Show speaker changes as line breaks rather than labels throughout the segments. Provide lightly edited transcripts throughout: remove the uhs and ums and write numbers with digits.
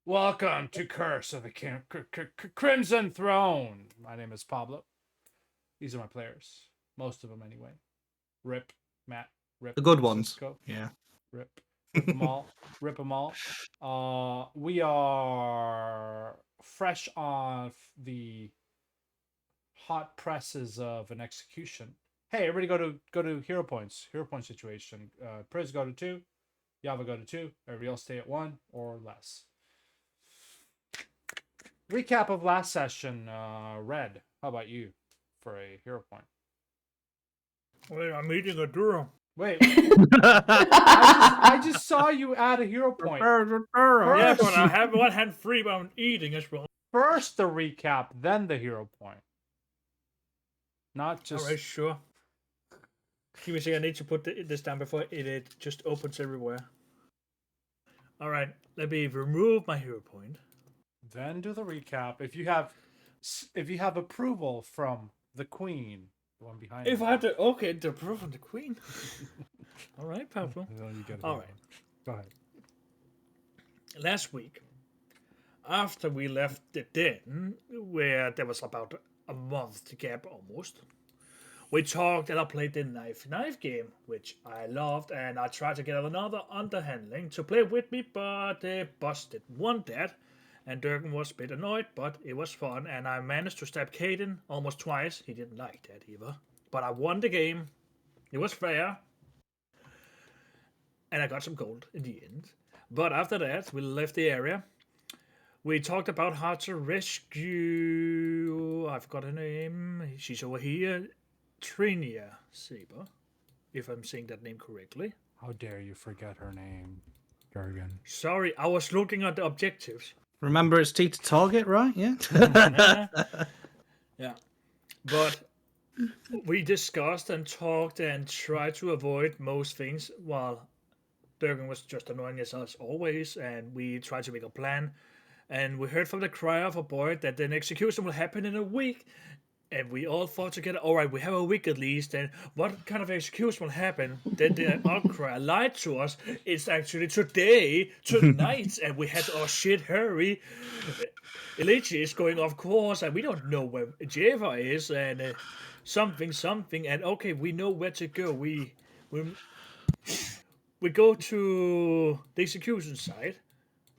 Welcome to Curse of the Crimson Throne. My name is Pablo. These are my players. Most of them, anyway. Rip, Matt, Rip,
The good ones.
Cisco,
Yeah.
Rip them all, Rip them all. We are fresh off the hot presses of an execution. Hey, everybody, go to hero points. Hero point situation. Priz go to 2. Yava go to 2. Everybody else stay at 1 or less. Recap of last session. Red, how about you for a hero point?
Wait, I'm eating a duro.
Wait, I just saw you add a hero point.
Yeah, but I have one hand free, but I'm eating as well.
First the recap, then the hero point. Not just.
Alright, sure. Give me a second, I need to put this down before it just opens everywhere. Alright, let me remove my hero point.
Then do the recap. If you have approval from the queen, the one behind.
If I had to, okay, the proof from the queen. Alright, Pablo.
Alright. Go ahead.
Last week, after we left the den, where there was about a month to gap almost, we talked and I played the knife game, which I loved, and I tried to get another underhandling to play with me, but the boss didn't want that, and Durgan was a bit annoyed, but it was fun, and I managed to stab Caden almost twice. He didn't like that either, but I won the game. It was fair, and I got some gold in the end. But after that, we left the area. We talked about how to rescue. I forgot her name. She's over here. Trinia Saber, if I'm saying that name correctly.
How dare you forget her name, Durgan?
Sorry, I was looking at the objectives.
Remember, it's T to target, right? Yeah.
Yeah. But we discussed and talked and tried to avoid most things while Durgan was just annoying us as always, and we tried to make a plan. And we heard from the cry of a boy that an execution will happen in a week. And we all thought together, all right, we have a week at least, and what kind of execution will happen? Then the outcry lied to us. It's actually today, tonight, and we had to, oh shit, hurry. Elichi is going off course, and we don't know where Java is, and something, and okay, we know where to go. We go to the execution site,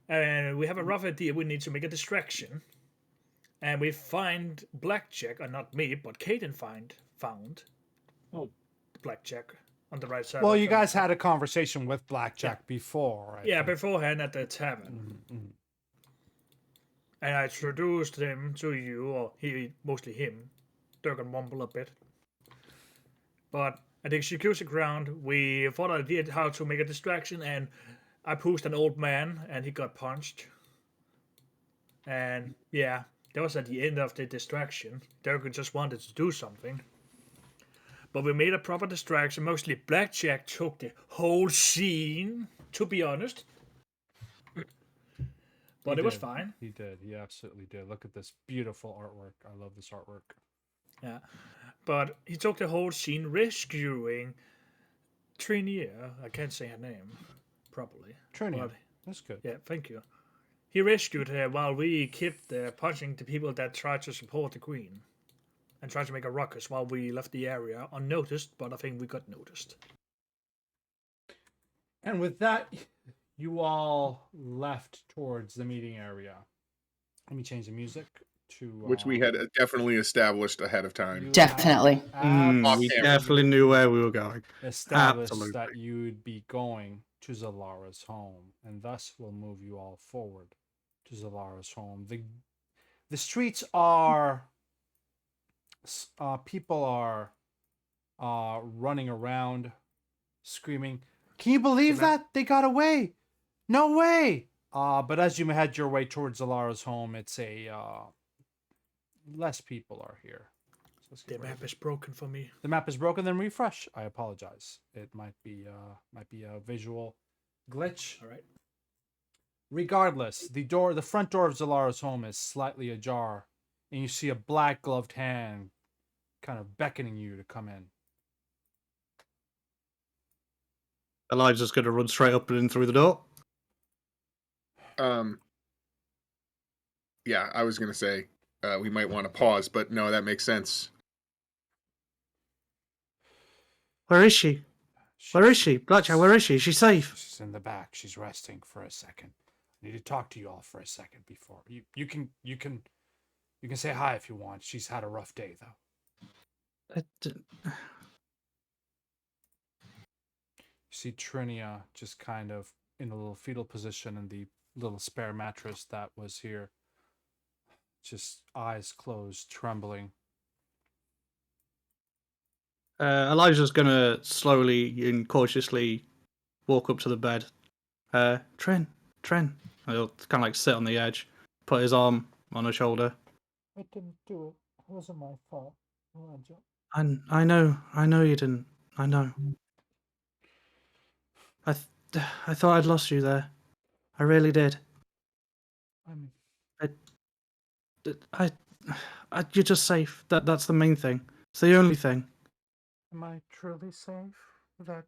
and we have a rough idea. We need to make a distraction. And we find Blackjack, or not me, but Caden found Blackjack on the right side.
Well, you guys had a conversation with Blackjack before, right?
Yeah, beforehand at the tavern.
Mm-hmm.
And I introduced him to you, or mostly him. Durgan mumbled a bit. But at the execution ground, we thought I did how to make a distraction, and I pushed an old man, and he got punched. And yeah, that was at the end of the distraction. Durgan just wanted to do something. But we made a proper distraction. Mostly Blackjack took the whole scene, to be honest. But it was fine.
He did. He absolutely did. Look at this beautiful artwork. I love this artwork.
Yeah. But he took the whole scene rescuing Trinia. I can't say her name properly.
Trinia. That's good.
Yeah, thank you. He rescued her while we kept punching the people that tried to support the queen. And tried to make a ruckus while we left the area unnoticed, but I think we got noticed.
And with that, you all left towards the meeting area. Let me change the music to...
which we had definitely established ahead of time.
Definitely.
We definitely knew where we were going.
Established that you would be going to Zalara's home, and thus will move you all forward to Zalara's home. The streets are... people are running around, screaming, "Can you believe that? They got away! No way!" But as you head your way towards Zalara's home, it's less people are here. So
the map is broken for me.
The map is broken. Then refresh. I apologize. It might be a visual glitch.
All right.
Regardless, the front door of Zalara's home is slightly ajar, and you see a black gloved hand kind of beckoning you to come in.
Elijah's going to run straight up and in through the door.
Yeah, I was gonna say we might want to pause, but no, that makes sense.
Where is she? Where is she? Blackjack, where is she? Is she safe?
She's in the back. She's resting for a second. I need to talk to you all for a second before you can say hi if you want. She's had a rough day though. You see Trinia just kind of in a little fetal position in the little spare mattress that was here. Just eyes closed, trembling.
Elijah's gonna slowly and cautiously walk up to the bed. Tren. He'll kind of like sit on the edge, put his arm on her shoulder.
I didn't do it. It wasn't my fault. Elijah.
I know you didn't. I know. I thought I'd lost you there. I really did. You're just safe. That's the main thing. It's the only thing.
Am I truly safe with that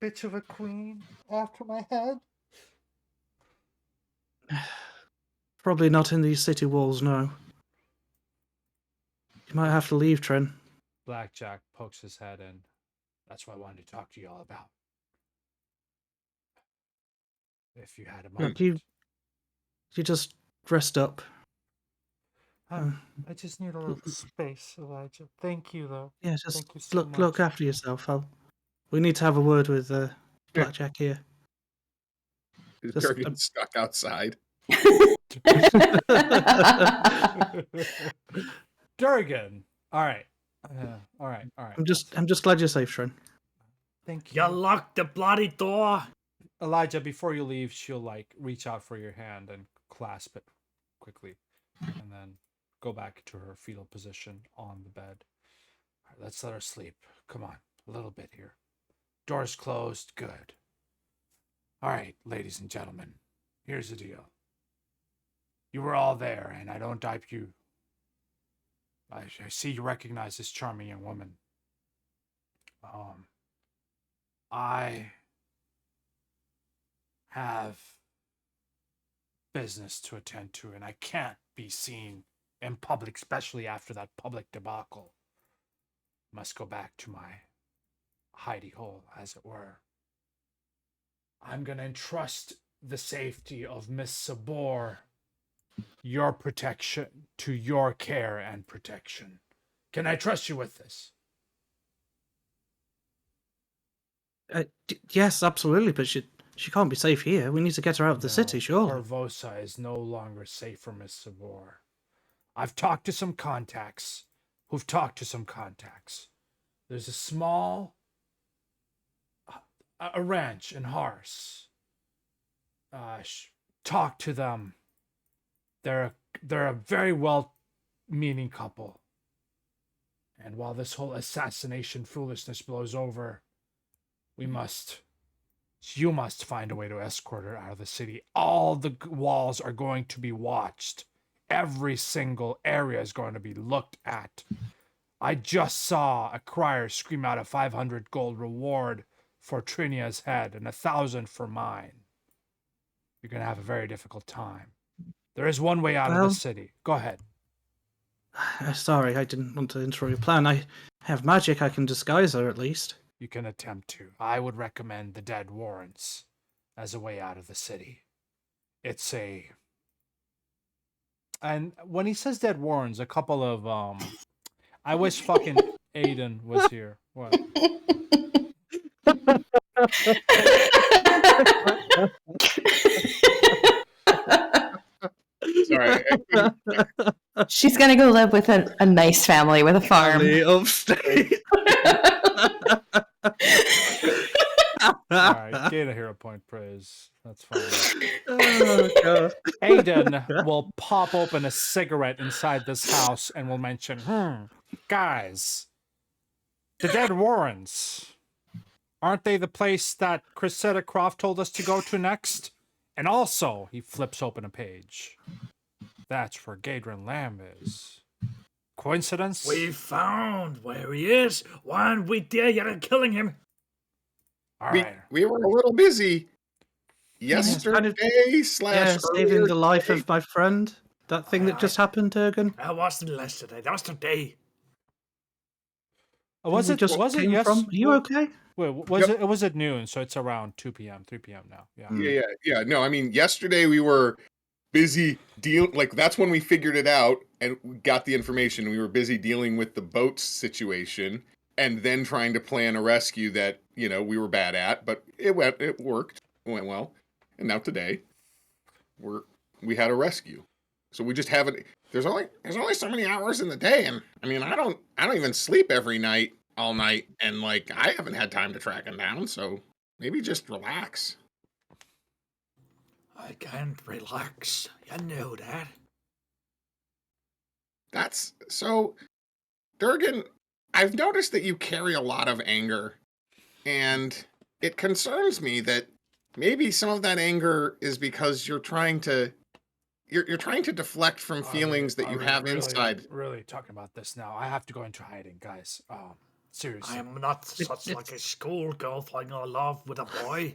bitch of a queen after my head?
Probably not in these city walls, no. You might have to leave, Tren.
Blackjack pokes his head in. That's what I wanted to talk to you all about. If you had a moment.
You just rest up.
I just need a little space, Elijah. Thank you, though.
Yeah, just
Thank you so much.
look after yourself. We need to have a word with Blackjack here.
They're getting stuck outside.
Durgan. All right. All right.
I'm just glad you're safe, Tren.
Thank you.
You locked the bloody door.
Elijah, before you leave, she'll like reach out for your hand and clasp it quickly, and then go back to her fetal position on the bed. All right, let's let her sleep. Come on, a little bit here. Door's closed. Good. All right, ladies and gentlemen, here's the deal. You were all there, and I don't doubt you. I see you recognize this charming young woman. I have business to attend to, and I can't be seen in public, especially after that public debacle. Must go back to my hidey hole, as it were. I'm going to entrust the safety of Miss Sabor, your protection, to your care and protection. Can I trust you with this?
Yes, absolutely, but she can't be safe here. We need to get her out of the city, sure.
Corvosa is no longer safe for Miss Sabor. I've talked to some contacts who've talked to some contacts. There's a small a ranch in Hars. Talk to them. They're a very well-meaning couple. And while this whole assassination foolishness blows over, you must find a way to escort her out of the city. All the walls are going to be watched. Every single area is going to be looked at. I just saw a crier scream out a 500 gold reward for Trinia's head and 1,000 for mine. You're going to have a very difficult time. There is one way out of the city. Go ahead.
Sorry, I didn't want to interrupt your plan. I have magic. I can disguise her at least.
You can attempt to. I would recommend the Dead Warrens as a way out of the city. And when he says Dead Warrens, a couple of I wish fucking Aiden was here. What?
Sorry.
She's gonna go live with a nice family with a farm.
Upstate.
Alright, gain a hero point praise. That's fine.
Oh, God.
Aiden will pop open a cigarette inside this house and will mention, guys, the Dead Warrens. Aren't they the place that Cressida Croft told us to go to next? And also, he flips open a page. That's where Gadrin Lamb is. Coincidence?
We found where he is. Why aren't we there yet and killing him?
All right.
We were a little busy yesterday /
saving the life of my friend. That thing that just happened, Durgan?
That wasn't yesterday. That was today.
Was
we
it?
just
Was it?
came
Yes.
from? Are you okay?
Wait, was it? It was at noon, so it's around 2 p.m., 3 p.m. now. Yeah.
Yeah. No, I mean, yesterday we were busy like that's when we figured it out and we got the information. We were busy dealing with the boat situation and then trying to plan a rescue that, we were bad at, but it worked. It went well. And now today we had a rescue. So we just haven't there's only so many hours in the day, and I mean, I don't even sleep every night all night, and like I haven't had time to track him down, so maybe just relax.
I can't relax. You know that.
That's so, Durgan, I've noticed that you carry a lot of anger, and it concerns me that maybe some of that anger is because you're trying to deflect from feelings that you have inside.
Really talking about this now. I have to go into hiding, guys. Seriously.
I am not such like a schoolgirl falling in love with a boy.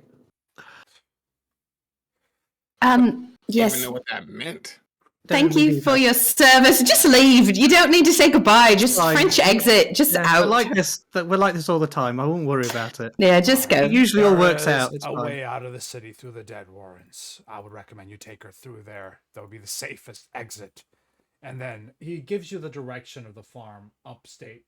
I
Yes.
don't even know what that meant.
Thank you for your service. Just leave. You don't need to say goodbye. Just
Fine.
French exit. Just out.
We're like this all the time. I won't worry about it.
Yeah, just go.
It usually all
There
works
is
out. It's
a
fine.
way out of the city through the Dead Warrens. I would recommend you take her through there. That would be the safest exit. And then he gives you the direction of the farm upstate.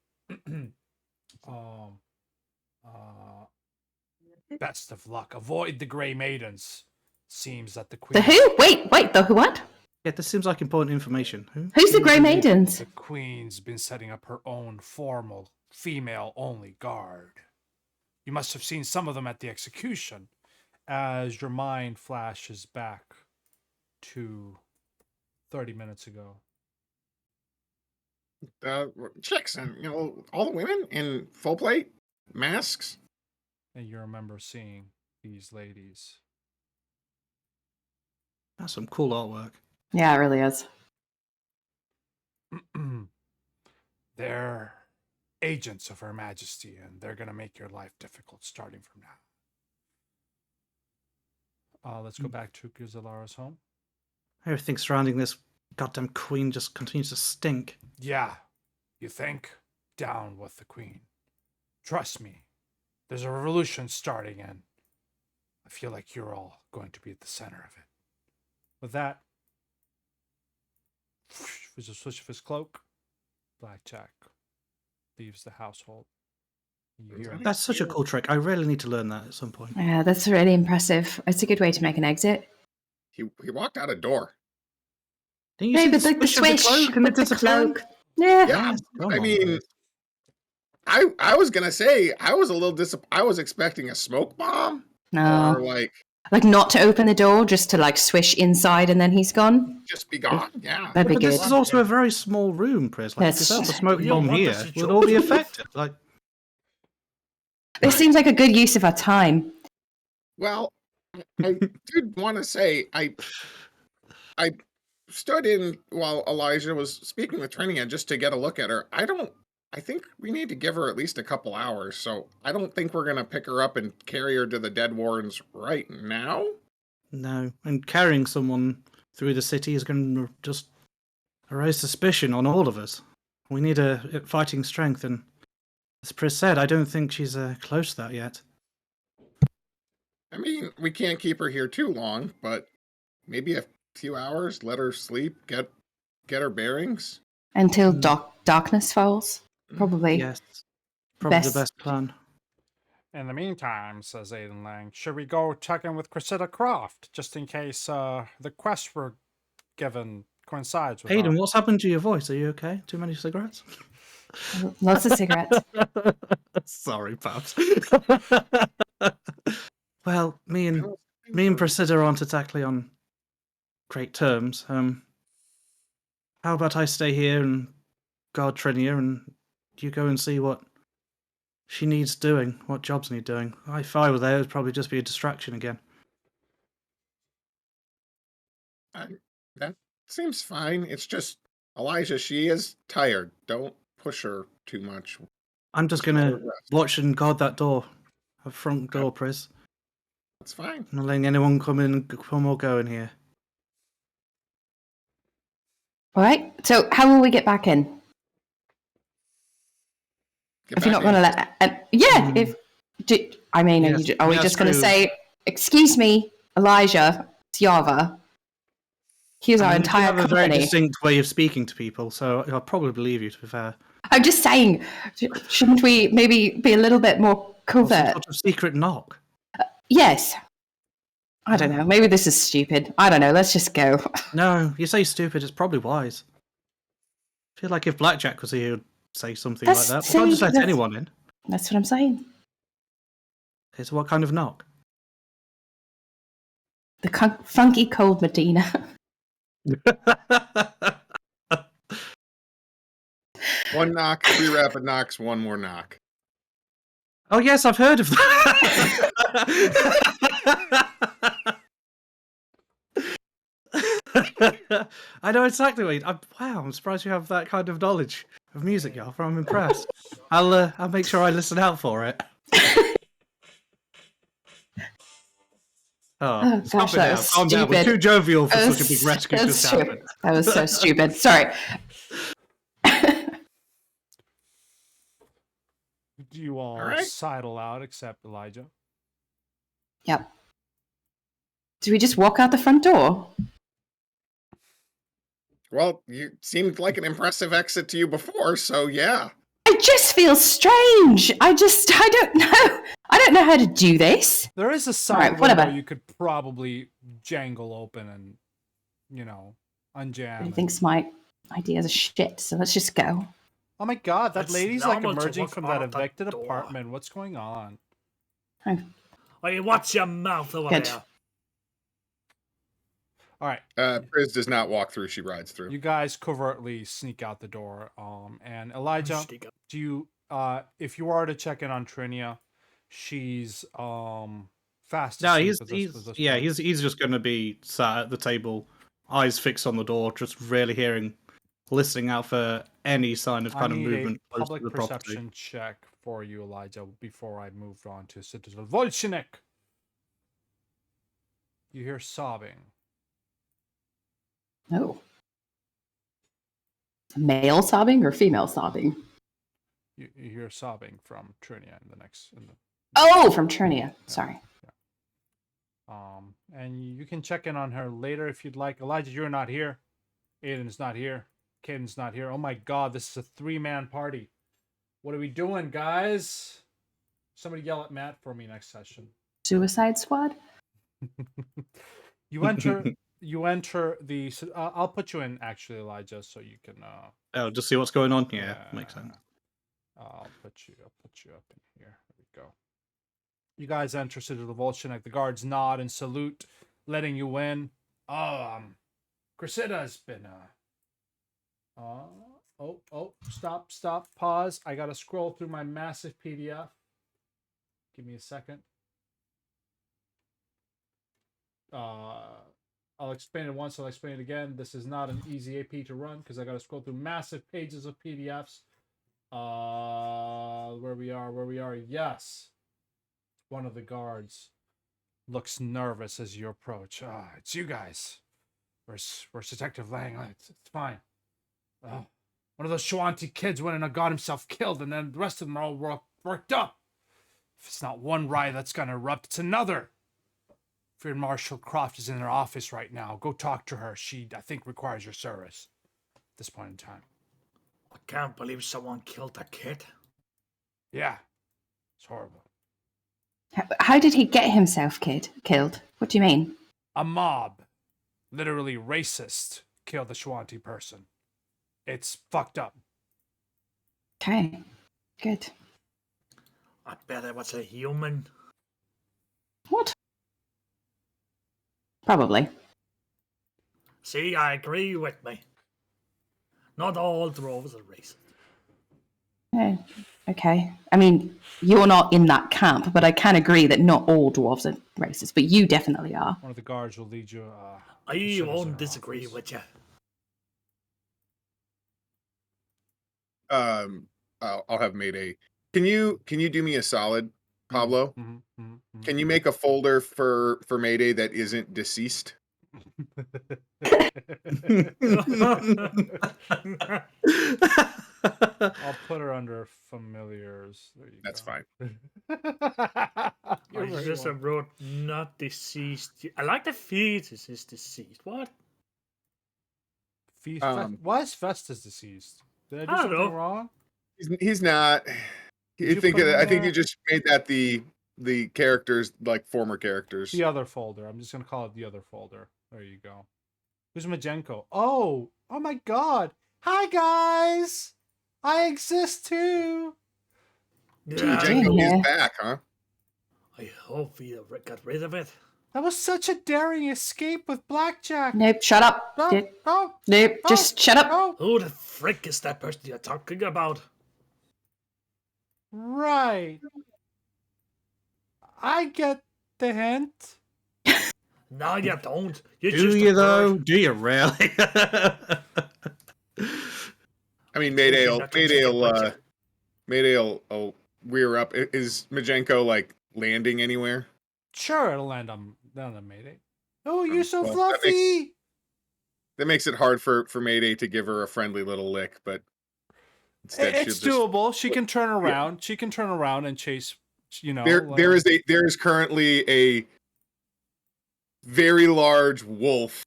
Best of luck. Avoid the Grey Maidens. Seems that the Queen.
The who? Wait. The who? What?
Yeah, this seems like important information.
Who's the Grey Maidens?
The Queen's been setting up her own formal, female-only guard. You must have seen some of them at the execution, as your mind flashes back to 30 minutes ago.
Chicks and all the women in full plate masks.
And you remember seeing these ladies.
That's some cool artwork.
Yeah, it really is.
They're agents of Her Majesty, and they're going to make your life difficult starting from now. Let's go back to Guzalara's home.
Everything surrounding this goddamn queen just continues to stink.
Yeah, you think? Down with the Queen. Trust me, there's a revolution starting, and I feel like you're all going to be at the center of it. With that, with a switch of his cloak, Blackjack leaves the household. You hear him.
That's such a cool trick. I really need to learn that at some point.
Yeah, that's really impressive. It's a good way to make an exit.
He walked out a door.
Didn't you
No,
see
but like the
swish of
swish
cloak and
with
it
the
disappearing?
cloak. Yeah.
Yeah,
Come
I
on,
mean,
guys.
I was gonna say I was a little I was expecting a smoke bomb
No.
or like
Like not to open the door, just to like swish inside and then he's gone.
just be gone. Yeah.
That'd be
But
good.
this is also a very small room, Pris. Like, if
That's-
you set up a smoke
You
bomb
want
here,
this
we'd all be
job.
affected. Like,
This seems like a good use of our time.
Well, I did want to say I stood in while Elijah was speaking with Trinia just to get a look at her. I think we need to give her at least a couple hours, so I don't think we're gonna pick her up and carry her to the Dead Warrens right now.
no. And carrying someone through the city is going to just raise suspicion on all of us. We need a fighting strength, and as Pris said, I don't think she's close to that yet.
I mean, we can't keep her here too long, but maybe a few hours, let her sleep, get her bearings.
Until darkness falls. Probably.
Yes. Probably
Best.
the best plan.
In the meantime, says Aiden Lang, should we go check in with Cressida Croft, just in case the quest we're given coincides with
Aiden,
our...
what's happened to your voice? Are you okay? Too many cigarettes?
Lots of cigarettes.
Sorry, Paps. Well, me and Priscilla aren't exactly on great terms. How about I stay here and guard Trinia, and you go and see what she needs doing, what jobs need doing. If I were there, it would probably just be a distraction again.
That seems fine. It's just Elijah, she is tired. Don't push her too much.
I'm just
Let her
gonna
rest.
watch and guard that door, the front door, Pris.
That's fine.
Not letting anyone come or go in here.
All right. So how will we get back in?
Get
If you're
back
not going
in.
to let, yeah. If I mean,
Yes,
are we
yes,
just going to
true.
say, "Excuse me, Elijah, Tiava. Here's
I
our
mean, you do
entire
have a very
company."
distinct way of speaking to people, so I'll probably believe you, to be fair.
I'm just saying, shouldn't we maybe be a little bit more
Or some
covert?
sort of secret knock.
Yes. I don't know. Maybe this is stupid. I don't know. Let's just go.
No, you say stupid, it's probably wise. I feel like if Blackjack was here, he'd say something
That's-
like that. We can't just
see,
let
that's-
anyone in.
That's what I'm saying.
Okay, so what kind of knock?
The funky cold Medina.
One knock, 3 rapid knocks, 1 more knock.
Oh yes, I've heard of that. I know exactly what wow, I'm surprised you have that kind of knowledge of music, Yarfa. I'm impressed. I'll make sure I listen out for it.
Oh
Stop
gosh,
it
that
now.
was
Calm down. We're
stupid.
too jovial for
That
such a big rescue
that
just
was stupid.
happened.
That was so stupid. Sorry.
Do you all
right.
sidle out except Elijah?
Yep. Do we just walk out the front door?
Well, you seemed like an impressive exit to you before, so yeah.
I just feel strange. I don't know. I don't know how to do this.
There is a side
Alright,
window
whatever.
you could probably jangle open and, unjam.
He
and-
thinks my ideas are shit, so let's just go.
Oh my god, that
It's
lady's like
normal to
emerging
walk
from that
out that
evicted
door.
apartment. What's going on?
Hey, watch your mouth over
Good.
there.
All right,
Priz does not walk through, she rides through.
you guys covertly sneak out the door. And Elijah,
Sneak up.
do you if you are to check in on Trinia, she's fast
No,
asleep
he's
at this point.
he's just going to be sat at the table, eyes fixed on the door, just really listening out for any sign of
I
kind of
need
movement
a
close to
public
the property.
perception check for you, Elijah, before I move on to Citadel Volchenik. You hear sobbing.
Oh. Male sobbing or female sobbing?
You hear sobbing from Trinia in the next.
Oh, from Trinia. Sorry.
And you can check in on her later if you'd like. Elijah, you're not here. Aiden's not here. Caden's not here. Oh my god, this is a 3-man party. What are we doing, guys? Somebody yell at Matt for me next session.
Suicide Squad?
You enter. You enter the. I'll put you in actually, Elijah, so you can.
Oh, just see what's going on. Yeah, makes sense.
I'll put you up in here. There we go. You guys enter Citadel Volchenik. The guards nod and salute, letting you in. Cressida's been stop, pause. I gotta scroll through my massive PDF. Give me a second. I'll explain it once, I'll explain it again. This is not an easy AP to run because I gotta scroll through massive pages of PDFs. Where we are. Yes. One of the guards looks nervous as you approach. It's you guys. Where's Detective Lang? It's fine. One of those Shawanti kids went and got himself killed, and then the rest of them are all worked up. If it's not one riot that's gonna erupt, it's another. Field Marshal Croft is in her office right now. Go talk to her. She, I think, requires your service at this point in time.
I can't believe someone killed a kid.
Yeah. It's horrible.
How did he get himself killed? What do you mean?
A mob, literally racist, killed a Shawanti person. It's fucked up.
Okay. Good.
I bet it was a human.
What? Probably.
See, I agree with me. Not all dwarves are racist.
Yeah, okay. I mean, you're not in that camp, but I can agree that not all dwarves are racist, but you definitely are.
One of the guards will lead you.
I
to
won't
her
disagree
office.
with you.
I'll have Mayday. Can you do me a solid, Pablo? Can you make a folder for Mayday that isn't deceased?
I'll put her under familiars. There you
That's
go.
fine.
You're
I
very
just
welcome.
wrote not deceased. I like the fetus is deceased. What?
Why is Festus deceased? Did I do
I don't
something
know.
wrong?
He's not.
Did
I
you
think
put him
I think you
there?
just made that the characters like former characters.
The other folder. I'm just gonna call it the other folder. There you go. Who's Majenko? Oh my God! Hi guys! I exist too.
What are you
Yeah,
doing
Majenko is
here?
back, huh?
I hope we got rid of it.
That was such a daring escape with blackjack.
Nope, shut up.
Oh, oh,
Nope, just shut up.
oh,
Who the frick is that person you're talking about?
right. I get the hint.
No, you don't. You're
Do
just
you
a
though?
bird.
Do you really?
I mean,
Told you
Mayday
not to take a picture.
will rear up. Is Majenko like landing anywhere?
Sure, it'll land on Mayday. Oh, you're so
Well,
fluffy.
That makes it hard for Mayday to give her a friendly little lick, but instead she'll
It's
just
doable. She can turn around. She can turn around and chase. You know,
there is currently a very large wolf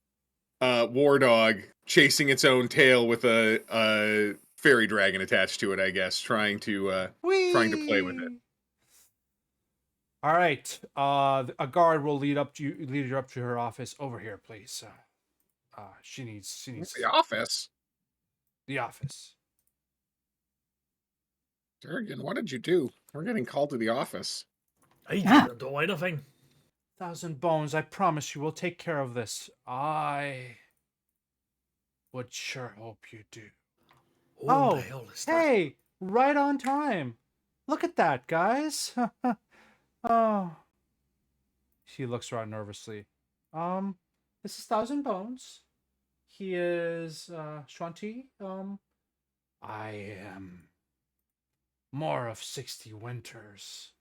war dog chasing its own tail with a fairy dragon attached to it, I guess, trying to play with it.
Whee! All right. A guard will lead her up to her office. Over here, please. She needs
The office.
the office.
Durgan, what did you do? We're getting called to the office.
I
Yeah.
didn't do anything.
1,000 bones. I promise you, we'll take care of this. I would sure hope you do.
Who in the hell is that?
Hey, right on time. Look at that, guys. Oh. She looks around nervously. This is 1,000 bones. He is Shanti. I am more of 60 winters.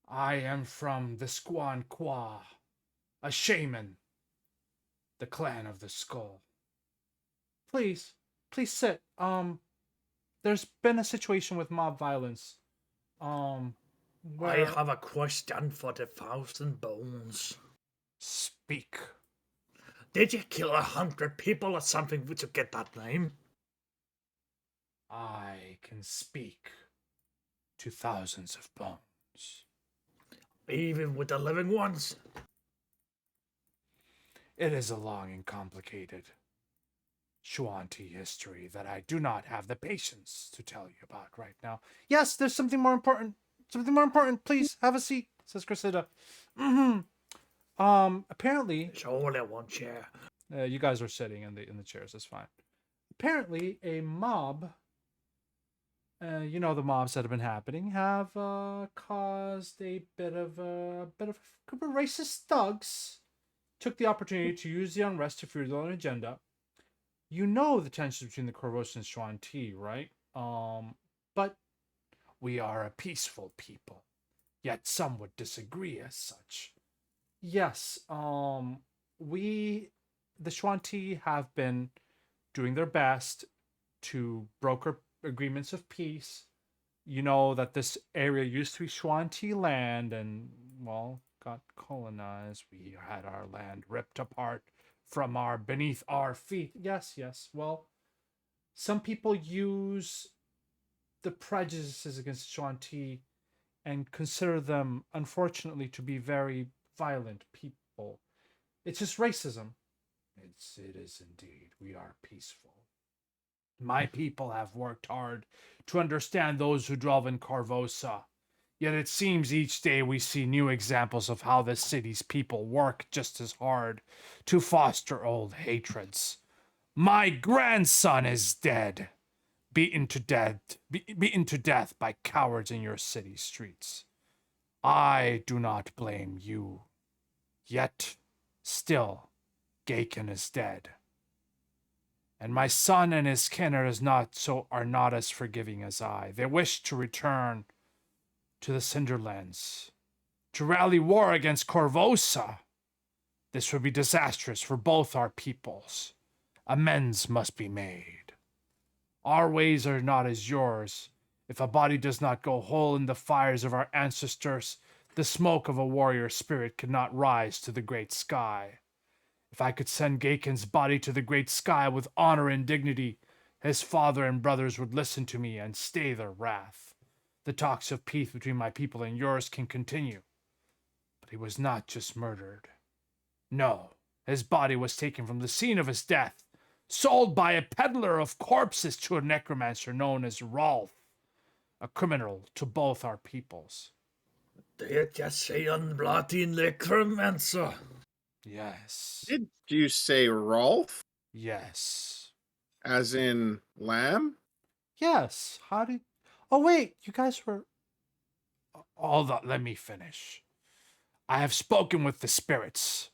I am from the Squan Qua, a shaman, the clan of the skull. Please sit. There's been a situation with mob violence. Where
I have a question for the 1,000 bones.
speak.
Did you kill 100 people or something to get that name?
I can speak to thousands of bones.
Even with the living ones?
It is a long and complicated Shuanti history that I do not have the patience to tell you about right now. Yes, there's something more important. Something more important. Please have a seat, says Cressida. Apparently,
There's only one chair.
you guys are sitting in the chairs. That's fine. Apparently, a mob. You know, the mobs that have been happening have caused a bit of a group of racist thugs took the opportunity to use the unrest to fuel their own agenda. You know the tension between the Corvos and Shuan-Ti, right? But we are a peaceful people, yet some would disagree as such. Yes, we, the Shuan-Ti, have been doing their best to broker agreements of peace. You know that this area used to be Shuan-Ti land and, well, got colonized. We had our land ripped apart from beneath our feet. Yes. Well, some people use the prejudices against Shuan-Ti and consider them, unfortunately, to be very violent people. It's just racism. It is indeed. We are peaceful. My people have worked hard to understand those who dwell in Corvosa. Yet it seems each day we see new examples of how the city's people work just as hard to foster old hatreds. My grandson is dead, beaten to death by cowards in your city streets. I do not blame you. Yet, still, Gaken is dead. And my son and his kin are not as forgiving as I. They wish to return to the Cinderlands, to rally war against Corvosa. This would be disastrous for both our peoples. Amends must be made. Our ways are not as yours. If a body does not go whole in the fires of our ancestors, the smoke of a warrior spirit cannot rise to the great sky. If I could send Gaken's body to the great sky with honor and dignity, his father and brothers would listen to me and stay their wrath. The talks of peace between my people and yours can continue. But he was not just murdered. No, his body was taken from the scene of his death, sold by a peddler of corpses to a necromancer known as Rolf, a criminal to both our peoples.
Did you say unbloody necromancer?
Yes.
Did you say Rolf?
Yes.
As in lamb?
Yes. How did... Oh, wait. You guys were... Hold on. Let me finish. I have spoken with the spirits.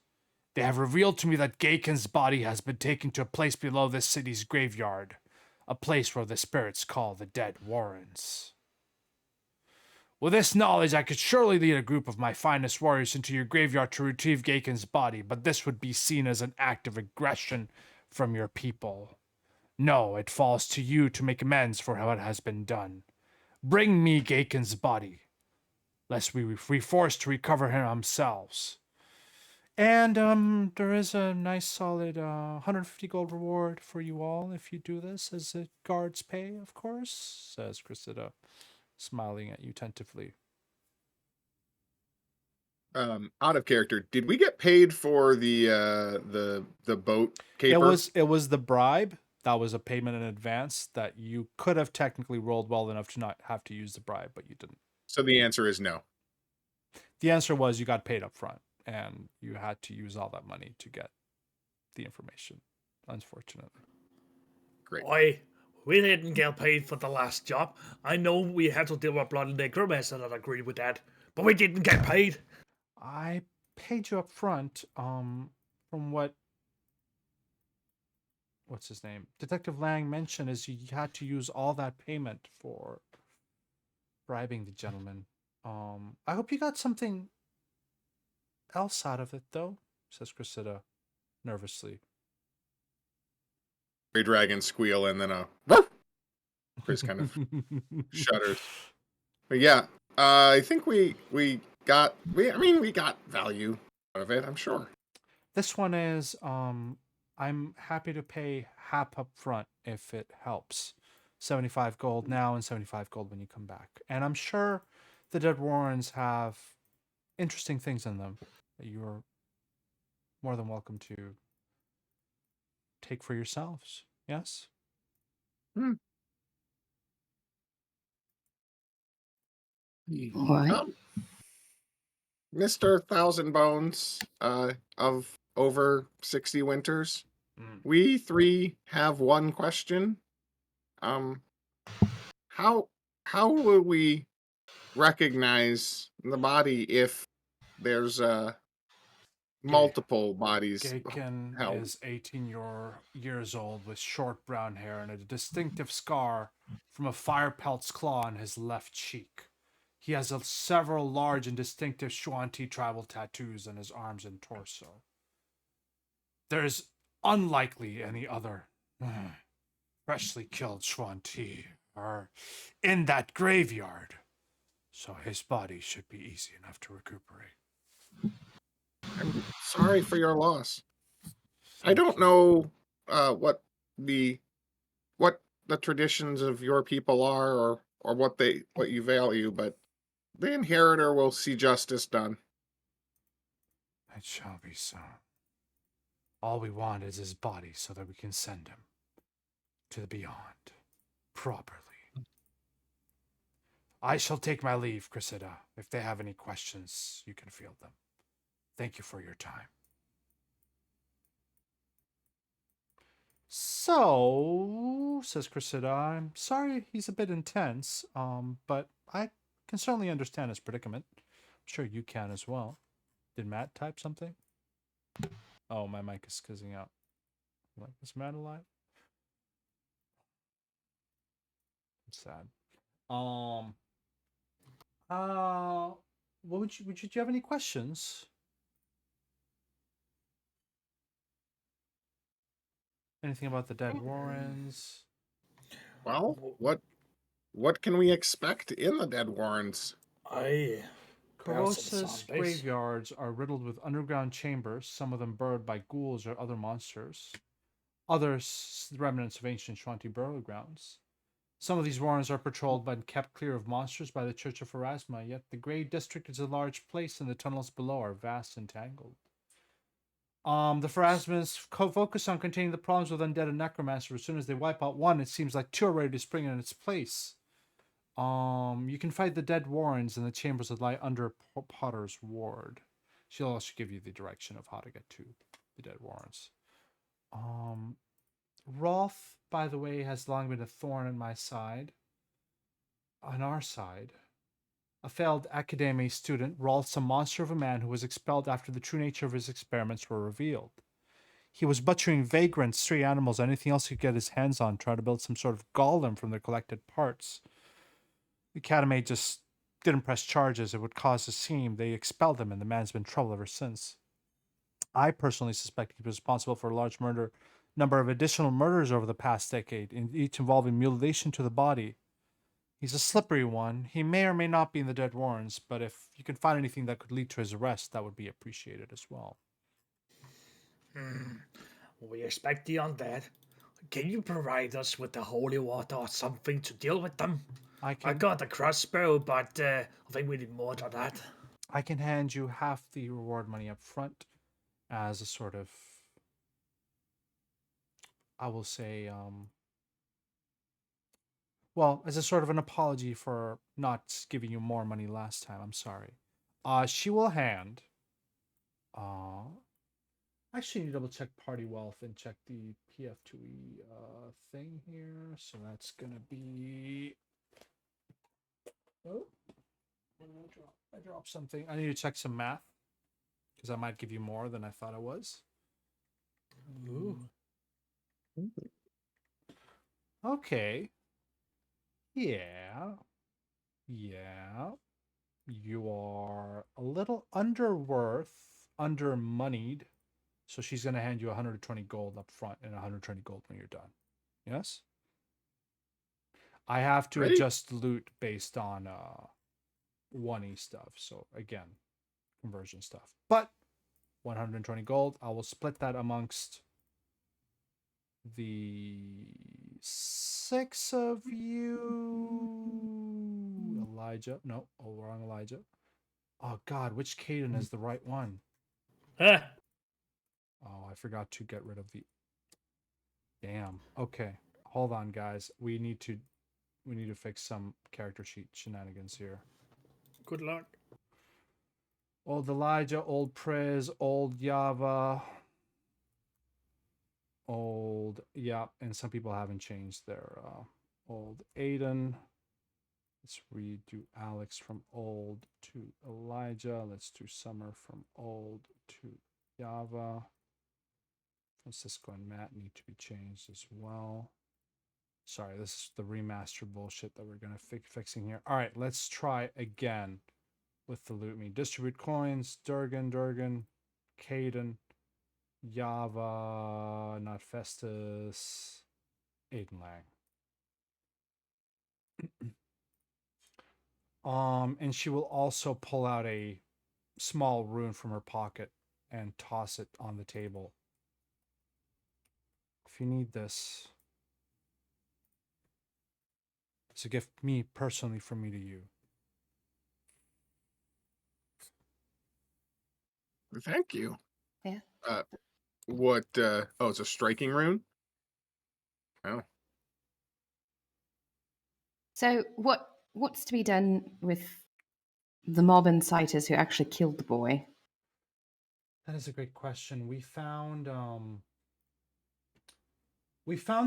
They have revealed to me that Gaken's body has been taken to a place below this city's graveyard, a place where the spirits call the Dead Warrens. With this knowledge, I could surely lead a group of my finest warriors into your graveyard to retrieve Gaken's body, but this would be seen as an act of aggression from your people. No, it falls to you to make amends for what has been done. Bring me Gaken's body, lest we be forced to recover him ourselves. And there is a nice solid 150 gold reward for you all if you do this, as a guard's pay, of course, says Cressida, smiling at you tentatively.
Out of character, did we get paid for the boat caper?
It was the bribe. That was a payment in advance that you could have technically rolled well enough to not have to use the bribe, but you didn't.
So the answer is no.
The answer was you got paid up front, and you had to use all that money to get the information, unfortunately.
Great.
Oi, we didn't get paid for the last job. I know we had to deal with bloody necromancer and agreed with that, but we didn't get paid.
I paid you up front, from what's his name? Detective Lang mentioned is you had to use all that payment for bribing the gentleman. I hope you got something else out of it, though, says Cressida, nervously.
Gray dragon squeal and then a woof. Chris kind of shudders. But yeah, I think we got value out of it, I'm sure.
This one is I'm happy to pay half up front if it helps. 75 gold now and 75 gold when you come back. And I'm sure the Dead Warrens have interesting things in them that you're more than welcome to take for yourselves. Yes?
All right.
Mr. Thousand Bones of over 60 winters, we three have one question. How will we recognize the body if there's multiple bodies?
Gaken
held?
is 18 years old with short brown hair and a distinctive scar from a fire pelt's claw on his left cheek. He has several large and distinctive Shuanti tribal tattoos on his arms and torso. There is unlikely any other freshly killed Shuanti are in that graveyard, so his body should be easy enough to recuperate.
I'm sorry for your loss. I don't know what the traditions of your people are, or what you value, but the inheritor will see justice done.
It shall be so. All we want is his body so that we can send him to the beyond properly. I shall take my leave, Cressida. If they have any questions, you can field them. Thank you for your time. So, says Cressida, I'm sorry he's a bit intense, but I can certainly understand his predicament. I'm sure you can as well. Did Matt type something? Oh, my mic is skizzing out. Like, is Matt alive? I'm sad. What would you have any questions? Anything about the dead Warrens?
Well, what can we expect in the dead warrens?
I perhaps some
Corvosa's
zombies.
graveyards are riddled with underground chambers, some of them burrowed by ghouls or other monsters. Others, remnants of ancient Shanti burial grounds. Some of these warrens are patrolled and kept clear of monsters by the Church of Pharasma, yet the Grey District is a large place and the tunnels below are vast and tangled. The Pharasmas focus on containing the problems with undead and necromancers. As soon as they wipe out one, it seems like two are ready to spring in its place. You can fight the dead warrens in the chambers that lie under Potter's ward. She'll also give you the direction of how to get to the dead warrens. Rolf, by the way, has long been a thorn in my side. On our side. A failed academy student, Rolf's a monster of a man who was expelled after the true nature of his experiments were revealed. He was butchering vagrants, stray animals, anything else he could get his hands on, trying to build some sort of golem from their collected parts. The academy just didn't press charges. It would cause a scene. They expelled him, and the man's been in trouble ever since. I personally suspect he was responsible for a large number of additional murders over the past decade, each involving mutilation to the body. He's a slippery one. He may or may not be in the dead warrens, but if you can find anything that could lead to his arrest, that would be appreciated as well.
We expect the undead. Can you provide us with the holy water or something to deal with them?
I
I got the crossbow, but I think we need more than that.
I can hand you half the reward money up front as a sort of, I will say, well, as a sort of an apology for not giving you more money last time. I'm sorry. She will hand. Actually, need to double check party wealth and check the PF2e thing here. So that's gonna be. Oh, what did I drop? I dropped something. I need to check some math because I might give you more than I thought I was.
Ooh.
Okay. Yeah. Yeah. You are a little under moneyed. So she's going to hand you 120 gold up front and 120 gold when you're done. Yes? I have to adjust loot based on 1e stuff. So again, conversion stuff. But 120 gold, I will split that amongst the 6 of you. Elijah. No, wrong Elijah. Oh God, which Caden is the right one? Oh, I forgot to get rid of the. Damn. Okay, hold on, guys. We need to fix some character sheet shenanigans here.
Good luck.
Old Elijah, old Prez, old Yava, old and some people haven't changed their old Aiden. Let's redo Alex from old to Elijah. Let's do Summer from old to Yava. Francisco and Matt need to be changed as well. Sorry, this is the remaster bullshit that we're going to fixing here. All right, let's try again with the loot me. Distribute coins, Durgan, Caden, Yava, not Festus, Aiden Lang. And she will also pull out a small rune from her pocket and toss it on the table. If you need this, it's a gift personally from me to you.
Thank you.
Yeah.
What? Oh, it's a striking rune. Oh.
So what's to be done with the mob inciters who actually killed the boy?
That is a great question. We found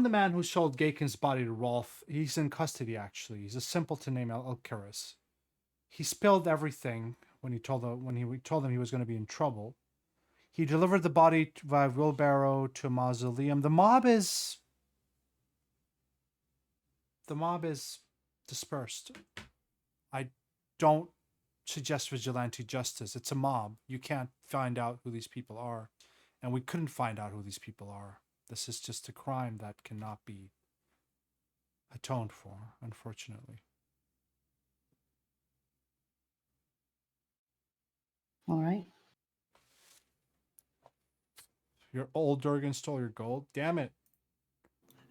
the man who sold Gaken's body to Rolf. He's in custody, actually. He's a simpleton named Elkaris. He spilled everything when he told him he was going to be in trouble. He delivered the body via wheelbarrow to a mausoleum. The mob is dispersed. I don't suggest vigilante justice. It's a mob. You can't find out who these people are. And we couldn't find out who these people are. This is just a crime that cannot be atoned for, unfortunately.
All right.
Your old Durgan stole your gold. Damn it.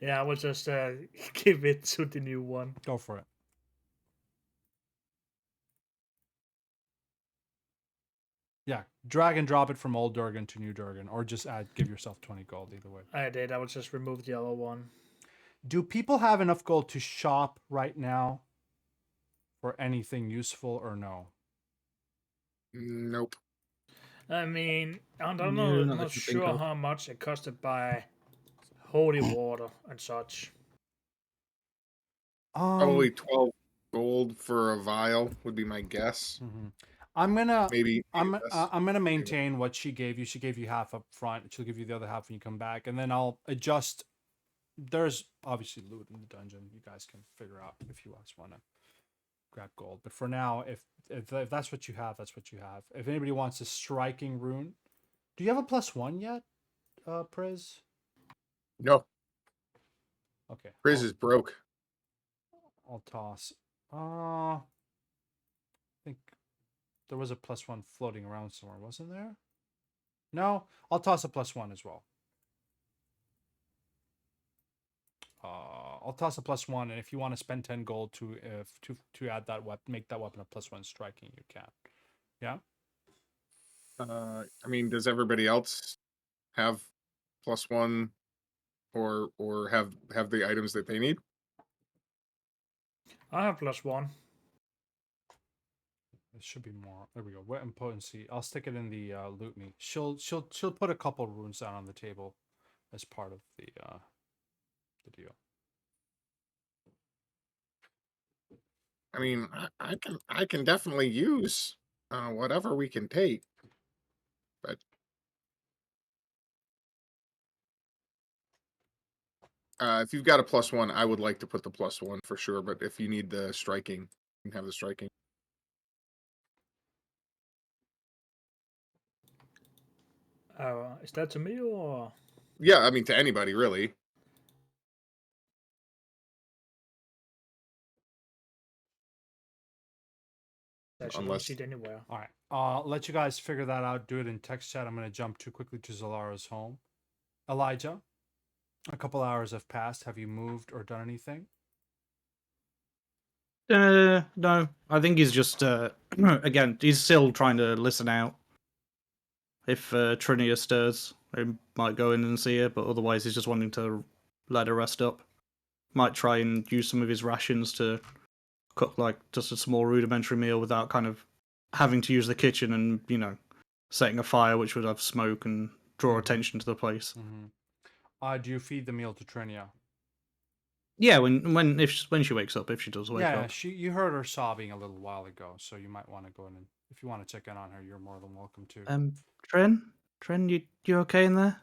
Yeah, I will just give it to the new one.
Go for it. Yeah, drag and drop it from old Durgan to new Durgan, or just give yourself 20 gold, either way.
I did. I will just remove the other one.
Do people have enough gold to shop right now for anything useful or no?
Nope.
I mean, I don't
No,
know.
not
I'm
that
not
you think
sure
of.
how much it costed by holy water and such.
Probably 12 gold for a vial would be my guess.
I'm gonna
Maybe
I'm
less.
I'm gonna maintain what she gave you. She gave you half up front. She'll give you the other half when you come back, and then I'll adjust. There's obviously loot in the dungeon. You guys can figure out if you guys want to grab gold. But for now, if that's what you have, that's what you have. If anybody wants a striking rune, do you have a +1 yet, Priz?
No,
Okay,
Priz is broke.
I'll toss. I think there was a +1 floating around somewhere, wasn't there? No, I'll toss a +1 as well. I'll toss a +1, and if you want to spend 10 gold to add that weapon, make that weapon a +1 striking, you can. Yeah.
I mean, does everybody else have +1 or have the items that they need?
I have +1.
It should be more. There we go. Weapon potency. I'll stick it in the loot me. She'll put a couple runes down on the table as part of the deal.
I mean, I can definitely use whatever we can take, but if you've got a +1, I would like to put the +1 for sure. But if you need the striking, you can have the striking.
Is that to me or?
Yeah, I mean to anybody really.
I won't
Unless
see it anywhere.
All right. I'll let you guys figure that out. Do it in text chat. I'm going to jump too quickly to Zalara's home. Elijah, a couple hours have passed. Have you moved or done anything?
No. I think he's just again. He's still trying to listen out. If Trinia stirs, he might go in and see her, but otherwise he's just wanting to let her rest up. Might try and use some of his rations to cook like just a small rudimentary meal without kind of having to use the kitchen and setting a fire, which would have smoke and draw attention to the place.
Do you feed the meal to Trinia?
Yeah, when she wakes up, if she does wake
Yeah,
up.
you heard her sobbing a little while ago, so you might want to go in and if you want to check in on her, you're more than welcome to.
Tren, you okay in there?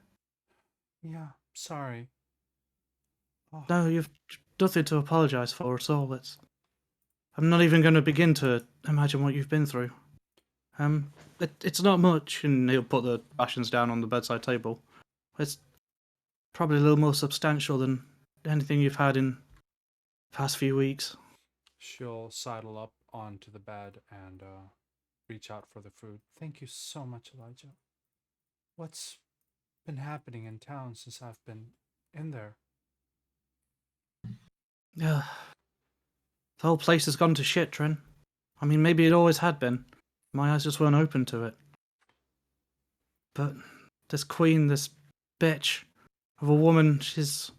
Yeah, sorry. Oh.
No, you've nothing to apologise for at all. I'm not even going to begin to imagine what you've been through. It's not much, and he'll put the rations down on the bedside table. It's probably a little more substantial than anything you've had in the past few weeks.
She'll sidle up onto the bed and reach out for the food. Thank you so much, Elijah. What's been happening in town since I've been in there?
Yeah. The whole place has gone to shit, Tren. I mean, maybe it always had been. My eyes just weren't open to it. But this queen, this bitch of a woman, she's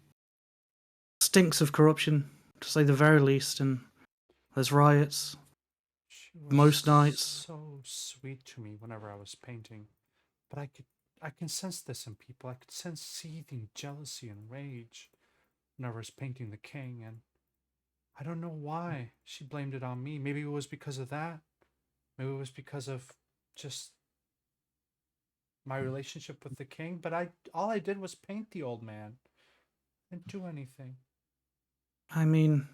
stinks of corruption, to say the very least, and there's riots.
She was
Most nights.
so sweet to me whenever I was painting, but I can sense this in people. I could sense seething jealousy and rage whenever I was painting the king, and I don't know why she blamed it on me. Maybe it was because of that. Maybe it was because of just my relationship with the king. But all I did was paint the old man. I didn't do anything.
I mean,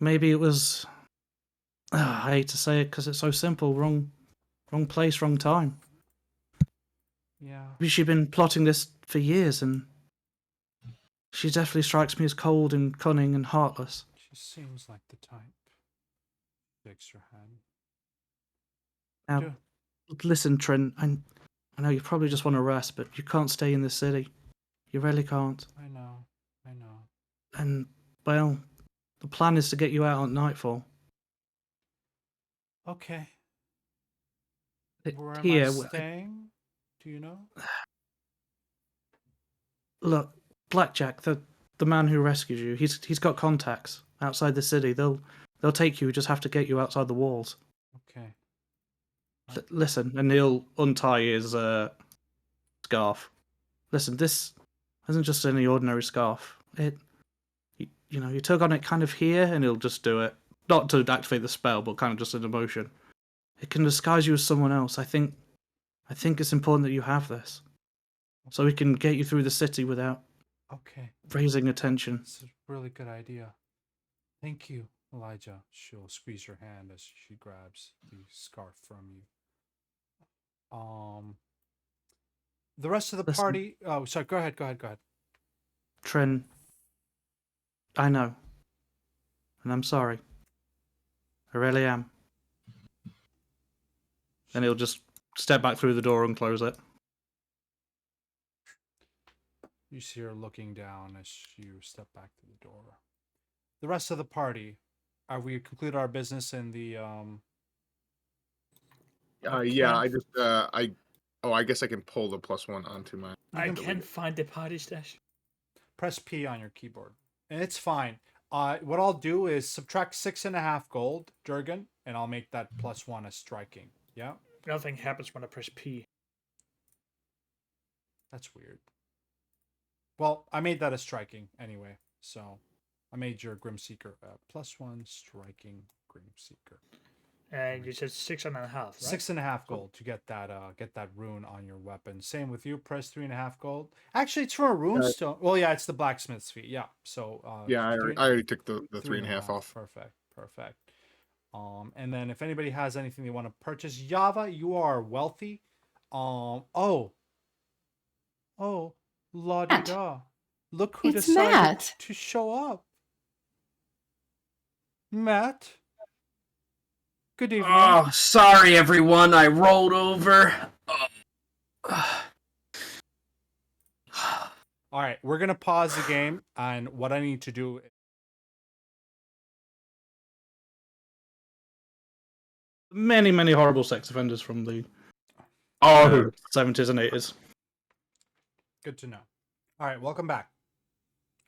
maybe it was. I hate to say it because it's so simple. Wrong place, wrong time.
Yeah.
Maybe she'd been plotting this for years, and she definitely strikes me as cold and cunning and heartless.
She seems like the type. Shakes her hand.
Now,
Yeah.
listen, Trent, I know you probably just want to rest, but you can't stay in this city. You really can't.
I know.
And, well, the plan is to get you out at nightfall.
Okay. Where am I
Here,
staying? Do you know?
look, Blackjack, the man who rescued you, he's got contacts outside the city. They'll take you. We just have to get you outside the walls.
Okay.
Listen, and he'll untie his scarf. Listen, this isn't just any ordinary scarf. You tug on it kind of here, and he'll just do it. Not to activate the spell, but kind of just an emotion. It can disguise you as someone else. I think it's important that you have this, so we can get you through the city without
Okay.
raising attention.
It's a really good idea. Thank you, Elijah. She'll squeeze your hand as she grabs the scarf from you. The rest of the
Listen.
party. Oh, sorry. Go ahead.
Tren, I know, and I'm sorry. I really am. And he'll just step back through the door and close it.
You see her looking down as you step back to the door. The rest of the party. Are we concluded our business in the
Yeah, I just I guess I can pull the +1 onto my.
I can't find the party stash.
Press P on your keyboard, and it's fine. What I'll do is subtract 6.5 gold, Durgan, and I'll make that +1 as striking. Yeah,
Nothing happens when I press P.
that's weird. Well, I made that a striking anyway, so I made your Grimseeker +1 striking Grimseeker.
And you said 6.5, right?
6.5 gold to get that rune on your weapon. Same with you. Press 3.5 gold. Actually, it's from a rune stone. Well, yeah, it's the blacksmith's fee. Yeah. So
Yeah, I already took the 3.5 off.
Perfect. And then if anybody has anything they want to purchase, Java, you are wealthy. Oh, la di da. Look who
It's
decided
Matt.
to show up. Matt. Good evening.
Oh, sorry everyone, I rolled over.
All right, we're gonna pause the game, and what I need to do.
Many, many horrible sex offenders from the
Oh,
70s and 80s.
Good to know. All right, welcome back,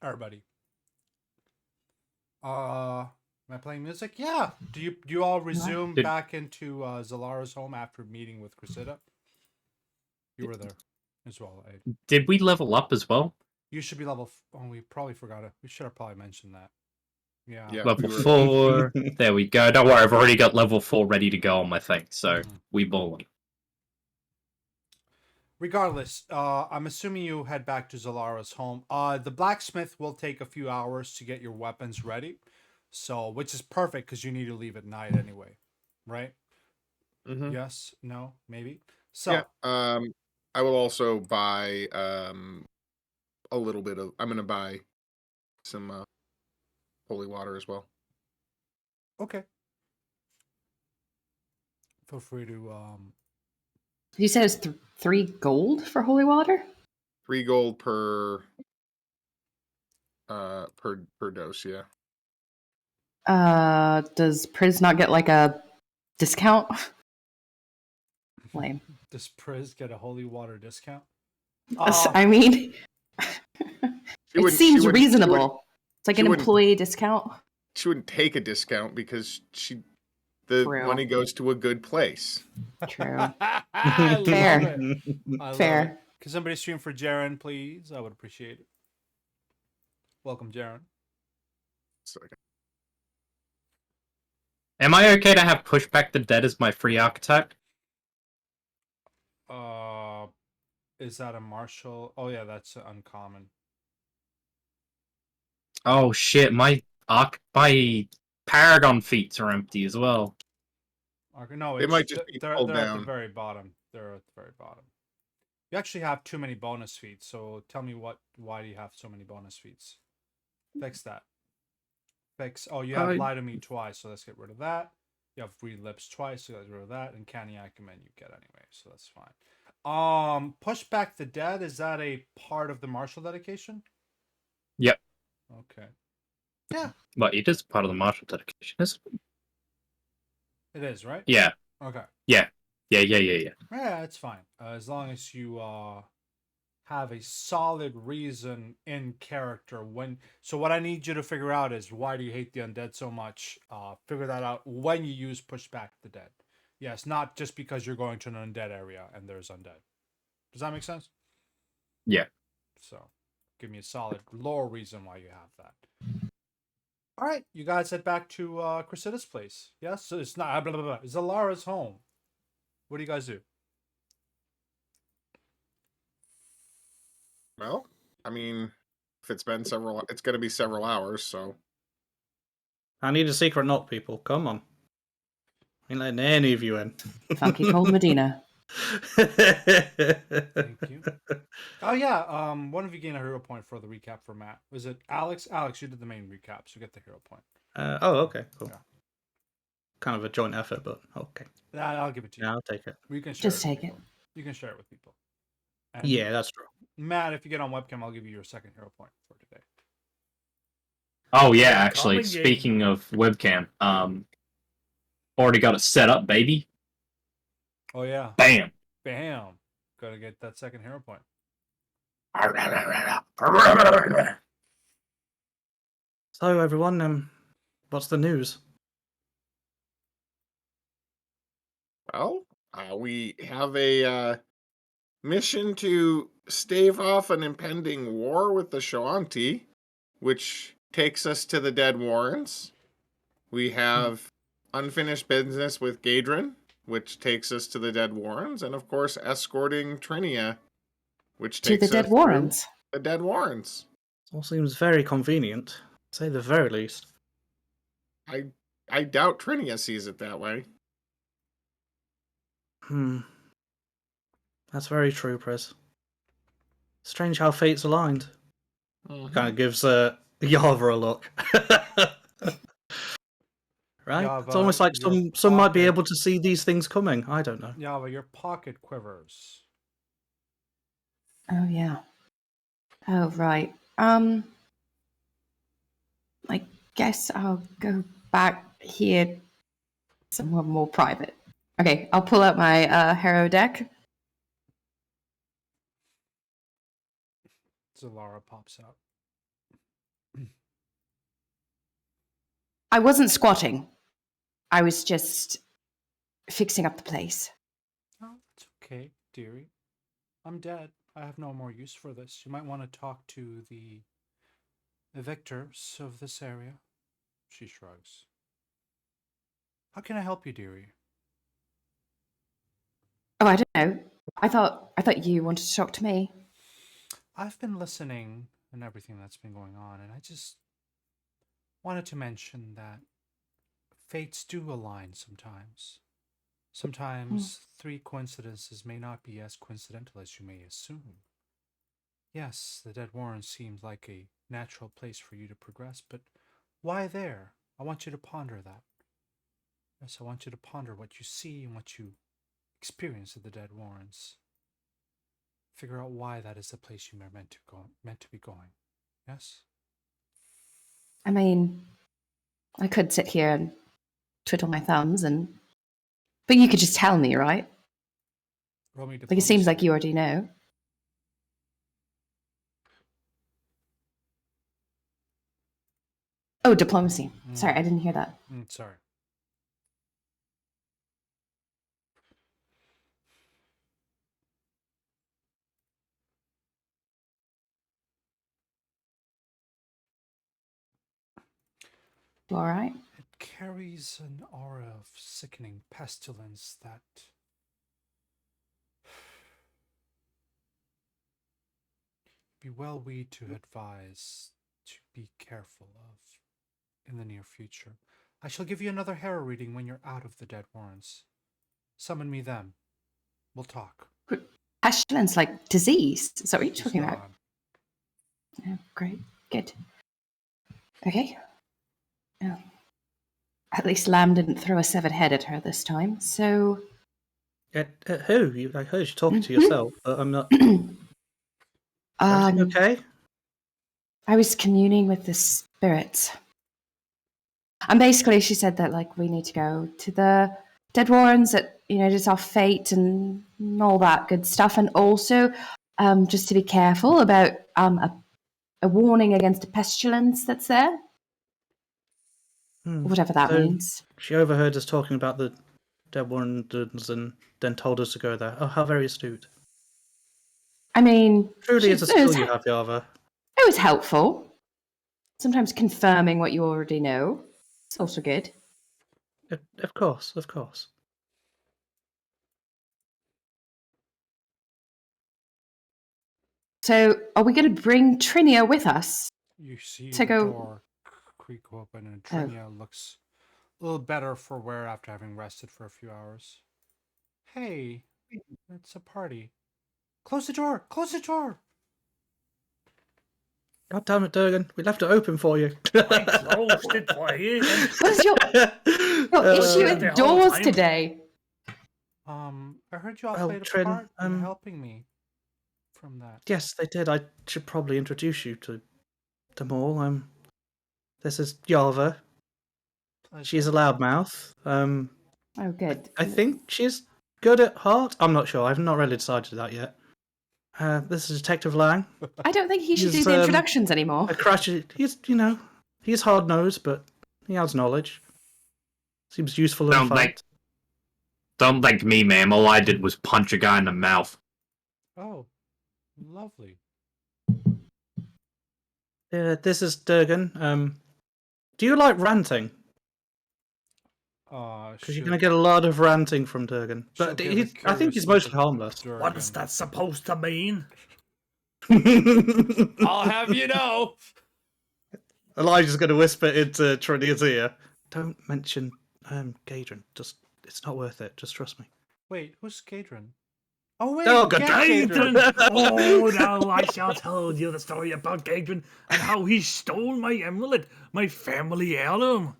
everybody. Am I playing music? Yeah. Do you all resume back into Zalara's home after meeting with Cressida? You were there as well, Aid.
did we level up as well?
You should be level. Oh, we probably forgot it. We should have probably mentioned that. Yeah.
Yeah,
Level
we were-
4. There we go. Don't worry, I've already got level 4 ready to go on my thing, so we ballin'.
Regardless, I'm assuming you head back to Zalara's home. The blacksmith will take a few hours to get your weapons ready, so which is perfect because you need to leave at night anyway, right?
Mhm.
Yes, no, maybe. So
Yeah. I will also buy a little bit of. I'm gonna buy some holy water as well.
okay. Feel free to
You said it's 3 gold for holy water?
3 gold per dose. Yeah.
Does Priz not get like a discount? Lame.
does Priz get a holy water discount?
I mean, it seems reasonable. It's like an employee discount.
She wouldn't take a discount because the
True.
money goes to a good place.
True.
I love
Fair.
it. I
Fair.
love it. Can somebody stream for Jaren, please? I would appreciate it. Welcome, Jaren.
So,
Am I okay to have Pushback the Dead as my free archetype?
Is that a martial? Oh yeah, that's uncommon.
Oh shit, my Paragon feats are empty as well.
No,
They might just be
they're
pulled
at the
down.
very bottom. They're at the very bottom. You actually have too many bonus feats. So tell me why do you have so many bonus feats? Fix that. Fix. Oh, you have lie to me twice, so let's get rid of that. You have read lips twice, so let's get rid of that. And canny acumen you get anyway, so that's fine. Push back the dead. Is that a part of the martial dedication?
Yep.
Okay. Yeah,
Well, it is part of the martial dedication, isn't it?
it is, right?
Yeah.
Okay.
Yeah. Yeah.
Yeah, it's fine. As long as you have a solid reason in character when. So what I need you to figure out is why do you hate the undead so much? Figure that out when you use push back the dead. Yes, not just because you're going to an undead area and there's undead. Does that make sense?
Yeah.
So give me a solid lore reason why you have that. All right, you guys head back to Cressida's place. Yes, so it's not blah, blah, blah. Zalara's home. What do you guys do?
Well, I mean, if it's been several, it's going to be several hours. So
I need a secret knock, people. Come on. I ain't letting any of you in.
Funky Cold Medina.
Thank you. Oh yeah, one of you gain a hero point for the recap for Matt. Was it Alex? Alex, you did the main recap, so you get the hero point.
Okay, cool.
Yeah.
Kind of a joint effort, but okay.
I'll give it to you.
Yeah, I'll take it.
You can share
Just
it with
take it.
people. You can share it with people. And
Yeah, that's true.
Matt, if you get on webcam, I'll give you your second hero point for today.
Oh yeah, actually,
Common game.
speaking of webcam, already got it set up, baby.
Oh yeah.
Bam.
Bam. Gotta get that second hero point.
So everyone, what's the news?
well, we have a mission to stave off an impending war with the Shoanti, which takes us to the Dead Warrens. We have unfinished business with Gadrin, which takes us to the Dead Warrens, and of course, escorting Trinia, which
To
takes
the
us
Dead Warrens.
through the Dead Warrens.
All seems very convenient, to say the very least.
I doubt Trinia sees it that way.
That's very true, Prez. Strange how fates aligned. Kind of gives Yava a look. Right?
Yava,
It's almost like
your
some might be
pocket-
able to see these things coming. I don't know.
Yava, your pocket quivers.
Oh yeah. Oh right. I guess I'll go back here somewhere more private. Okay, I'll pull out my hero deck.
Zalara pops out.
I wasn't squatting. I was just fixing up the place.
Oh, it's okay, dearie. I'm dead. I have no more use for this. You might want to talk to the victors of this area. She shrugs. How can I help you, dearie?
Oh, I don't know. I thought you wanted to talk to me.
I've been listening and everything that's been going on, and I just wanted to mention that fates do align sometimes. Sometimes 3 coincidences may not be as coincidental as you may assume. Yes, the Dead Warren seems like a natural place for you to progress, but why there? I want you to ponder that. Yes, I want you to ponder what you see and what you experience at the Dead Warrens. Figure out why that is the place you are meant to be going. Yes?
I mean, I could sit here and twiddle my thumbs but you could just tell me, right?
Roll me
Like it seems
diplomacy.
like you already know. Oh, diplomacy. Sorry, I didn't hear that.
Sorry.
All right.
It carries an aura of sickening pestilence that be well we to advise to be careful of in the near future. I shall give you another hero reading when you're out of the Dead Warrens. Summon me then. We'll talk.
pestilence, like disease. Is that what you're
She's
talking about?
not.
Oh, great. Good. Okay. Oh. At least Lamb didn't throw a severed head at her this time. So,
Who? I heard you talking to
Mhm.
yourself, but I'm not. Everything okay?
I was communing with the spirits. And basically, she said that, like, we need to go to the Dead Warrens, that, just our fate and all that good stuff. And also, just to be careful about a warning against a pestilence that's there. Whatever that
So
means.
she overheard us talking about the Dead Warrens and then told us to go there. Oh, how very astute.
I mean,
Truly, it's a
it
skill
was,
you have, Yava.
it was helpful. Sometimes confirming what you already know. It's also good.
Of course, of course.
So, are we going to bring Trinia with us?
You see
To
the
go-
door creak open, and
Oh.
Trinia looks a little better for wear after having rested for a few hours. Hey, it's a party. Close the door! Close the door!
God damn it, Durgan. We left it open for you.
I closed it for you.
What is your issue
the
with
whole
doors
time.
today?
I heard you all
Well,
played a
Trin,
part in helping me from that.
Yes, they did. I should probably introduce you to them all. This is Yava. She's a loudmouth.
Oh, good.
I think she's good at heart. I'm not sure. I've not really decided that yet. This is Detective Lang.
I don't think he should do
He's,
the introductions anymore.
A crash. He's hard nosed, but he has knowledge. Seems useful in a fight.
Don't thank me, ma'am. All I did was punch a guy in the mouth.
Oh, lovely.
This is Durgan. Do you like ranting? Because you're going to get a lot of ranting from Durgan. But I think he's mostly harmless.
What is that supposed to mean?
I'll have you know.
Elijah's going to whisper into Trinia's ear. Don't mention Gadrin. It's not worth it. Just trust me.
Wait, who's Gadrin? Oh wait,
Oh, good
Gadrin! Oh, now I shall tell you the story about Gadrin and how he stole my amulet, my family heirloom.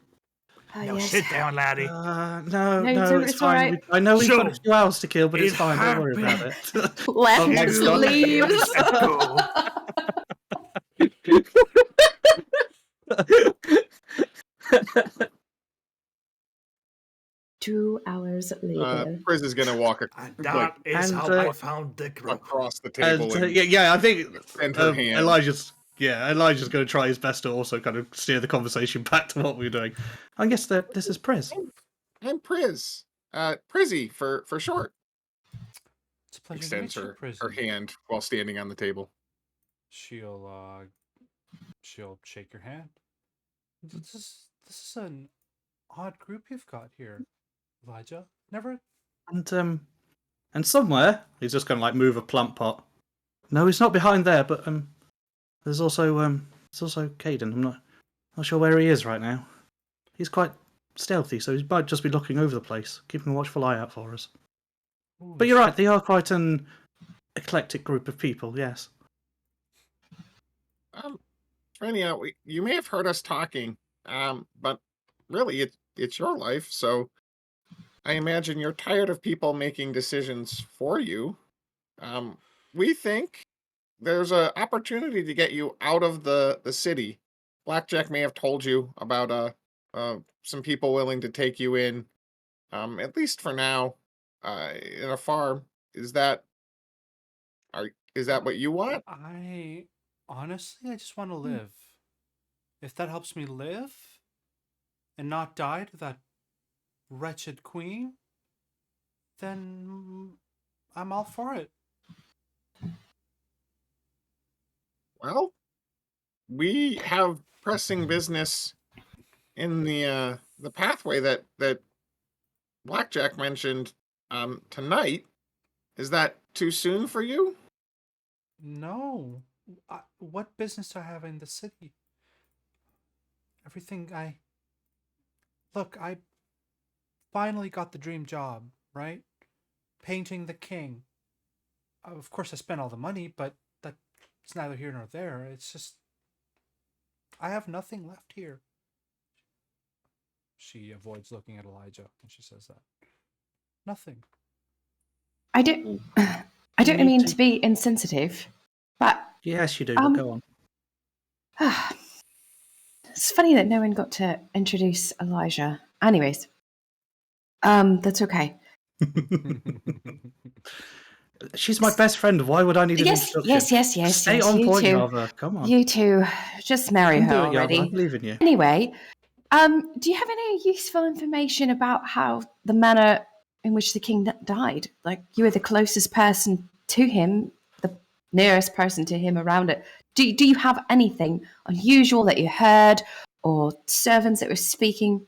Now sit down, laddie.
No,
it's
it's fine.
alright.
I know we've got a
So,
few hours to kill, but it's
it
fine. Don't worry about it.
Left
thanks, Scott.
leaves.
Go.
2 hours later.
Priz is gonna walk
And that is how I found the group.
across the table and
I think
send her hand.
Elijah's going to try his best to also kind of steer the conversation back to what we're doing. I guess that this is Priz.
I'm Priz. Prizzy for short.
It's a pleasure
Extends
to meet you,
her
Prison.
hand while standing on the table.
She'll shake your hand. This is an odd group you've got here, Elijah. Never.
And somewhere he's just going to like move a plant pot. No, he's not behind there, but there's also Caden. I'm not sure where he is right now. He's quite stealthy, so he might just be looking over the place, keeping a watchful eye out for us.
Ooh,
But you're right, they are quite an eclectic group of people, yes.
Trenia, you may have heard us talking, but really it's your life, so I imagine you're tired of people making decisions for you. We think there's an opportunity to get you out of the city. Blackjack may have told you about some people willing to take you in, at least for now, in a farm. Is that what you want?
I honestly, I just want to live. If that helps me live and not die to that wretched queen, then I'm all for it.
Well, we have pressing business in the pathway that Blackjack mentioned tonight. Is that too soon for you?
No. What business do I have in the city? Look, I finally got the dream job, right? Painting the king. Of course, I spent all the money, but that's neither here nor there. It's just I have nothing left here. She avoids looking at Elijah when she says that. Nothing.
I don't. I don't
need
mean
to-
to be insensitive, but
Yes, you do. But go on.
it's funny that no one got to introduce Elijah. Anyways, that's okay.
She's my best friend. Why would I need an introduction?
Yes.
Stay on
You
point,
two,
Yava. Come on.
you two, just marry
You can
her
do it, Yava. I
already.
believe in you.
Anyway, do you have any useful information about how the manner in which the king died? Like, you were the closest person to him, the nearest person to him around it. Do you have anything unusual that you heard, or servants that were speaking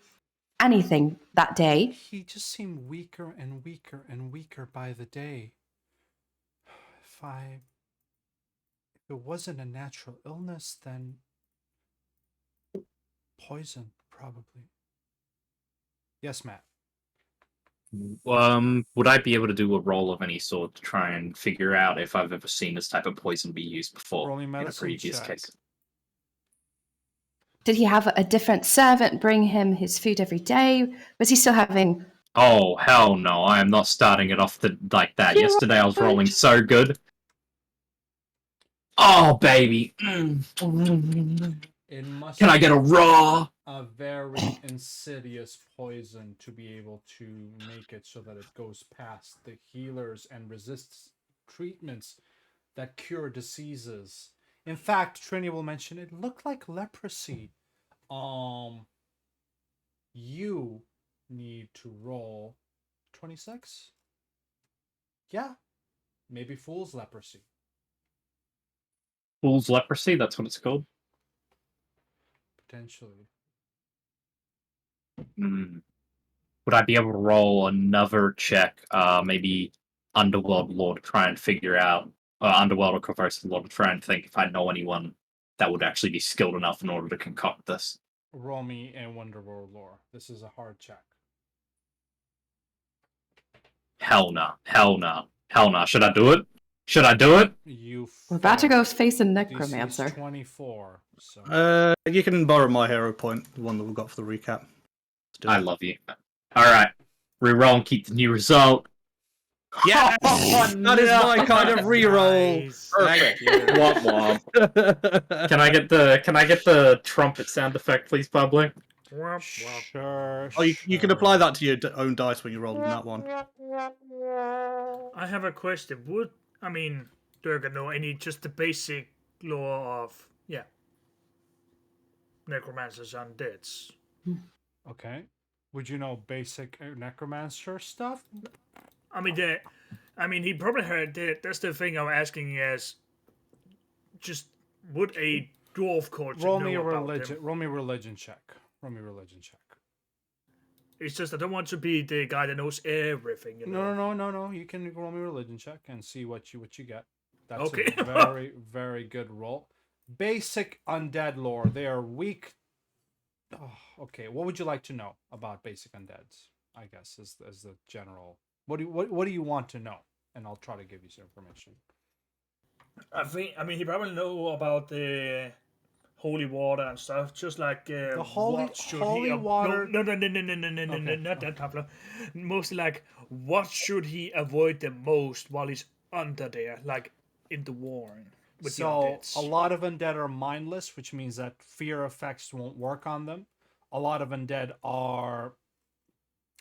anything that day?
He just seemed weaker and weaker and weaker by the day. If it wasn't a natural illness, then poison, probably. Yes, Matt.
Would I be able to do a roll of any sort to try and figure out if I've ever seen this type of poison be used before
Roll me
in a
medicine
previous
check.
case?
Did he have a different servant bring him his food every day? Was he still having...
Oh hell no! I am not starting it off like that.
You're
Yesterday I was
right.
rolling so good. Oh baby,
It must
can I get a raw?
a very insidious poison to be able to make it so that it goes past the healers and resists treatments that cure diseases. In fact, Trini will mention it looked like leprosy. You need to roll 26. Yeah, maybe fool's leprosy.
Fool's leprosy. That's what it's called.
Potentially.
Would I be able to roll another check? Maybe Underworld Lore to try and figure out, Underworld or Conversing Lore to try and think if I know anyone that would actually be skilled enough in order to concoct this.
Roll me a Wonderworld lore. This is a hard check.
Hell no. Hell no. Hell no. Should I do it? Should I do it?
You
We're about to go
failed.
face a
DC is
necromancer.
24. So
You can borrow my hero point, the one that we got for the recap. Let's do
I
it.
love you. Alright. Reroll and keep the new result.
Yeah,
Oh,
that is my
no.
kind of reroll.
Nice.
Perfect.
Womp womp. Can I get the trumpet sound effect, please, Pablo?
Womp, womp.
sure.
Oh, you can apply that to your own dice when you roll in that one.
I have a question. Durga know any just the basic lore of necromancers and undeads?
Okay. Would you know basic necromancer stuff?
He probably heard that. That's the thing I'm asking is, just would a dwarf culture
Roll
know
me a
about
religion.
them?
Roll me a religion check. Roll me a religion check.
It's just I don't want to be the guy that knows everything. You know?
No. You can roll me a religion check and see what you get. That's
Okay.
a very, very good roll. Basic undead lore. They are weak. Oh, okay. What would you like to know about basic undeads? I guess is the general. What do you want to know? And I'll try to give you some information.
He probably know about the holy water and stuff. Just like
The holy water.
No, not that Pablo. Mostly like, what should he avoid the most while he's under there, like in the warren with the
So
undeads?
a lot of undead are mindless, which means that fear effects won't work on them. A lot of undead are.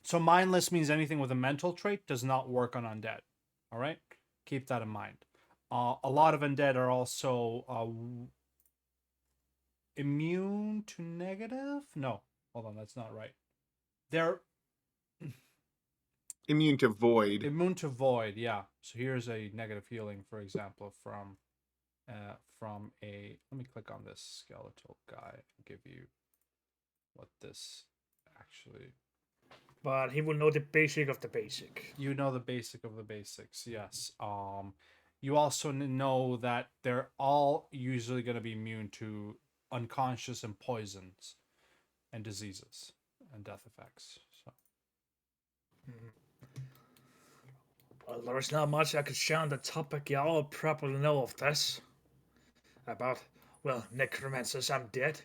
So mindless means anything with a mental trait does not work on undead. All right, keep that in mind. A lot of undead are also immune to negative. No, hold on, that's not right. They're
Immune to void.
immune to void. Yeah. So here's a negative healing, for example, from a. Let me click on this skeletal guy and give you what this actually.
But he will know the basic of the basic.
You know the basic of the basics, yes. You also know that they're all usually going to be immune to unconscious and poisons and diseases and death effects. So
Well, there's not much I could share on the topic. You all probably know of this. About, well, necromancers undead.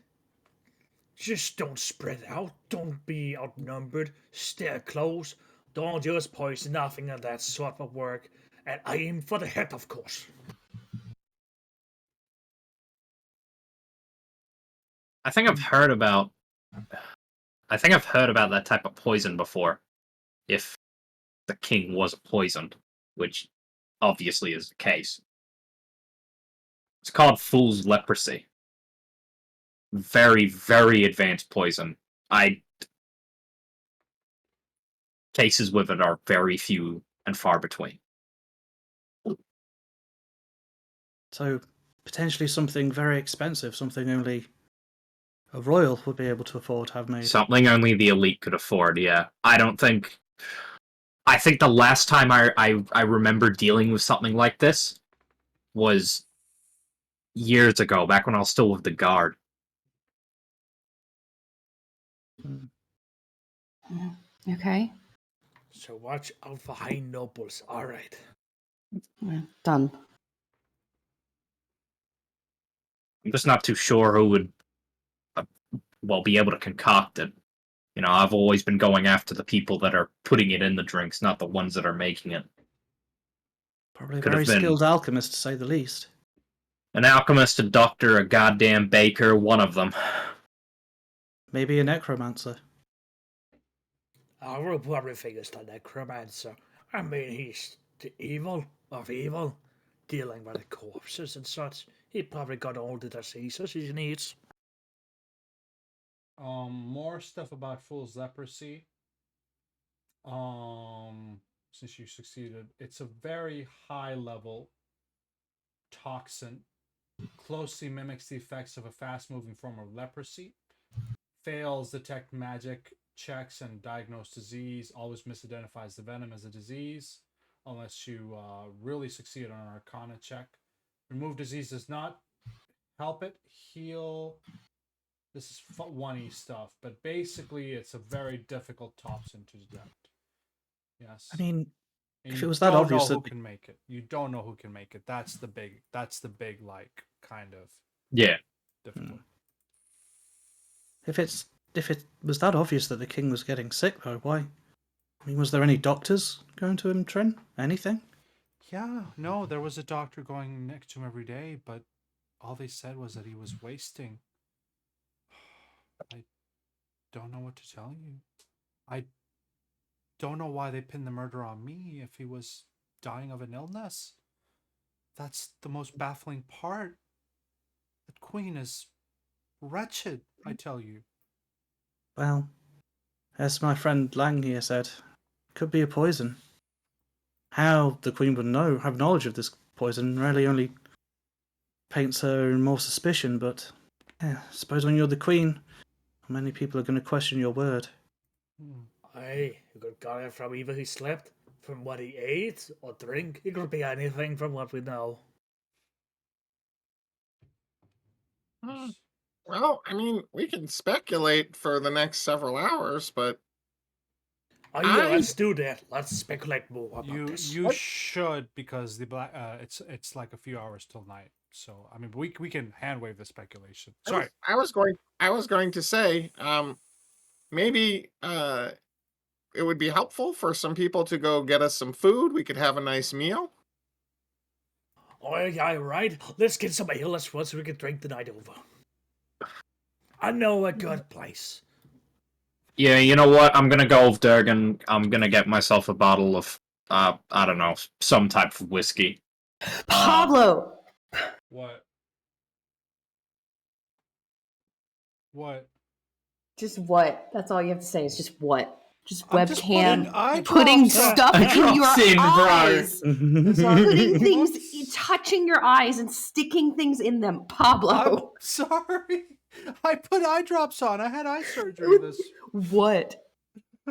Just don't spread out. Don't be outnumbered. Stay close. Don't use poison, nothing of that sort of work. And aim for the head, of course.
I think I've heard about. I think I've heard about that type of poison before. If the king was poisoned, which obviously is the case. It's called fool's leprosy. Very, very advanced poison. Cases with it are very few and far between.
So potentially something very expensive, something only a royal would be able to afford to have made.
Something only the elite could afford, yeah. I think the last time I remember dealing with something like this was years ago, back when I was still with the guard.
Okay.
So watch out for high nobles. Alright.
Yeah, done.
I'm just not too sure who would, be able to concoct it. You know, I've always been going after the people that are putting it in the drinks, not the ones that are making it.
Probably a
Could
very
have been
skilled alchemist, to say the least.
an alchemist, a doctor, a goddamn baker, one of them.
Maybe a necromancer.
I will probably figures the necromancer. I mean, he's the evil of evil, dealing with the corpses and such. He probably got all the diseases he needs.
More stuff about fool's leprosy. Since you succeeded, it's a very high level toxin. Closely mimics the effects of a fast moving form of leprosy. Fails detect magic checks and diagnose disease. Always misidentifies the venom as a disease unless you really succeed on an arcana check. Remove disease does not help it heal. This is 1E stuff, but basically it's a very difficult toxin to detect. Yes.
I mean,
and
if
you
it was that
don't
obvious
know who
that
can make it. You don't know who can make it. That's the big like kind of
Yeah.
difficult.
if it was that obvious that the king was getting sick, though, why? I mean, was there any doctors going to him, Trin? Anything?
Yeah, no, there was a doctor going next to him every day, but all they said was that he was wasting. I don't know what to tell you. I don't know why they pinned the murder on me if he was dying of an illness. That's the most baffling part. The queen is wretched, I tell you.
Well, as my friend Lang here said, could be a poison. How the queen would have knowledge of this poison really only paints her in more suspicion, but yeah, I suppose when you're the queen, many people are going to question your word.
Aye, you could got it from either he slept, from what he ate or drink. It could be anything from what we know.
Well, I mean, we can speculate for the next several hours, but
Oh yeah, let's do that. Let's speculate more about
You
this.
should, because the black it's like a few hours till night. So I mean, we can hand wave the speculation. Sorry.
I was going to say, maybe it would be helpful for some people to go get us some food. We could have a nice meal.
Oh yeah, right. Let's get some ale as well so we can drink the night over. I know a good place.
Yeah, you know what? I'm gonna go with Durgan. I'm gonna get myself a bottle of, I don't know, some type of whiskey.
Pablo!
What? What?
Just what? That's all you have to say is just what? Just
I'm just
webcam
putting
putting
eye drops
stuff
Eye
in your
drops in, bro.
eyes. Putting things,
Whoops.
touching your eyes and sticking things in them.
I'm
Pablo.
sorry. I put eye drops on. I had eye surgery this.
What?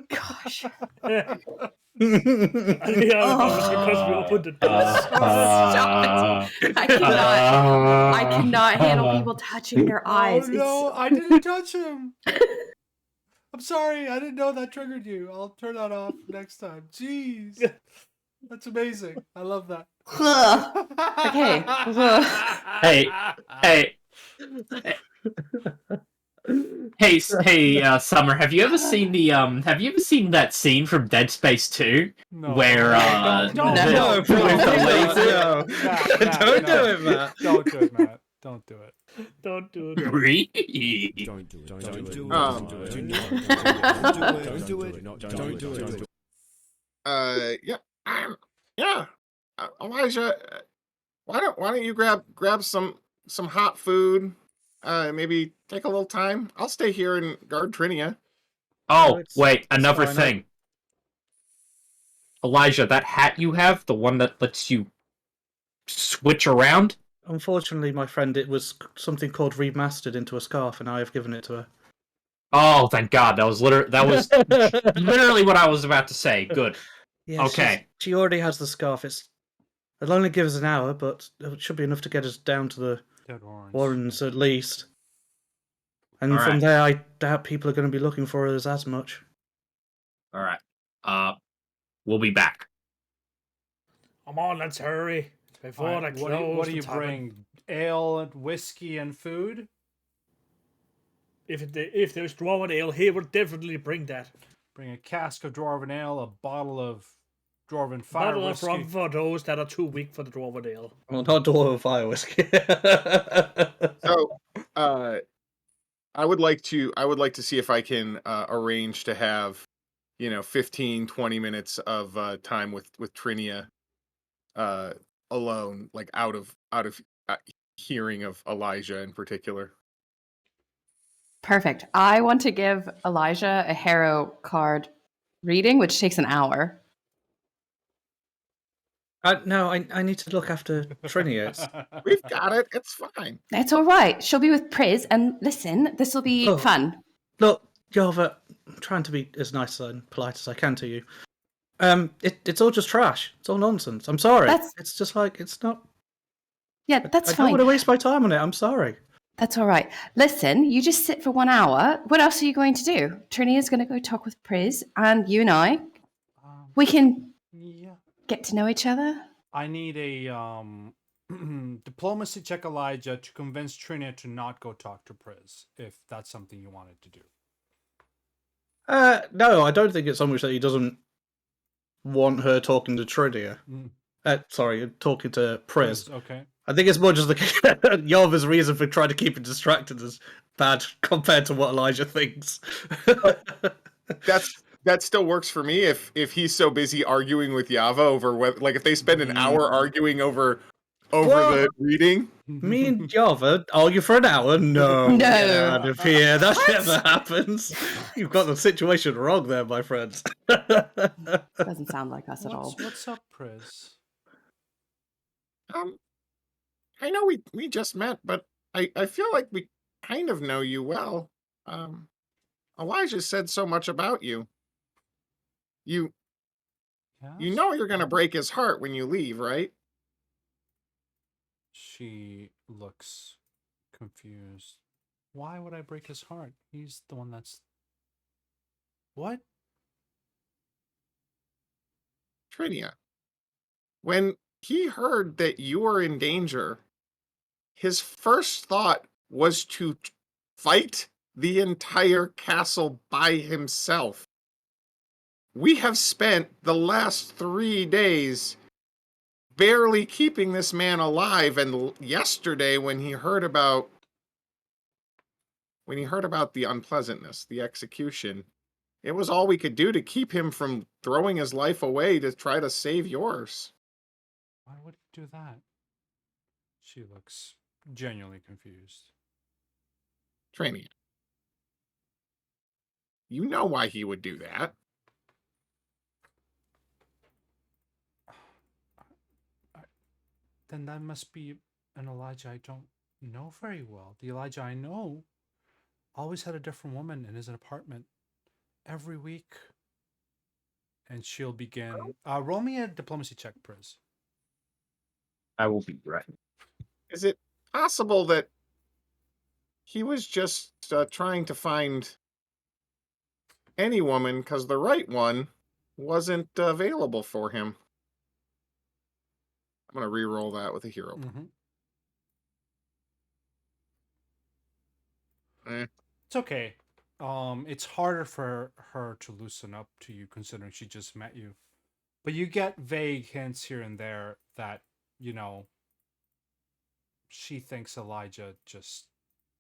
Gosh.
Yeah, because we opened the door.
Stop it. I cannot handle people touching their eyes.
Oh no, I didn't touch him. I'm sorry. I didn't know that triggered you. I'll turn that off next time. Jeez. That's amazing. I love that.
Okay.
Hey, Summer. Have you ever seen that scene from Dead Space 2
No.
where
Don't
No,
no,
with the laser?
no.
Matt,
Don't
no.
do it, Matt.
Don't do it, Matt. Don't do it.
Don't do that.
Really?
Don't do it. Don't do it.
Um,
Don't do it. Don't do it.
Yeah, yeah. Elijah, why don't you grab some hot food? Maybe take a little time. I'll stay here and guard Trinia.
Oh,
It's-
wait,
it's
another
fine,
thing. Elijah, that hat you have, the one that lets you switch around?
Unfortunately, my friend, it was something called remastered into a scarf, and I have given it to her.
Oh, thank God. That was literally what I was about to say. Good.
Yeah,
Okay.
she already has the scarf. It'll only give us an hour, but it should be enough to get us down to the
Dead Warrens.
Warrens at least. And
All
from
right.
there, I doubt people are going to be looking for us as much.
All right. We'll be back.
Come on, let's hurry before
All right,
the
what
close.
do you bring? Ale, and whiskey, and food?
If there's dwarven ale, he will definitely bring that.
Bring a cask of dwarven ale, a bottle of dwarven fire
Bottle of
whiskey.
rum for those that are too weak for the dwarven ale.
Well, not dwarven fire whiskey.
So, I would like to see if I can arrange to have, 15, 20 minutes of time with Trinia, alone, like out of hearing of Elijah in particular.
Perfect. I want to give Elijah a hero card reading, which takes an hour.
No, I need to look after Trinia.
We've got it. It's fine.
It's all right. She'll be with Priz, and listen, this will be
Oh.
fun.
Look, Java, I'm trying to be as nice and polite as I can to you. It's all just trash. It's all nonsense. I'm sorry. It's just like, it's not...
Yeah, that's
I don't
fine.
want to waste my time on it. I'm sorry.
That's all right. Listen, you just sit for 1 hour. What else are you going to do? Trinia's going to go talk with Priz, and you and I, we can
Yeah.
get to know each other.
I need a diplomacy check, Elijah, to convince Trinia to not go talk to Priz, if that's something you wanted to do.
No, I don't think it's so much that he doesn't want her talking to Trinia. Sorry, talking to Priz.
Okay.
I think it's more just the Yava's reason for trying to keep it distracted is bad compared to what Elijah thinks.
That still works for me if he's so busy arguing with Yava over whether, like, if they spend an hour arguing over the reading.
Me and Java argue for an hour? No.
No.
Get out of here. That never happens. You've got the situation wrong there, my friends.
Doesn't sound like us at all.
What's up, Priz?
I know we just met, but I feel like we kind of know you well. Elijah said so much about you. You know you're gonna break his heart when you leave, right?
She looks confused. Why would I break his heart? He's the one that's... What?
Trinia, when he heard that you were in danger, his first thought was to fight the entire castle by himself. We have spent the last 3 days barely keeping this man alive, and yesterday when he heard about the unpleasantness, the execution, it was all we could do to keep him from throwing his life away to try to save yours.
Why would he do that? She looks genuinely confused.
Training. You know why he would do that.
Then that must be an Elijah I don't know very well. The Elijah I know always had a different woman in his apartment every week. And she'll begin... roll me a diplomacy check, Priz.
I will be right.
Is it possible that he was just trying to find any woman because the right one wasn't available for him? gonna re-roll that with a hero.
Mhm.
Eh.
It's okay. It's harder for her to loosen up to you considering she just met you. But you get vague hints here and there that, you know, she thinks Elijah just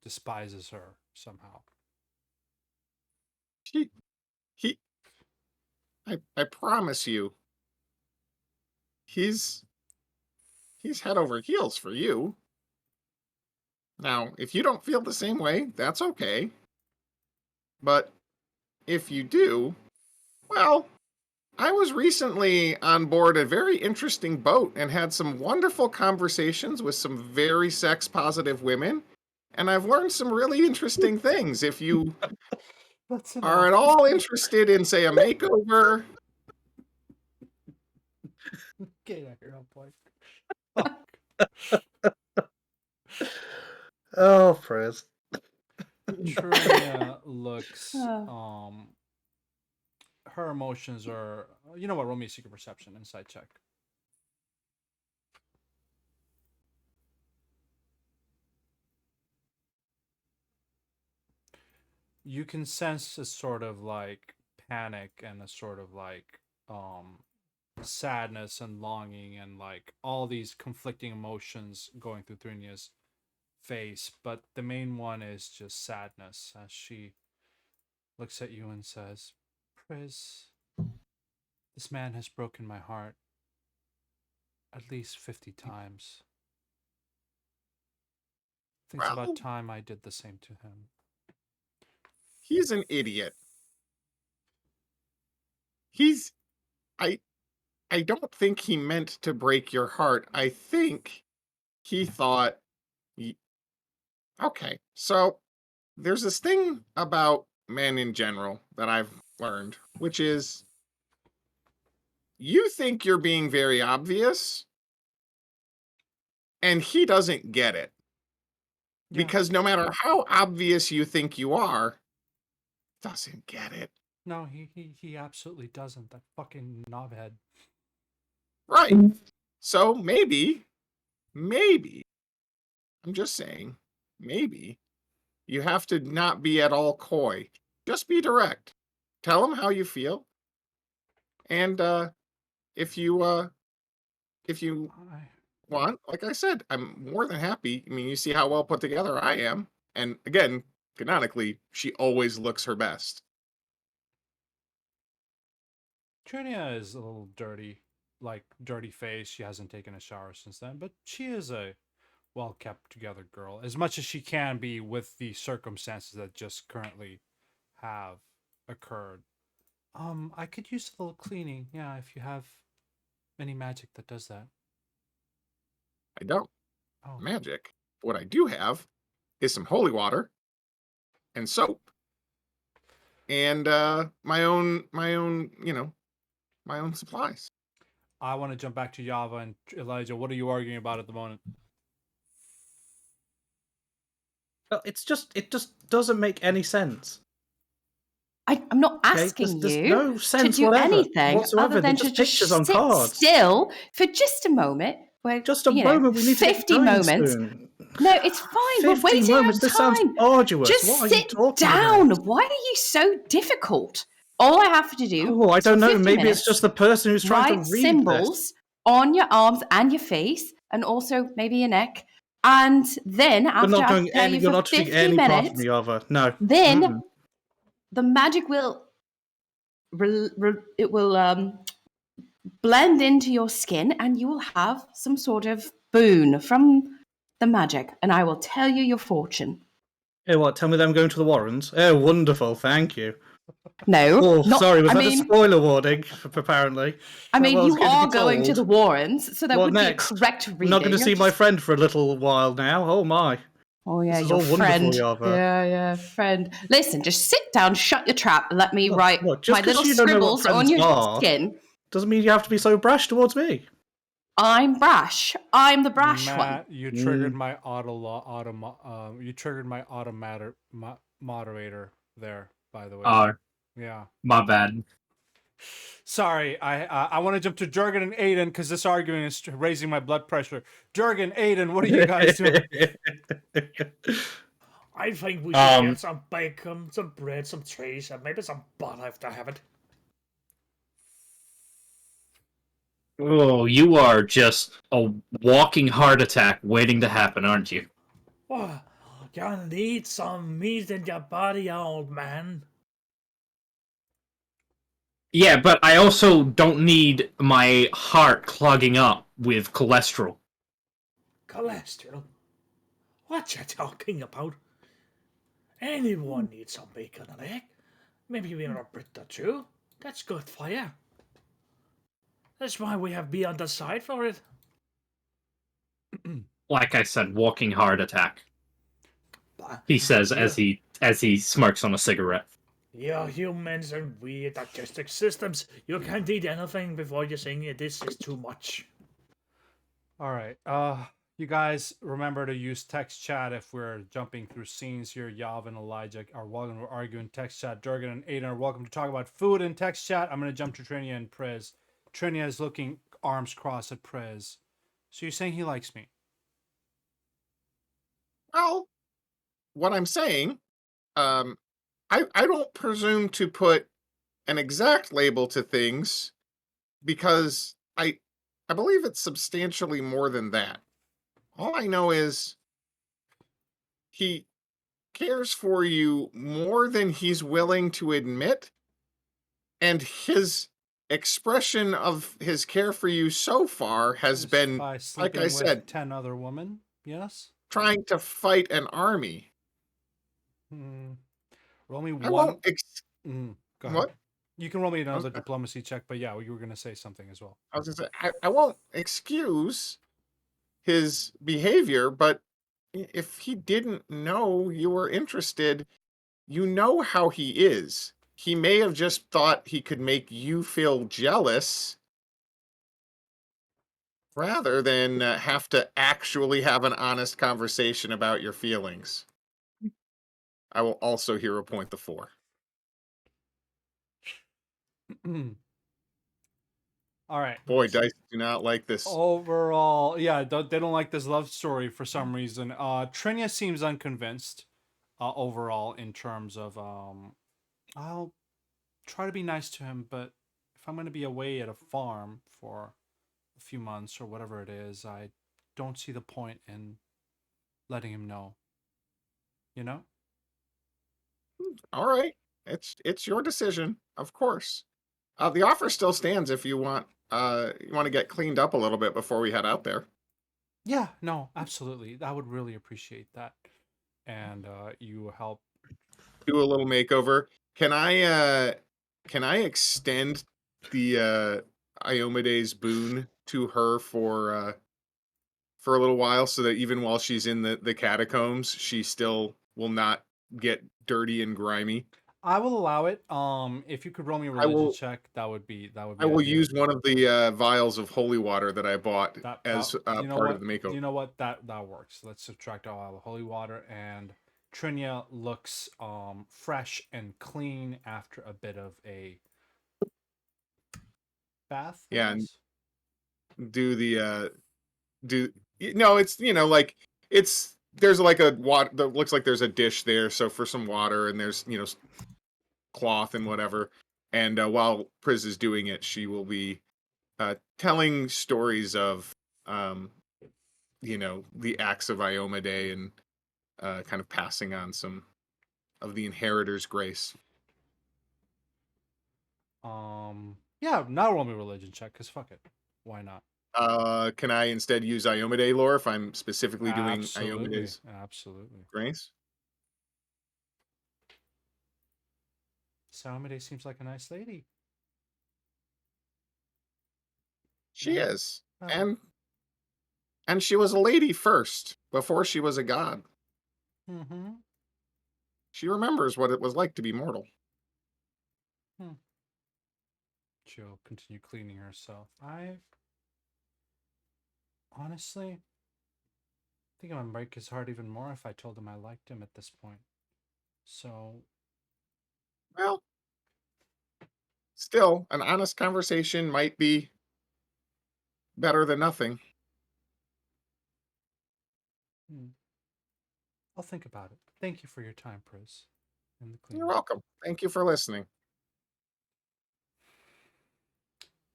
despises her somehow.
He I promise you, he's head over heels for you. Now, if you don't feel the same way, that's okay. But if you do, well, I was recently on board a very interesting boat and had some wonderful conversations with some very sex positive women, and I've learned some really interesting things. If you
That's
are at all interested in, say, a makeover,
Get out here, boy.
Oh, Frizz.
Trina looks
Oh.
her emotions are, you know what, roll me a secret perception insight check. You can sense a sort of like panic and a sort of like sadness and longing and like all these conflicting emotions going through Trina's face, but the main one is just sadness as she looks at you and says, Priz, this man has broken my heart at least 50 times. I think it's
well,
about time I did the same to him.
he's an idiot. He's I I don't think he meant to break your heart. I think he thought okay, so there's this thing about men in general that I've learned, which is you think you're being very obvious, and he doesn't get it.
Yeah.
Because no matter how obvious you think you are, doesn't get it.
No, he absolutely doesn't. That fucking knobhead.
Right. So maybe, I'm just saying, maybe you have to not be at all coy. Just be direct. Tell him how you feel. And if you want, like I said, I'm more than happy. I mean, you see how well put together I am. And again, canonically, she always looks her best.
Trina is a little dirty, like dirty face. She hasn't taken a shower since then, but she is a well kept together girl, as much as she can be with the circumstances that just currently have occurred. I could use a little cleaning, yeah, if you have any magic that does that.
I don't.
Oh,
Magic. What I do have is some holy water and soap and my own my own supplies.
I want to jump back to Yava and Elijah. What are you arguing about at the moment?
Well, it just doesn't make any sense.
I'm not
Okay?
asking
There's
you
no
to
sense
do
whatever
anything
whatsoever.
other than
They're
to
just
just
pictures on
sit
cards.
still for just a moment. Where,
Just a moment. We need to get
50
going
moments.
soon.
No, it's fine. We're
50
waiting
moments.
out
This sounds
time.
arduous.
Just
What are you
sit
talking
down.
about?
Why are you so difficult? All I have to do
Oh, I
is for
don't know.
50
Maybe
minutes,
it's just the person who's trying to
write
read
symbols
this.
on your arms and your face, and also maybe your neck. And then
You're
after
not
I
doing
tell
any.
you
You're
for
not doing
50
any part of
minutes,
me, Ava. No.
then the magic will blend into your skin, and you will have some sort of boon from the magic, and I will tell you your fortune.
Hey, what? Tell me that I'm going to the Warrens. Oh, wonderful. Thank you.
No,
Oh,
not,
sorry. Was
I
that
mean,
a spoiler warning? Apparently.
I mean,
Well, it's
you
good to
are
be
going to
told.
the Warrens, so that
What
would
next?
be a correct
I'm
reading.
not going to see my friend for a little while now. Oh my.
Oh yeah,
This is
your
all wonderful,
friend.
Yava.
Yeah, friend. Listen, just sit down, shut your trap, and let me write
Look, just
my little
'cause you don't know what
scribbles on
friends
your
are
skin.
doesn't mean you have to be so brash towards me.
I'm brash. I'm the brash one.
Matt, you triggered my you triggered my moderator there, by the way.
Oh,
Yeah.
my bad.
Sorry, I want to jump to Jurgen and Aiden because this argument is raising my blood pressure. Jurgen, Aiden, what are you guys doing?
I think we should
Um,
get some bacon, some bread, some cheese, and maybe some butter if they have it.
Oh, you are just a walking heart attack waiting to happen, aren't you?
Oh, you need some meat in your body, old man.
Yeah, but I also don't need my heart clogging up with cholesterol.
Cholesterol? What you talking about? Anyone needs some bacon and egg. Maybe even a bit or two. That's good for you. That's why we have bee on the side for it.
Like I said, walking heart attack.
Bah,
He says
Yeah.
as he smirks on a cigarette.
You're humans and weird digestive systems. You can't eat anything before you think this is too much.
All right. You guys remember to use text chat if we're jumping through scenes here. Yav and Elijah are welcome to argue in text chat. Durgan and Aiden are welcome to talk about food in text chat. I'm going to jump to Trinia and Prez. Trinia is looking arms crossed at Prez. So you're saying he likes me?
Well, what I'm saying, I don't presume to put an exact label to things because I believe it's substantially more than that. All I know is he cares for you more than he's willing to admit, and his expression of his care for you so far has
Is
been,
by
like
sleeping
I
with
said,
10 other women? Yes?
trying to fight an army.
Roll me
I
one.
won't ex-
Go ahead.
what?
You can roll me another
Okay.
diplomacy check, but yeah, you were going to say something as well.
I was gonna say I won't excuse his behavior, but if he didn't know you were interested, you know how he is. He may have just thought he could make you feel jealous rather than have to actually have an honest conversation about your feelings. I will also hero point the 4.
All right.
Boy, dice do not like this.
Overall, yeah, they don't like this love story for some reason. Trinia seems unconvinced overall in terms of I'll try to be nice to him, but if I'm going to be away at a farm for a few months or whatever it is, I don't see the point in letting him know. You know?
All right, it's your decision, of course. The offer still stands if you want to get cleaned up a little bit before we head out there.
Yeah, no, absolutely. I would really appreciate that. And you help.
Do a little makeover. Can I extend the Iomede's boon to her for a little while so that even while she's in the catacombs, she still will not get dirty and grimy?
I will allow it. If you could roll me a
I
religion
will
check, that would be
I will
ideal.
use one of the vials of holy water that I bought as
you know
part
what?
of the makeover.
You know what? That works. Let's subtract all the holy water, and Trinia looks fresh and clean after a bit of a bath. I
Yeah, and
guess?
do the do no, it's like it's there's like a water that looks like there's a dish there, so for some water and there's cloth and whatever. And while Priz is doing it, she will be telling stories of the acts of Iomade and kind of passing on some of the inheritor's grace.
Yeah. Now roll me a religion check, cause fuck it. Why not?
Can I instead use Iomade lore if I'm specifically doing
Absolutely.
Iomade's
Absolutely.
grace?
Salamide seems like a nice lady.
She
Yeah.
is.
Oh.
And she was a lady first, before she was a god.
Mm-hmm.
She remembers what it was like to be mortal.
She'll continue cleaning herself. I honestly think I might break his heart even more if I told him I liked him at this point. So
Well, still, an honest conversation might be better than nothing.
I'll think about it. Thank you for your time, Priz. And the
You're
cleaning.
welcome. Thank you for listening.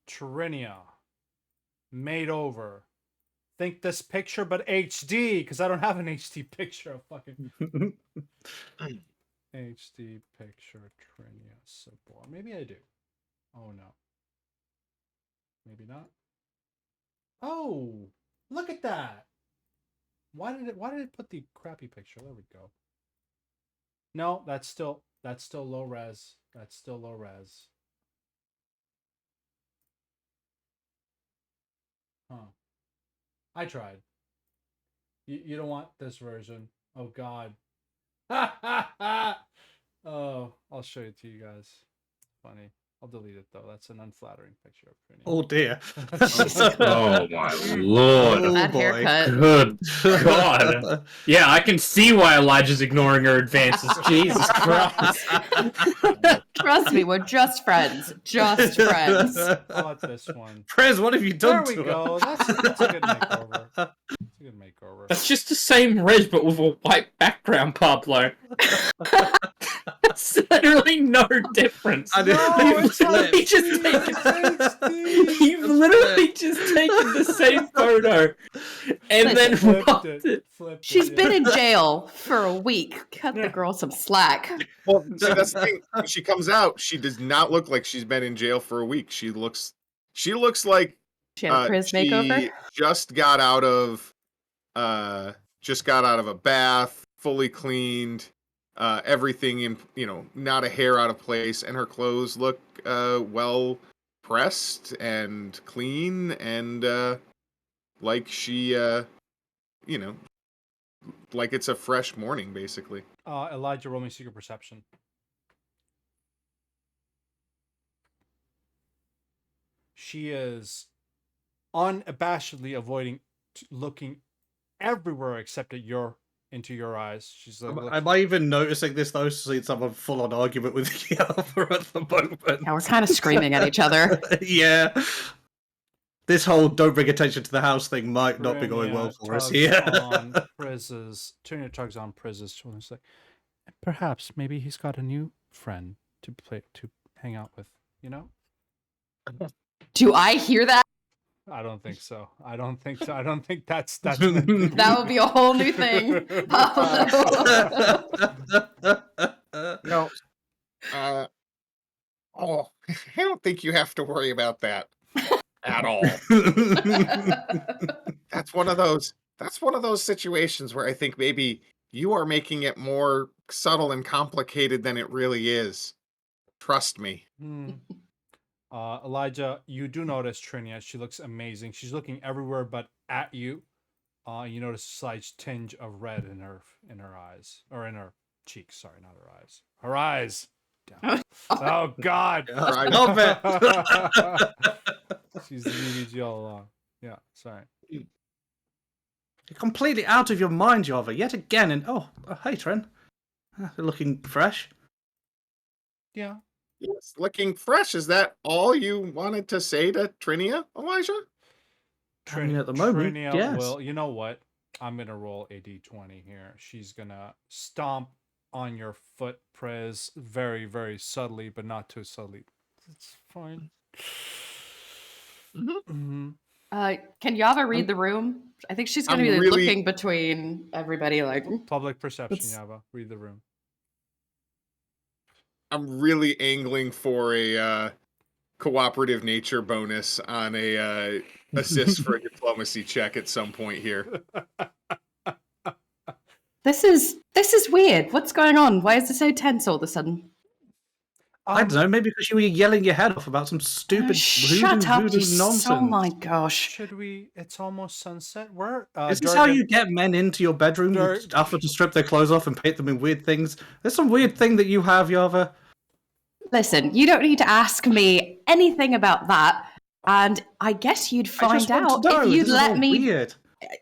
Trinia. Made over. Think this picture, but HD, because I don't have an HD picture of fucking HD picture Trinia support. Maybe I do. Oh no. Maybe not. Oh, look at that. Why did it put the crappy picture? There we go. No, that's still low res. That's still low res. Huh. I tried. You don't want this version. Oh god. Oh, I'll show it to you guys. Funny. I'll delete it though. That's an unflattering picture of Trini.
Oh dear.
Oh my lord.
Oh,
Bad
boy.
haircut.
Good God. Yeah, I can see why Elijah's ignoring her advances. Jesus Christ.
Trust me, we're just friends. Just friends.
How about this one?
Prez, what have you
There
done
we
to
go.
her?
That's a good makeover. That's a good makeover.
That's just the same red, but with a white background, Pablo. That's literally no difference.
I didn't
No,
even
it's like-
He just taken,
HD.
you've literally just taken the same photo and then
Flipped
rubbed
it.
it.
Flipped
She's
it,
been
yeah.
in jail for a week. Cut the girl some slack.
Well, see, that's the thing. When she comes out, she does not look like she's been in jail for a week. She looks like
She had a Priz
she
makeover.
just got out of a bath, fully cleaned, everything in, not a hair out of place, and her clothes look well pressed and clean, and like she like it's a fresh morning, basically.
Elijah, roll me secret perception. She is unabashedly avoiding looking everywhere except into your eyes. She's like,
Am I even noticing this though? Since I'm a full-on argument with Yava at the moment.
Yeah, we're kind of screaming at each other.
Yeah. This whole don't bring attention to the house thing might not be going well for us here.
Turner tugs on Priz's shoulder. It's like, perhaps maybe he's got a new friend to hang out with. You know?
Do I hear that?
I don't think so. I don't think so. I don't think that's
That would be a whole new thing.
No. I don't think you have to worry about that at all. That's one of those situations where I think maybe you are making it more subtle and complicated than it really is. Trust me.
Elijah, you do notice Trinia. She looks amazing. She's looking everywhere but at you. You notice a slight tinge of red in her eyes, or in her cheeks. Sorry, not her eyes. Her eyes. Damn. Oh God!
Stop it!
She's the BBG all along. Yeah, sorry.
You're completely out of your mind, Java, yet again. And hey, Tren, looking fresh.
Yeah.
Yes, looking fresh. Is that all you wanted to say to Trinia, Elijah?
I mean, at the moment,
Trinia
yes.
will. You know what? I'm gonna roll a d20 here. She's gonna stomp on your foot, Prez, very, very subtly, but not too subtly. It's fine.
Can Yava read the room? I think she's going to
I'm
be
really-
looking between everybody, like.
Public perception,
Let's-
Yava. Read the room.
I'm really angling for a cooperative nature bonus on a assist for a diplomacy check at some point here.
This is weird. What's going on? Why is it so tense all of a sudden?
I don't know, maybe because you were yelling your head off about some stupid
Shut up,
voodoo
you
nonsense.
Oh my gosh.
Should we? It's almost sunset. Where?
Is this how you get men into your bedroom? You offer to strip their clothes off and paint them in weird things? There's some weird thing that you have, Yava.
Listen, you don't need to ask me anything about that. And I guess you'd find out if you'd let me.
Weird.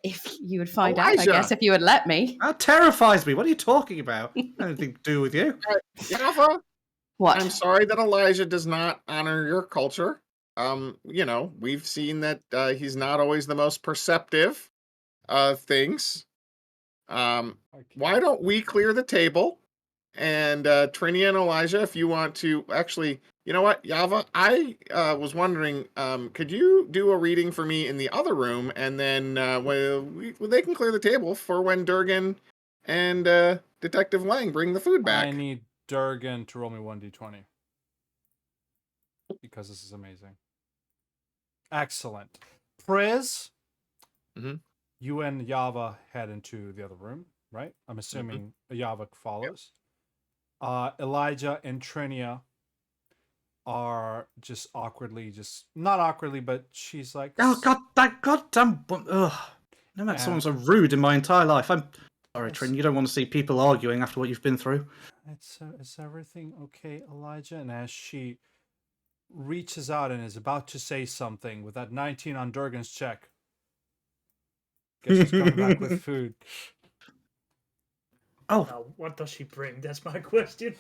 If you would find out, I
Elijah.
guess, if you would let me.
That terrifies me. What are you talking about? Anything to do with you?
Yava,
What?
I'm sorry that Elijah does not honor your culture. We've seen that he's not always the most perceptive of things. Why don't we clear the table? And Trini and Elijah, if you want to actually, you know what, Yava, I was wondering, could you do a reading for me in the other room, and then they can clear the table for when Durgan and Detective Lang bring the food back.
I need Durgan to roll me 1d20. Because this is amazing. Excellent. Priz,
Mhm.
you and Yava head into the other room, right? I'm assuming Yava follows. Elijah and Trinia are just awkwardly, not awkwardly, but she's like,
Oh god, that goddamn. Ugh. Never met someone so rude in my entire life. I'm sorry, Trin. You don't want to see people arguing after what you've been through.
Is everything okay, Elijah? And as she reaches out and is about to say something with that 19 on Durgan's check, guess she's coming back with food.
Oh,
Now, what does she bring? That's my question.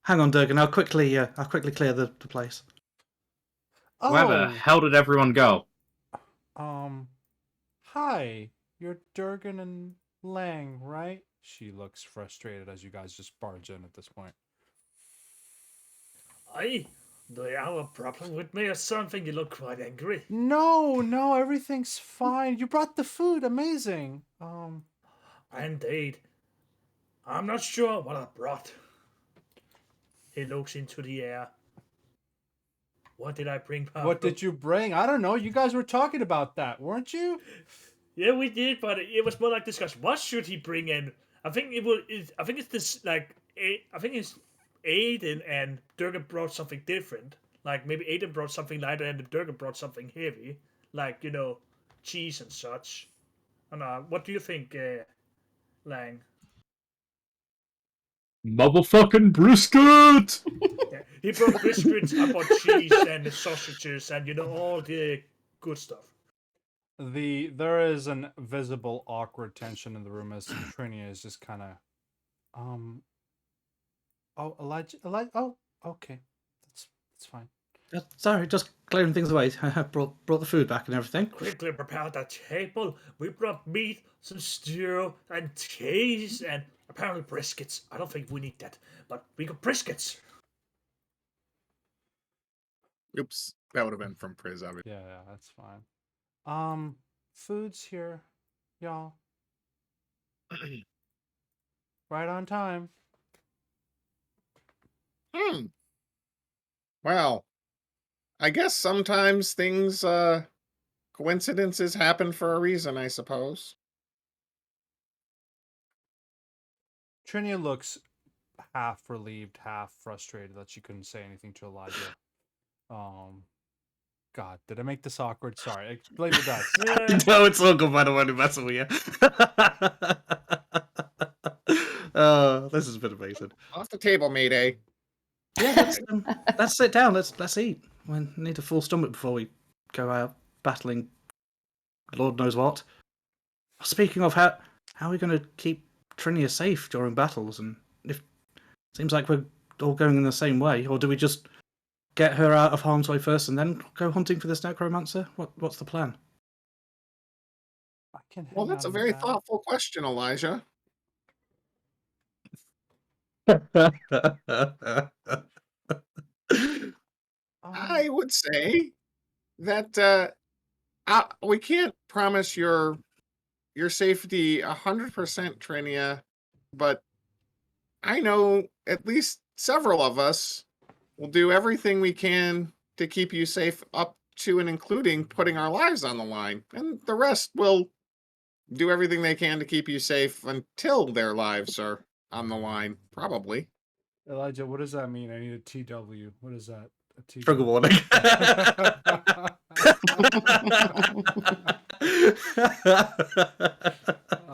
hang on, Durgan. I'll quickly clear the place.
Where the hell did everyone go?
Hi, you're Durgan and Lang, right? She looks frustrated as you guys just barge in at this point.
Aye, do you have a problem with me or something? You look quite angry.
No, everything's fine. You brought the food, amazing.
Indeed. I'm not sure what I brought. He looks into the air. What did I bring, Pablo?
What did you bring? I don't know. You guys were talking about that, weren't you?
Yeah, we did, but it was more like discussion. What should he bring in? I think I think it's this like. I think it's Aiden and Durgan brought something different. Like maybe Aiden brought something lighter and Durgan brought something heavy, like cheese and such. And what do you think, Lang?
Motherfucking brisket!
Yeah, he brought biscuits, I bought cheese and the sausages and all the good stuff.
There is an visible awkward tension in the room as Trinia is just kind of, oh, Elijah, oh, okay, that's fine.
Sorry, just clearing things away. I brought the food back and everything.
Quickly prepare the table. We brought meat, some stew, and cheese, and apparently briskets. I don't think we need that, but we got briskets.
Oops, that would have been from Priz, obviously.
Yeah, that's fine. Food's here, y'all. Right on time.
Well, I guess sometimes things, coincidences happen for a reason, I suppose.
Trinia looks half relieved, half frustrated that she couldn't say anything to Elijah. God, did I make this awkward? Sorry, I blame the dice.
No, it's all good by the way to messing with you. Oh, this has been amazing.
Off the table, Mayday.
Yeah, let's sit down. Let's eat. We need a full stomach before we go out battling Lord knows what. Speaking of, how are we going to keep Trinia safe during battles? And if seems like we're all going in the same way, or do we just get her out of harm's way first and then go hunting for this necromancer? What's the plan?
I can.
Well, that's a very thoughtful question, Elijah. I would say that we can't promise your safety 100%, Trinia, but I know at least several of us will do everything we can to keep you safe, up to and including putting our lives on the line, and the rest will do everything they can to keep you safe until their lives are on the line, probably.
Elijah, what does that mean? I need a TW. What is that? A TW?
Trigger warning.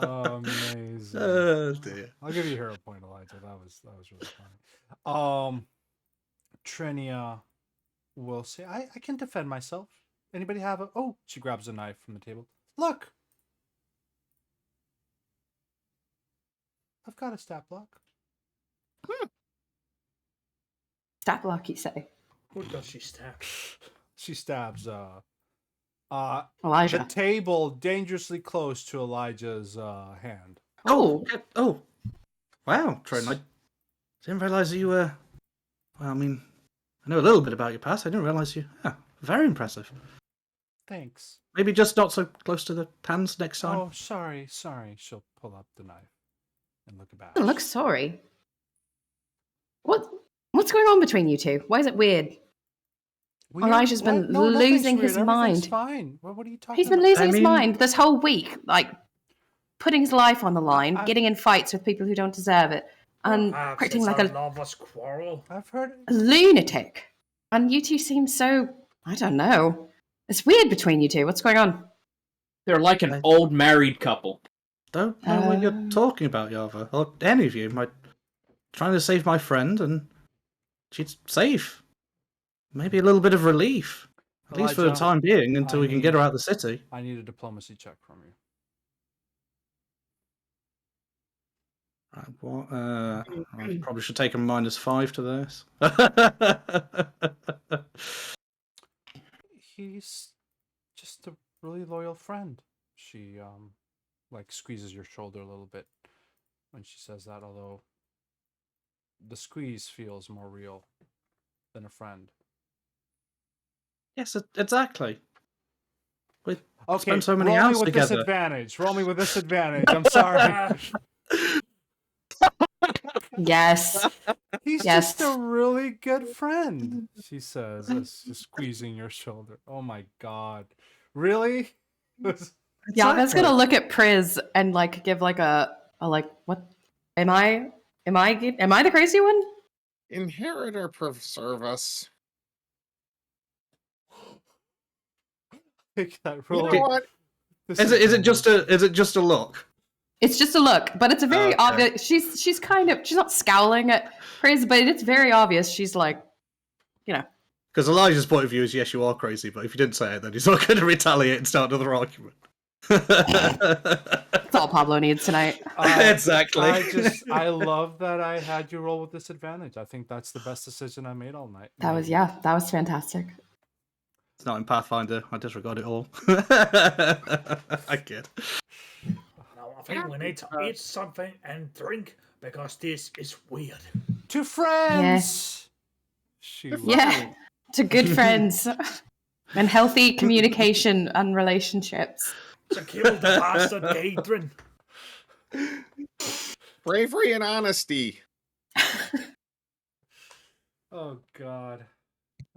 Amazing.
Oh dear.
I'll give you a hero point, Elijah. That was really funny. Trinia will say, I can defend myself. Anybody have a... Oh, she grabs a knife from the table. Look! I've got a stat block.
Stab block, you say?
Who does she stab?
She stabs the
Elijah.
table dangerously close to Elijah's hand.
Oh,
Wow, Trent, I didn't realize you were. Well, I mean, I know a little bit about your past. I didn't realize you. Yeah, very impressive.
Thanks.
Maybe just not so close to the hands next time.
Oh, sorry. She'll pull up the knife and look back.
doesn't look sorry. What's going on between you two? Why is it weird? Elijah's been losing his mind.
Fine. What are you talking
He's been
about?
losing his mind this whole week, like putting his life on the line, getting in fights with people who don't deserve it, and acting like a
lovers quarrel.
I've heard
lunatic. And you two seem so, I don't know. It's weird between you two. What's going on?
They're like an old married couple.
Don't know what you're talking about, Yava, or any of you. I'm trying to save my friend, and she's safe. Maybe a little bit of relief, at least for the time being, until we can get her out of the city.
I need a diplomacy check from you.
What? I probably should take a -5 to this.
He's just a really loyal friend. She like squeezes your shoulder a little bit when she says that, although the squeeze feels more real than a friend.
Yes, exactly. We
Okay,
spent so many
roll me
hours
with
together.
disadvantage. Roll me with disadvantage. I'm sorry.
Yes.
He's
Yes.
just a really good friend, she says, as just squeezing your shoulder. Oh my god. Really?
Yava's gonna look at Priz and like give like a like, what? Am I the crazy one?
Inherit or preserve us.
Take that
You
roll.
know what?
Is it just a look?
It's just a look, but it's a very obvious. She's kind of, she's not scowling at Priz, but it's very obvious. She's like, you know.
Because Elijah's point of view is, yes, you are crazy, but if you didn't say it, then he's not going to retaliate and start another argument.
That's all Pablo needs tonight.
Exactly.
I love that I had you roll with disadvantage. I think that's the best decision I made all night.
That was fantastic.
It's not in Pathfinder. I disregard it all. I kid.
Now I think we need to eat something and drink because this is weird.
To friends.
To good friends and healthy communication and relationships.
To kill the bastard Gadrin.
Bravery and honesty.
Oh god.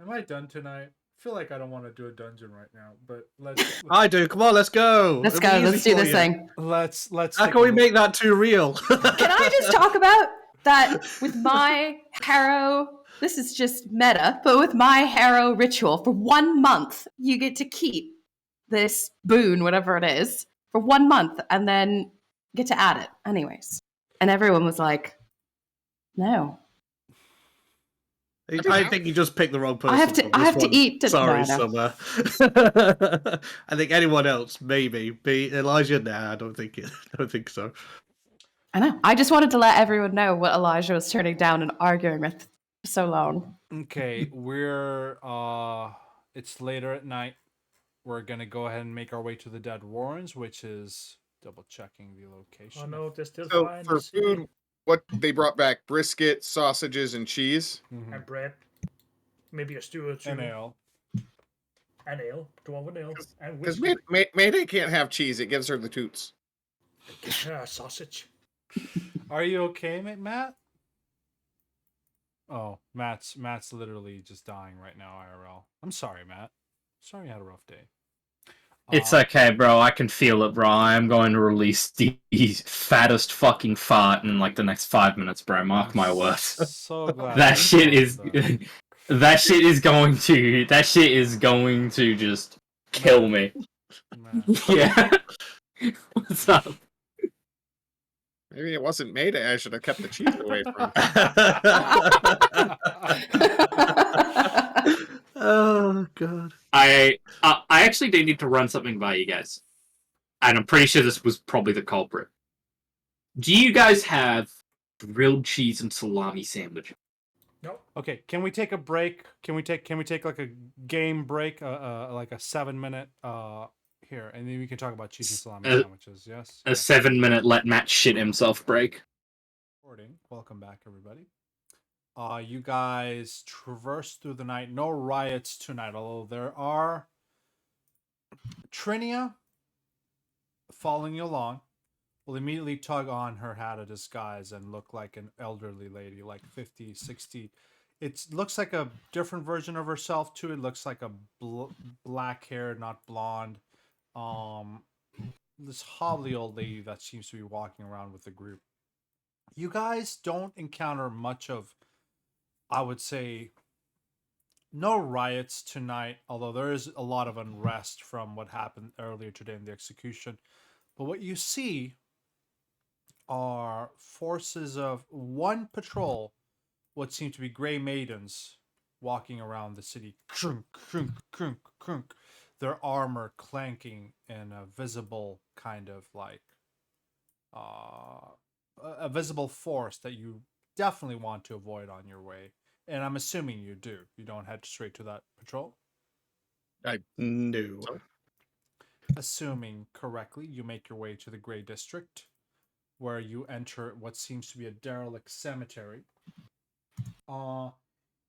Am I done tonight? I feel like I don't want to do a dungeon right now, but let's
I do. Come on, let's go.
Let's go. Let's do this thing.
Let's
How can we make that too real?
Can I just talk about that with my Harrow? This is just meta, but with my Harrow ritual, for 1 month, you get to keep this boon, whatever it is, for 1 month, and then get to add it anyways. And everyone was like, no.
I think you just picked the wrong person.
I have to eat.
Sorry,
no.
Summer. I think anyone else, maybe. Elijah, nah, I don't think so.
I know. I just wanted to let everyone know what Elijah was turning down and arguing with for so long.
Okay, we're it's later at night. We're gonna go ahead and make our way to the Dead Warrens, which is double checking the location.
Oh no, they're still
So
fine.
for food, what they brought back: brisket, sausages, and cheese.
And bread. Maybe a stew or two.
And ale.
An ale. Dwarven ale. And
Because
whiskey.
Mayday can't have cheese; it gives her the toots.
Sausage.
Are you okay, Matt? Oh, Matt's literally just dying right now, IRL. I'm sorry, Matt. Sorry you had a rough day.
It's okay, bro. I can feel it, bro. I am going to release the fattest fucking fart in like the next 5 minutes, bro. Mark my words.
So glad.
That shit is going to just kill me. Yeah. What's up?
Maybe it wasn't Mayday. I should have kept the cheese away from.
Oh god.
I actually do need to run something by you guys, and I'm pretty sure this was probably the culprit. Do you guys have grilled cheese and salami sandwich?
Nope.
Okay, can we take a break? Can we take like a game break, like a 7 minute here, and then we can talk about cheese and salami
A,
sandwiches. Yes.
a
Yes.
7 minute let Matt shit himself break.
Recording. Welcome back, everybody. You guys traverse through the night. No riots tonight, although there are Trinia following you along. Will immediately tug on her hat of disguise and look like an elderly lady, like 50, 60. It looks like a different version of herself too. It looks like a black hair, not blonde. Um, this hobbly old lady that seems to be walking around with the group. You guys don't encounter much of, I would say, no riots tonight, although there is a lot of unrest from what happened earlier today in the execution. But what you see are forces of one patrol, what seem to be gray maidens, walking around the city. Crunk, crunk, crunk, crunk. Their armor clanking in a visible kind of like a visible force that you definitely want to avoid on your way. And I'm assuming you do. You don't head straight to that patrol.
No.
So-
Assuming correctly, you make your way to the Gray District, where you enter what seems to be a derelict cemetery.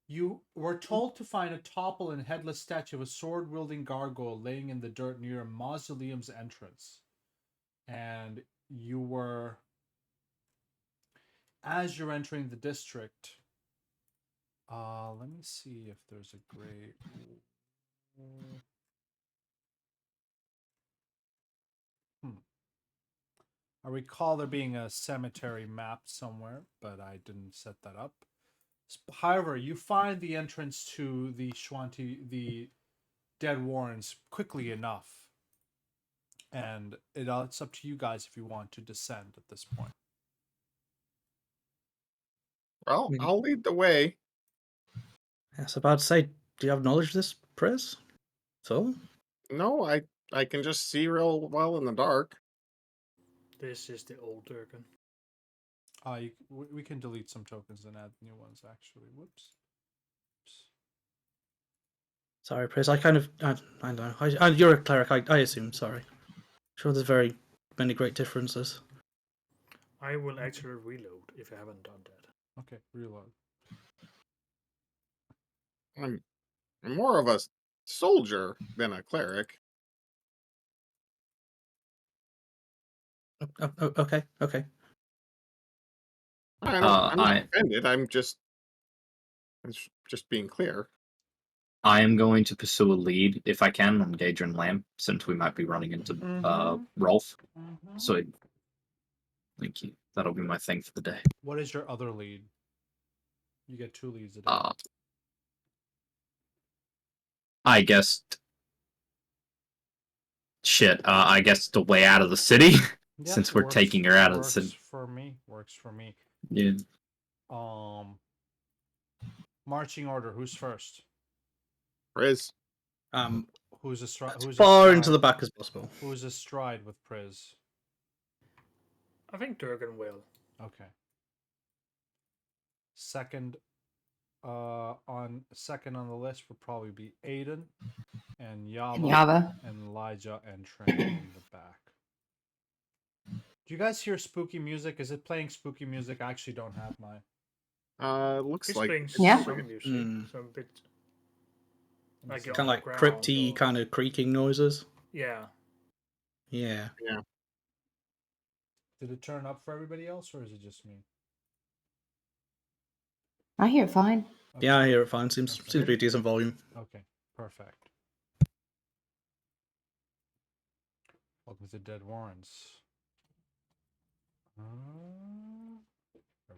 You were told to find a toppled and headless statue of a sword-wielding gargoyle laying in the dirt near a mausoleum's entrance. And you were, as you're entering the district, let me see if there's a gray. I recall there being a cemetery map somewhere, but I didn't set that up. However, you find the entrance to the Dead Warrens quickly enough, and it's up to you guys if you want to descend at this point.
Well, I'll lead the way.
I was about to say, do you have knowledge of this, Prez? So?
No, I can just see real well in the dark.
This is the old Durgan.
We can delete some tokens and add new ones. Actually, whoops.
Sorry, Prez. I don't know. You're a cleric, I assume. Sorry. Sure, there's very many great differences.
I will actually reload if I haven't done that.
Okay, reload.
I'm more of a soldier than a cleric.
Okay.
I'm not offended. I'm just being clear.
I am going to pursue a lead if I can on Gauger and Lamb, since we might be running into Rolf. So, thank you. That'll be my thing for the day.
What is your other lead? You get 2 leads a day.
I guess. Shit. I guess the way out of the city, since we're taking her out of the city.
Works for me.
Yeah.
Marching order. Who's first?
Priz.
Who's astride?
Far into the back as possible.
Who's astride with Priz?
I think Durgan will.
Okay. Second on the list would probably be Aiden and Yava and Elijah and Trin in the back. Do you guys hear spooky music? Is it playing spooky music? I actually don't have my.
Looks
It's
like
playing
Yeah.
some music. Some bit like
Kind of like crypty, kind of creaking noises.
Yeah.
Yeah.
Did it turn up for everybody else, or is it just me?
I hear it fine.
Okay.
Yeah, I hear it fine. Seems to be a decent volume.
Okay, perfect. Welcome to Dead Warrens. There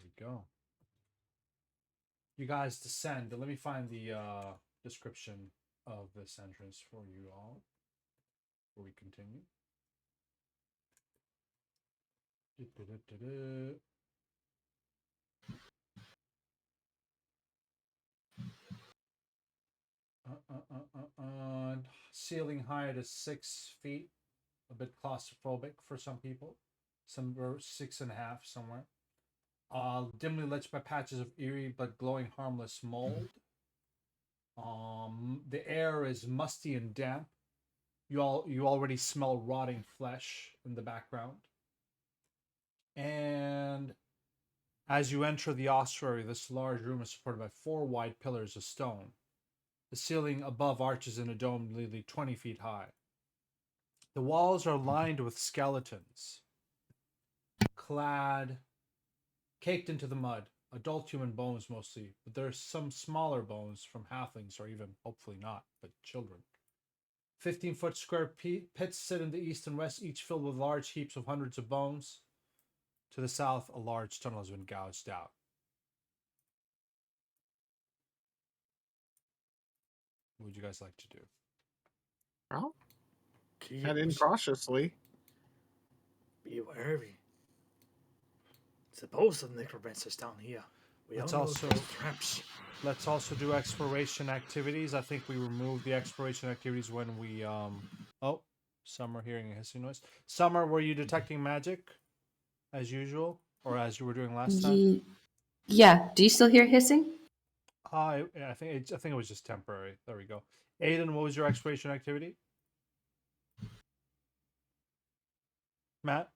we go. You guys descend. Let me find the description of this entrance for you all before we continue. Ceiling height is 6 feet. A bit claustrophobic for some people. Some were 6.5 somewhere. Dimly lit by patches of eerie but glowing harmless mold. The air is musty and damp. You already smell rotting flesh in the background. And as you enter the ossuary, this large room is supported by 4 wide pillars of stone. The ceiling above arches in a dome nearly 20 feet high. The walls are lined with skeletons, caked into the mud. Adult human bones mostly, but there's some smaller bones from halflings, or even, hopefully not, but children. 15-foot square pits sit in the east and west, each filled with large heaps of hundreds of bones. To the south, a large tunnel has been gouged out. What would you guys like to do?
Well,
Keep
head in cautiously.
Be wary. Suppose the necromancer's down here. We
Let's
don't know
also-
if there's traps.
Let's also do exploration activities. I think we removed the exploration activities when we oh, Summer hearing a hissing noise. Summer, were you detecting magic as usual, or as you were doing last time?
Yeah. Do you still hear hissing?
I think it was just temporary. There we go. Aiden, what was your exploration activity? Matt?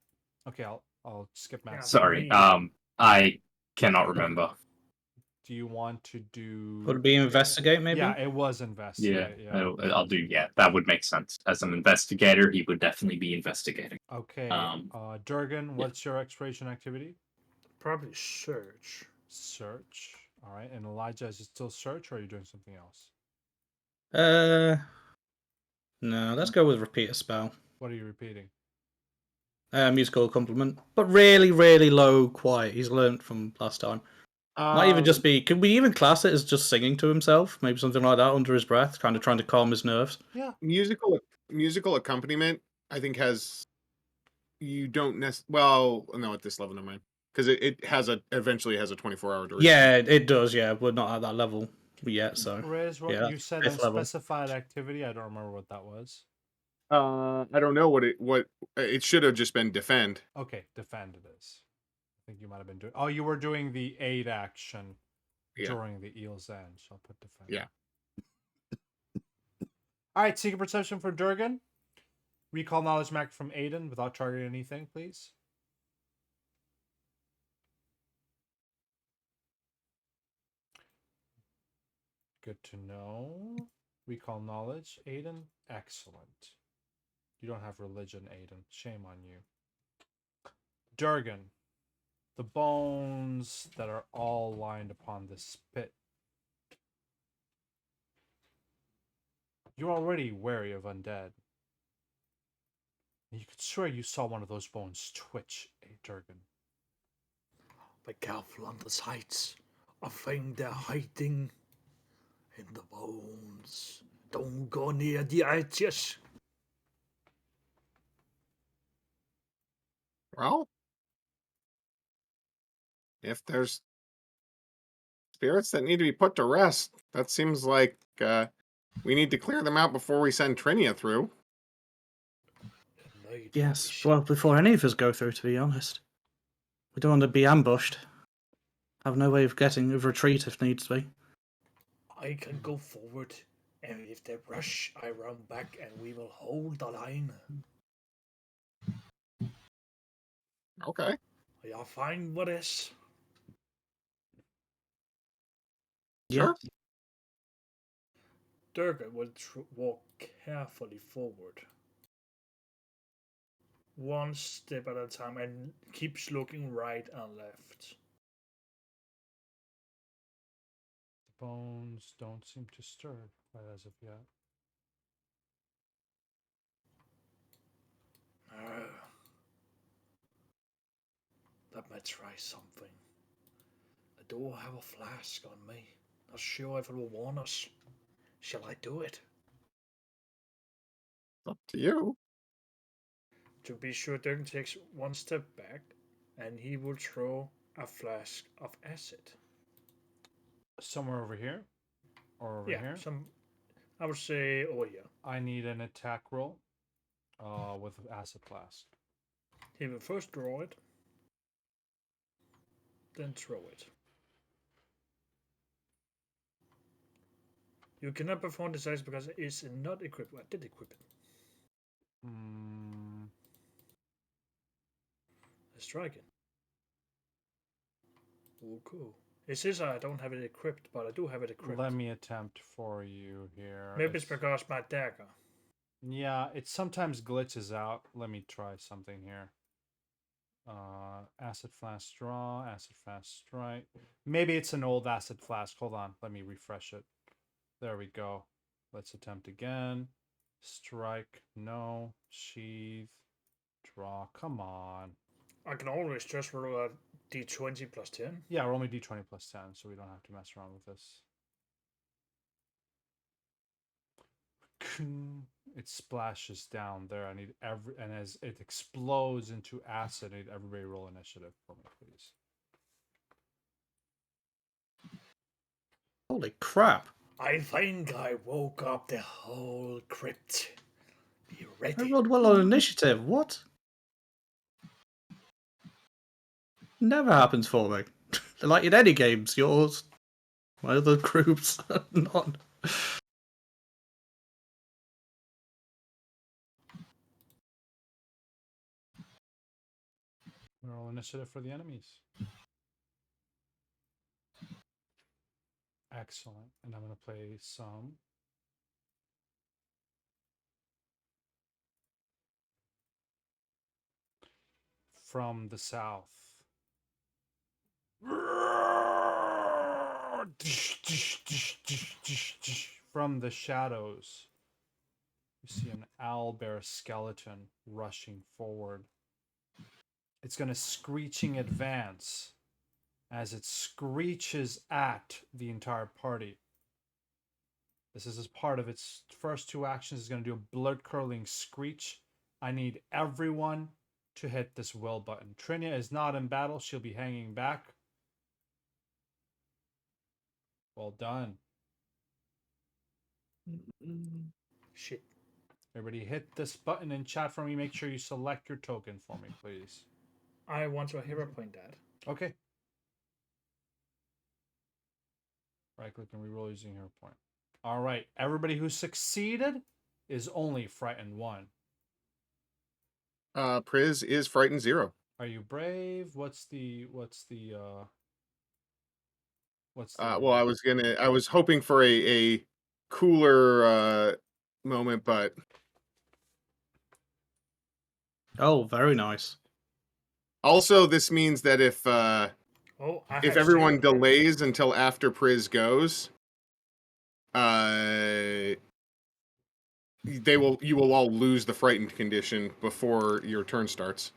Okay, I'll skip Matt.
Yeah.
Sorry. I cannot remember.
Do you want to do?
Would it be investigate, maybe?
Yeah, it was
Yeah,
investigate. Yeah.
I'll do. Yeah, that would make sense. As an investigator, he would definitely be investigating.
Okay. Durgan,
yeah.
what's your exploration activity?
Probably search.
Search. All right. And Elijah, is it still search, or are you doing something else?
No, let's go with repeat a spell.
What are you repeating?
Musical accompaniment, but really, really low, quiet. He's learned from last time. Might even just be. Could we even class it as just singing to himself? Maybe something like that under his breath, kind of trying to calm his nerves.
Yeah.
Musical accompaniment. I think has. You don't well, no, at this level, never mind. Because it has eventually has a 24-hour duration.
Yeah, it does. Yeah, we're not at that level yet, so.
Riz, what
yeah,
you said
fifth level.
unspecified activity. I don't remember what that was.
I don't know what it should have just been defend.
Okay, defend it is. I think you might have been doing. Oh, you were doing the aid action during the eel's end. So I'll put defend.
Yeah.
All right, secret perception for Durgan. Recall knowledge mark from Aiden without targeting anything, please. Good to know. Recall knowledge, Aiden. Excellent. You don't have religion, Aiden. Shame on you. Durgan. The bones that are all lined upon this pit. You're already wary of undead. You could swear you saw one of those bones twitch, Durgan.
Be careful on the sides. I think they're hiding in the bones. Don't go near the edges.
Well, if there's spirits that need to be put to rest, that seems like we need to clear them out before we send Trinia through.
Yes, well, before any of us go through, to be honest. We don't want to be ambushed. Have no way of retreat if needs be.
I can go forward, and if they rush, I run back, and we will hold the line.
Okay.
Are y'all fine with this?
Sure.
Durgan will walk carefully forward, one step at a time, and keeps looking right and left.
The bones don't seem to stir quite as of yet.
Let me try something. I do have a flask on me. Not sure if it will warn us. Shall I do it?
Up to you.
To be sure, Durgan takes one step back, and he will throw a flask of acid.
Somewhere over here? Or over here?
I would say over here.
I need an attack roll with acid flask.
He will first draw it. Then throw it. You cannot perform this action because it is not equipped. I did equip it. Let's try again. Oh, cool. It says I don't have it equipped, but I do have it equipped.
Let me attempt for you here.
Maybe it's because my dagger.
Yeah, it sometimes glitches out. Let me try something here. Acid flask draw, acid flask strike. Maybe it's an old acid flask. Hold on, let me refresh it. There we go. Let's attempt again. Strike, no. Sheath, draw. Come on.
I can always just roll a d20 plus 10.
Yeah, roll me d20 plus 10, so we don't have to mess around with this. It splashes down there. I need and as it explodes into acid, I need everybody roll initiative for me, please.
Holy crap!
I think I woke up the whole crypt. Be
I
ready.
rolled well on initiative. What? Never happens for me. Like in any games, yours, my other groups, none.
Roll initiative for the enemies. Excellent. And I'm going to play some. From the south. From the shadows, you see an owlbear skeleton rushing forward. It's going to screeching advance. As it screeches at the entire party. This is as part of its first two actions. It's going to do a blood-curdling screech. I need everyone to hit this will button. Trinia is not in battle. She'll be hanging back. Well done.
Shit.
Everybody hit this button in chat for me. Make sure you select your token for me, please.
I want to hero point that.
Okay. Right-click and reroll using hero point. All right. Everybody who succeeded is only frightened 1.
Priz is frightened 0.
Are you brave? What's the
Well, I was hoping for a cooler moment, but
Oh, very nice.
also this means that if
Oh, I
if
have
everyone
0.
delays until after Priz goes, you will all lose the frightened condition before your turn starts.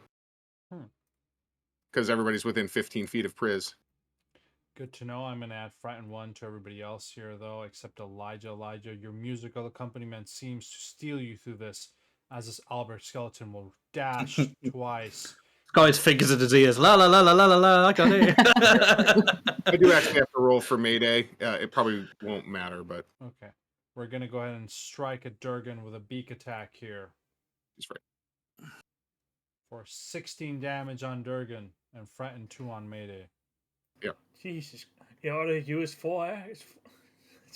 Because everybody's within 15 feet of Priz.
Good to know. I'm going to add frightened 1 to everybody else here, though, except Elijah. Elijah, your musical accompaniment seems to steal you through this, as this Albert skeleton will dash twice.
Got his fingers in his ears. La la la la la la la. I got it.
I do actually have to roll for Mayday. It probably won't matter, but
Okay. We're going to go ahead and strike at Durgan with a beak attack here.
he's right.
For 16 damage on Durgan and frightened 2 on Mayday.
Yep.
Jesus. You already used 4.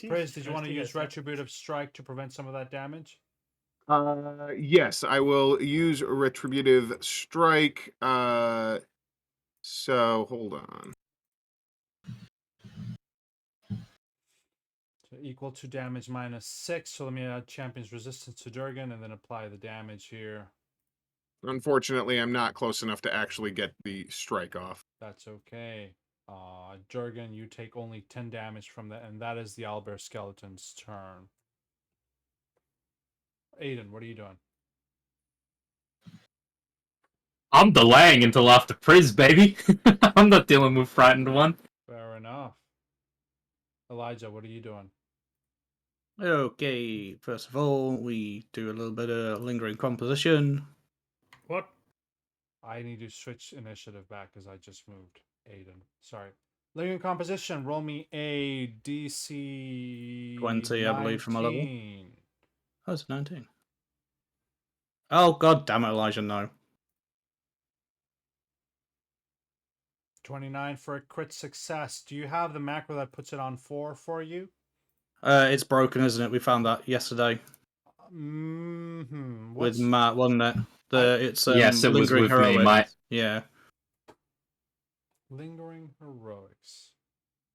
Priz, did you want to use Retributive Strike to prevent some of that damage?
Yes, I will use Retributive Strike. So hold on.
So equal to damage -6. So let me add Champion's Resistance to Durgan and then apply the damage here.
Unfortunately, I'm not close enough to actually get the strike off.
That's okay. Durgan, you take only 10 damage from that, and that is the Owlbear Skeleton's turn. Aiden, what are you doing?
I'm delaying until after Priz, baby. I'm not dealing with frightened 1.
Fair enough. Elijah, what are you doing?
Okay, first of all, we do a little bit of lingering composition.
What?
I need to switch initiative back because I just moved. Aiden, sorry. Lingering composition, roll me a DC
20, I believe, from my level.
19.
Oh, it's 19. Oh, god damn it, Elijah, no.
29 for a crit success. Do you have the macro that puts it on 4 for you?
It's broken, isn't it? We found that yesterday
Mm-hmm.
with Matt, wasn't it? It's
Yes, it was
lingering
with me.
heroics. Yeah.
Lingering heroics.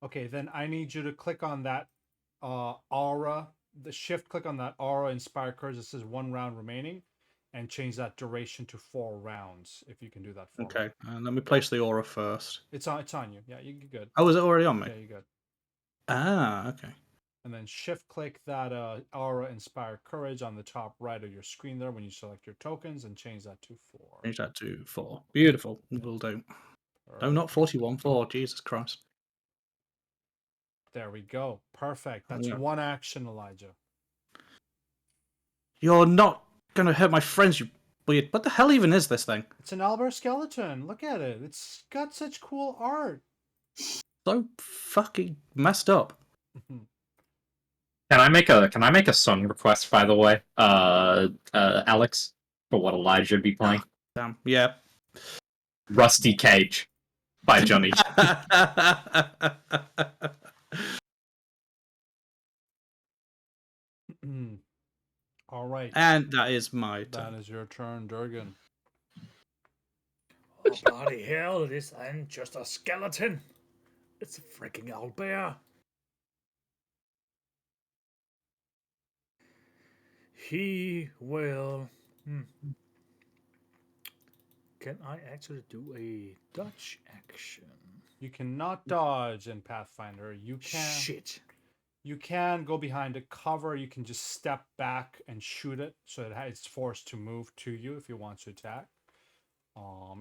Okay, then I need you to click on that aura. The shift click on that aura inspire courage that says 1 round remaining, and change that duration to 4 rounds. If you can do that for me.
Okay, and let me place the aura first.
It's on you. Yeah, you're good.
Oh, is it already on me?
Yeah, you're good.
Ah, okay.
And then shift click that aura inspire courage on the top right of your screen there when you select your tokens, and change that to 4.
Change that to 4. Beautiful. Will do. No, not 41. 4. Jesus Christ.
There we go. Perfect. That's
Yeah.
1 action, Elijah.
You're not gonna hurt my friends, you weird. What the hell even is this thing?
It's an Albert skeleton. Look at it. It's got such cool art.
So fucking messed up.
Can I make a song request, by the way, Alex, for what Elijah would be playing?
Damn. Yeah.
Rusty Cage by Johnny.
All right.
And that is my
That
turn.
is your turn, Durgan.
Oh, bloody hell, this ain't just a skeleton. It's a freaking owlbear. He will... Can I actually do a dodge action?
You cannot dodge in Pathfinder. You can.
Shit.
You can go behind a cover. You can just step back and shoot it, so it's forced to move to you if you want to attack.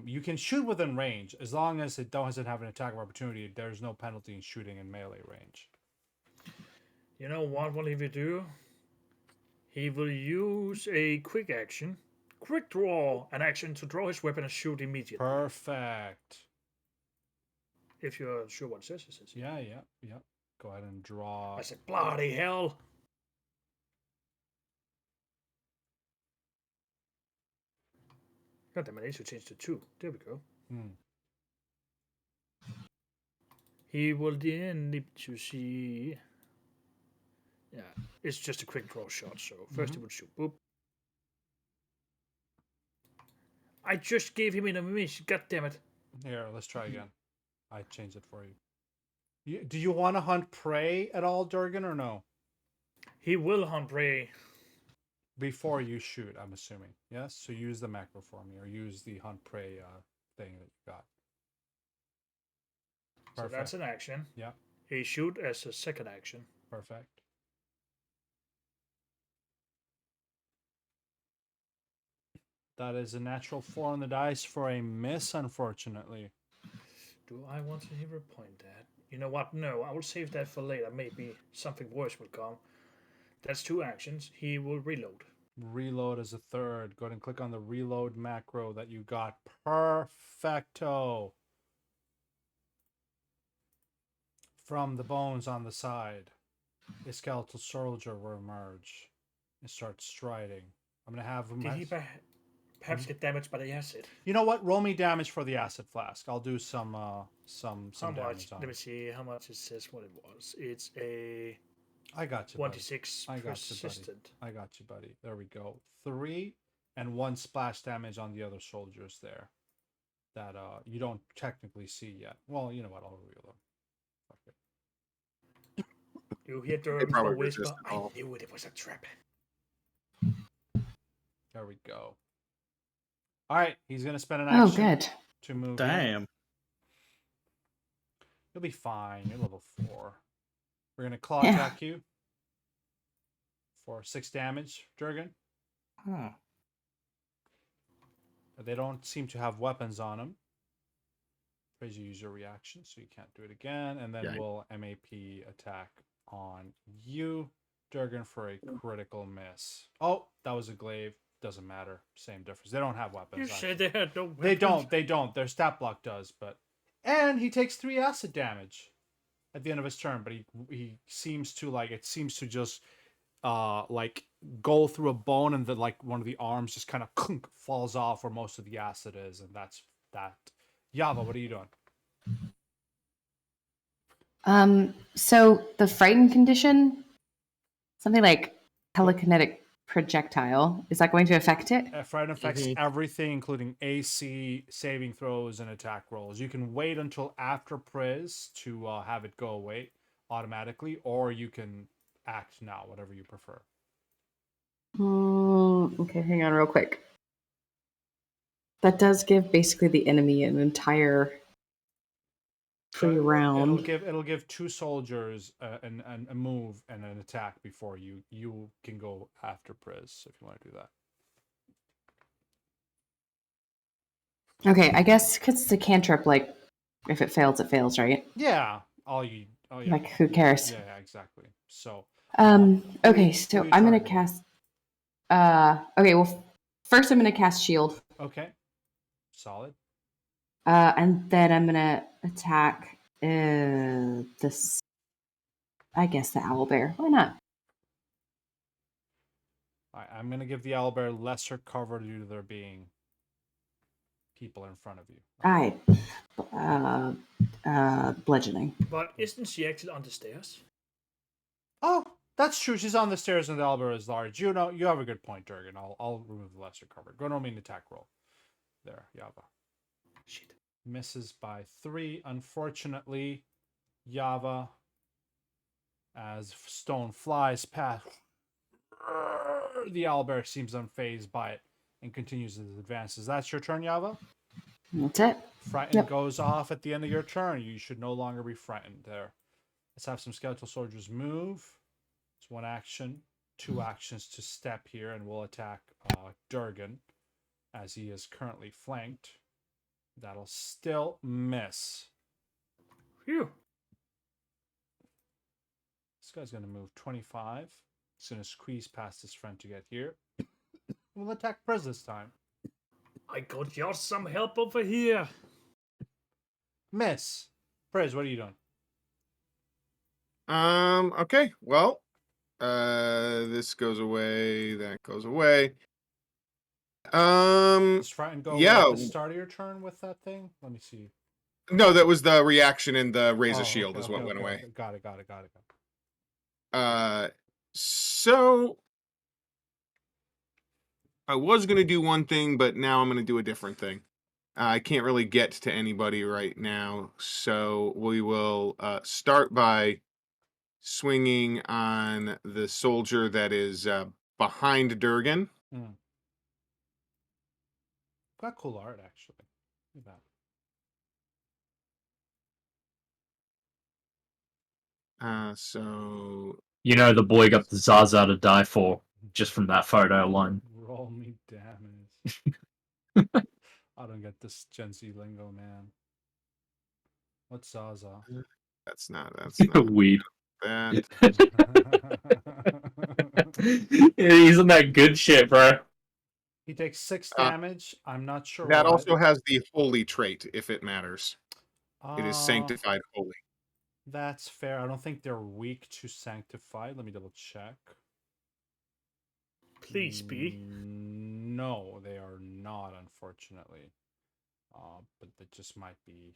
You can shoot within range as long as it doesn't have an attack of opportunity. There's no penalty in shooting in melee range.
You know what will he will do? He will use a quick action. Quick draw, an action to draw his weapon and shoot immediately.
Perfect.
If you're sure what it says, it says.
Yeah. Go ahead and draw.
I said, bloody hell. God damn it, I need to change to 2. There we go. He will then need to see... Yeah, it's just a quick draw shot, so first he would shoot. Boop. I just gave him an miss. God damn it.
Here, let's try again. I changed it for you. Do you want to hunt prey at all, Durgan, or no?
He will hunt prey.
Before you shoot, I'm assuming. Yes? So use the macro for me, or use the hunt prey thing that you got.
Perfect. So that's an action.
Yeah.
He shoot as a second action.
Perfect. That is a natural 4 on the dice for a miss, unfortunately.
Do I want to hero point that? You know what? No, I will save that for later. Maybe something worse will come. That's 2 actions. He will reload.
Reload as a third. Go ahead and click on the reload macro that you got. Perfecto. From the bones on the side, a skeletal soldier will emerge and start striding. I'm going to have him...
Did he perhaps get damaged by the acid?
You know what? Roll me damage for the acid flask. I'll do some
how
damage
much?
on
Let me
it.
see how much it says what it was. It's a...
I got you,
1d6
I got
persistent.
you, buddy. I got you, buddy. There we go. 3 and 1 splash damage on the other soldiers there. That you don't technically see yet. Well, you know what? I'll reveal them. Fuck it.
You hear
They
Durgan
probably
whisper,
resist it
I
all.
knew it was a trap.
There we go. All right, he's going to spend an
Oh,
action
good.
to move in.
Damn.
You'll be fine. You're level 4. We're going to claw
Yeah.
attack you for 6 damage, Durgan.
Huh.
They don't seem to have weapons on them. Praise you use your reaction, so you can't do it again. And then
Yeah.
we'll MAP attack on you, Durgan, for a critical miss. Oh, that was a glaive. Doesn't matter. Same difference. They don't have weapons.
You
actually.
said they had no weapons.
They don't. Their stat block does, but... And he takes 3 acid damage at the end of his turn, but he seems to, like, it seems to just, like, go through a bone, and then, like, one of the arms just kind of falls off where most of the acid is, and that's that. Yava, what are you doing?
So the frightened condition, something like telekinetic projectile, is that going to affect it?
Fright affects everything, including AC, saving throws, and attack rolls. You can wait until after Priz to have it go away automatically, or you can act now, whatever you prefer.
Okay, hang on real quick. That does give basically the enemy an entire free round.
It'll give 2 soldiers a move and an attack before you can go after Priz if you want to do that.
Okay, I guess because it's a cantrip, like if it fails, it fails, right?
Yeah, yeah.
Like who cares?
Yeah, exactly. So
okay, so I'm gonna cast okay, well first I'm gonna cast shield.
Okay. Solid.
And then I'm gonna attack this, I guess, the owlbear. Why not?
I'm gonna give the owlbear lesser cover due to there being people in front of you.
Alright. Bludgeoning.
But isn't she actually on the stairs?
Oh, that's true. She's on the stairs and the owlbear is large. You know, you have a good point, Durgan. I'll remove the lesser cover. Go to an attack roll. There, Yava.
Shit.
Misses by 3. Unfortunately, Yava, as stone flies past, the owlbear seems unfazed by it and continues his advances. That's your turn, Yava?
That's it.
Frightened goes off at the end of your turn. You should no longer be frightened there. Let's have some skeletal soldiers move. It's 1 action, 2 actions to step here, and we'll attack Durgan as he is currently flanked. That'll still miss.
Phew.
This guy's going to move 25. He's going to squeeze past his friend to get here. We'll attack Prez this time.
I got you some help over here.
Miss. Prez, what are you doing?
Okay. Well, this goes away. That goes away.
Does Frighten go
yeah.
at the start of your turn with that thing? Let me see.
No, that was the reaction and the raise a shield is what went away.
Got it.
So I was gonna do one thing, but now I'm gonna do a different thing. I can't really get to anybody right now, so we will start by swinging on the soldier that is behind Durgan.
Got cool art, actually. Look at
that. So
you know the boy got the Zaza to die for just from that photo alone.
Roll me damage. I don't get this Gen Z lingo, man. What's Zaza?
That's not
weed.
That.
He's in that good shit, bro.
He takes 6 damage. I'm not sure.
That also has the holy trait, if it matters. It is sanctified holy.
That's fair. I don't think they're weak to sanctified. Let me double check.
Please be.
No, they are not, unfortunately. But that just might be.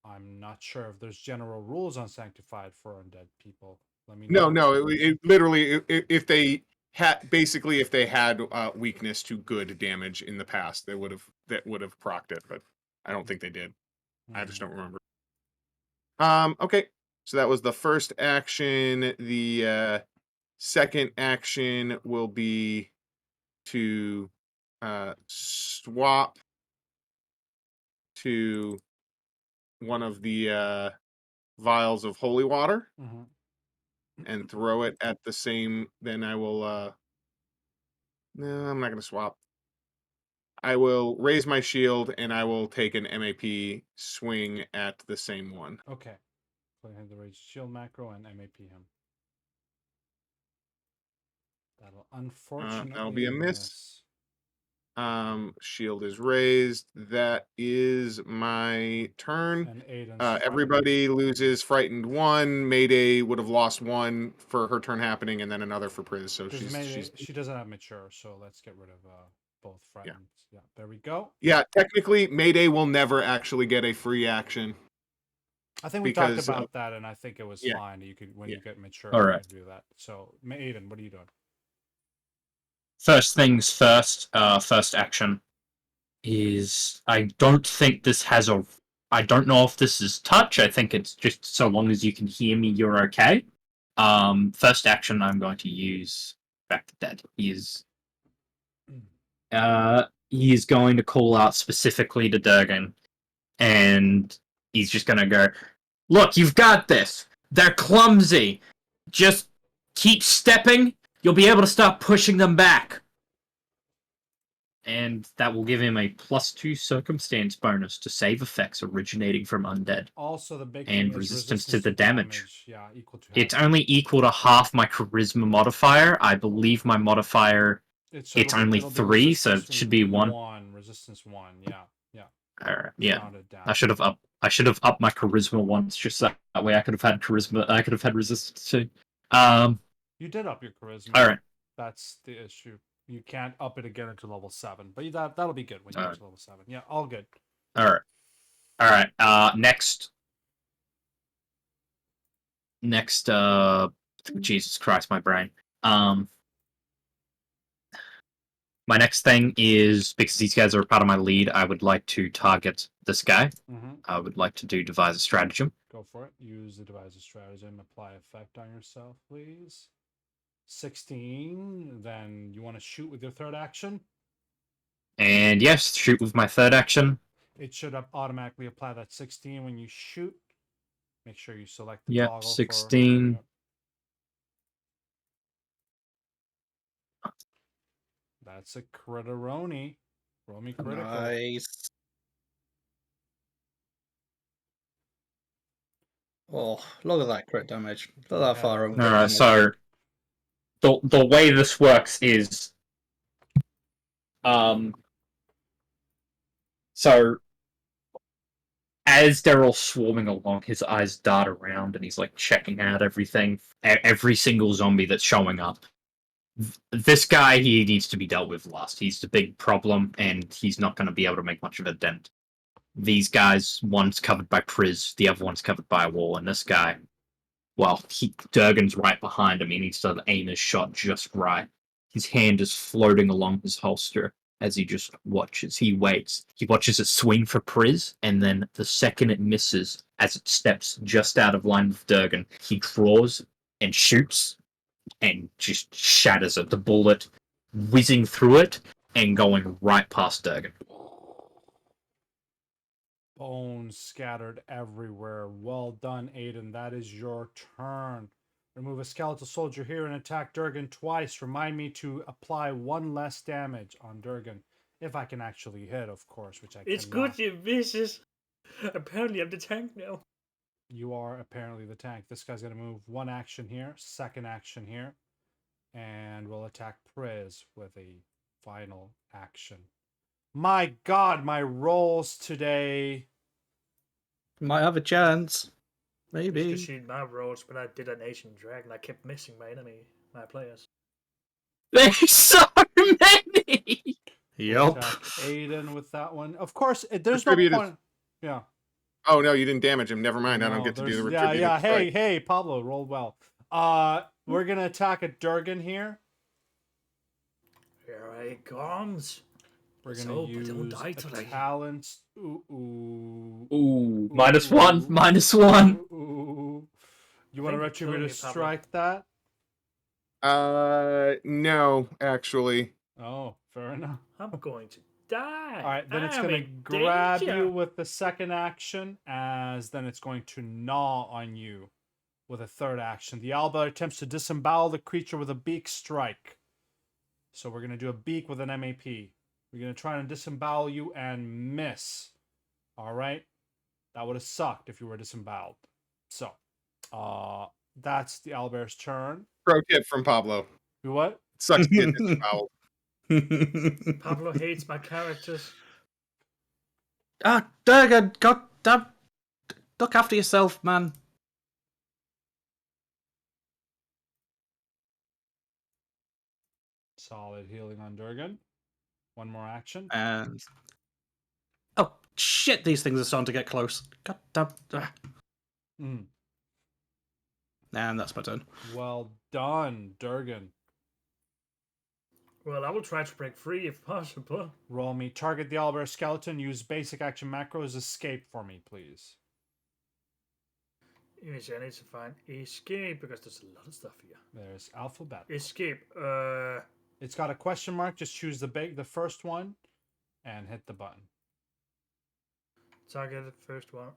I'm not sure if there's general rules on sanctified for undead people. Let me know.
No. It literally, if they had basically, if they had weakness to good damage in the past, that would have procced it. But I don't think they did. I just don't remember. Okay. So that was the first action. The second action will be to swap to one of the vials of holy water and throw it at the same. Then I will. No, I'm not going to swap. I will raise my shield and I will take an MAP swing at the same one.
Okay. So I have the raise shield macro and MAP him. That'll unfortunately
that'll be a miss. Shield is raised. That is my turn.
And Aiden's
everybody loses frightened 1. Mayday would have lost 1 for her turn happening, and then another for Priz. So she doesn't
have mature. So let's get rid of. both friends. Yeah, there we go.
Yeah, technically, Mayday will never actually get a free action.
I think we talked
Because,
about that, and I think it was
yeah.
fine. You could, when
Yeah.
you get mature,
All
you
right.
can do that. So, Aiden, what are you doing?
First things first, first action is I don't think this has a. I don't know if this is touch. I think it's just so long as you can hear me, you're okay. First action I'm going to use Back to Dead is he is going to call out specifically to Durgan, and he's just gonna go, "Look, you've got this. They're clumsy. Just keep stepping. You'll be able to start pushing them back." And that will give him a +2 circumstance bonus to save effects originating from undead.
Also, the big
And
thing is
resistance to the damage.
Yeah, equal to
It's
half.
only equal to half my charisma modifier. I believe my modifier. It's only 3, so it should be 1.
Resistance 1. Yeah, yeah.
Alright, yeah.
Rounded down.
I should have upped my charisma once, just so that way I could have had charisma. I could have had resistance too.
You did up your charisma.
All right.
That's the issue. You can't up it again until level 7, but that'll be good when you get to level 7. Yeah, all good.
All right. Next. Jesus Christ, my brain. My next thing is, because these guys are part of my lead, I would like to target this guy.
Mm-hmm.
I would like to devise a stratagem.
Go for it. Use the devise a stratagem. Apply effect on yourself, please. 16. Then you want to shoot with your third action?
And yes, shoot with my third action.
It should automatically apply that 16 when you shoot. Make sure you select the
Yep,
toggle
16.
That's a critteroni. Roll me critical.
Nice. Oh, look at that crit damage. Look at that far on crit
Alright,
damage.
so the way this works is so as they're all swarming along, his eyes dart around and he's like checking out everything, every single zombie that's showing up. This guy, he needs to be dealt with last. He's the big problem, and he's not going to be able to make much of a dent. These guys, one's covered by Priz, the other one's covered by a wall, and this guy, well, Durgan's right behind him. He needs to aim his shot just right. His hand is floating along his holster as he just watches. He waits. He watches it swing for Priz, and then the second it misses, as it steps just out of line with Durgan, he draws and shoots and just shatters it. The bullet whizzing through it and going right past Durgan.
Bones scattered everywhere. Well done, Aiden. That is your turn. Remove a skeletal soldier here and attack Durgan twice. Remind me to apply 1 less damage on Durgan. If I can actually hit, of course, which I cannot.
It's good you misses. Apparently I'm the tank now.
You are apparently the tank. This guy's going to move 1 action here, 2nd action here, and we'll attack Priz with a final action. My God, my rolls today.
Might have a chance. Maybe.
Just to shoot my rolls when I did an Asian dragon, I kept missing my players.
There's so many!
Yup.
Attack Aiden with that one. Of course, there's no
Retributive.
point. Yeah.
Oh no, you didn't damage him. Never mind. I don't
No,
get to do the
there's-
retributive.
Yeah,
strike.
hey, Pablo, rolled well. We're gonna attack at Durgan here.
Here it comes.
We're
Let's
gonna
hope I
use
don't die
a
today.
talent. Ooh.
Ooh, -1, -1.
Ooh. You want to
Thank you for killing
retributive
me, Pablo.
strike that?
No, actually.
Oh, fair enough.
I'm going to die.
All right, then it's
I'm
gonna
in
grab
danger.
you with the 2nd action, as then it's going to gnaw on you with a 3rd action. The owlbear attempts to disembowel the creature with a beak strike. So we're gonna do a beak with an MAP. We're gonna try and disembowel you and miss. All right, that would have sucked if you were disemboweled. So, that's the owlbear's turn.
Pro tip from Pablo.
You what?
Sucks to get disemboweled.
Pablo hates my characters.
Ah, Durgan, God damn. Look after yourself, man.
Solid healing on Durgan. One more action.
And oh shit, these things are starting to get close. God damn.
Mm.
And that's my turn.
Well done, Durgan.
Well, I will try to break free if possible.
Roll me. Target the owlbear skeleton. Use basic action macros. Escape for me, please.
Yes, I need to find escape because there's a lot of stuff here.
There's alphabet.
Escape.
It's got a question mark. Just choose the first one, and hit the button.
Target the first one.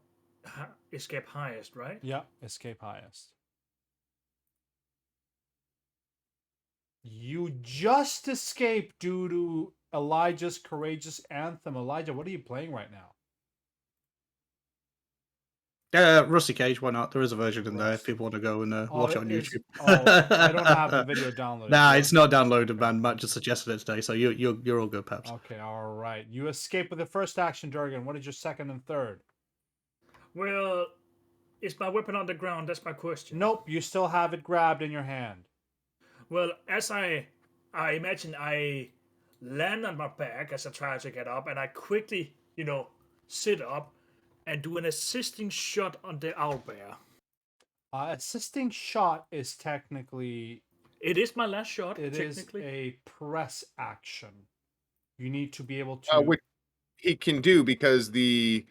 Escape highest, right?
Yeah, escape highest. You just escaped due to Elijah's courageous anthem. Elijah, what are you playing right now?
Rusty Cage, why not? There is a version in there if
Rust.
people want to go and
Oh,
watch it on
is-
YouTube.
oh, I don't have the video downloaded.
Nah,
so-
it's not downloaded, man. Matt just suggested it today, so you're all good, Peps.
Okay, all right. You escape with the first action, Durgan. What is your second and third?
Well, is my weapon on the ground? That's my question.
Nope, you still have it grabbed in your hand.
Well, as I imagine I land on my back as I try to get up, and I quickly, sit up and do an assisting shot on the owlbear.
Assisting shot is technically
It is my last shot,
it is
technically.
a press action. You need to be able to.
Which he can do because the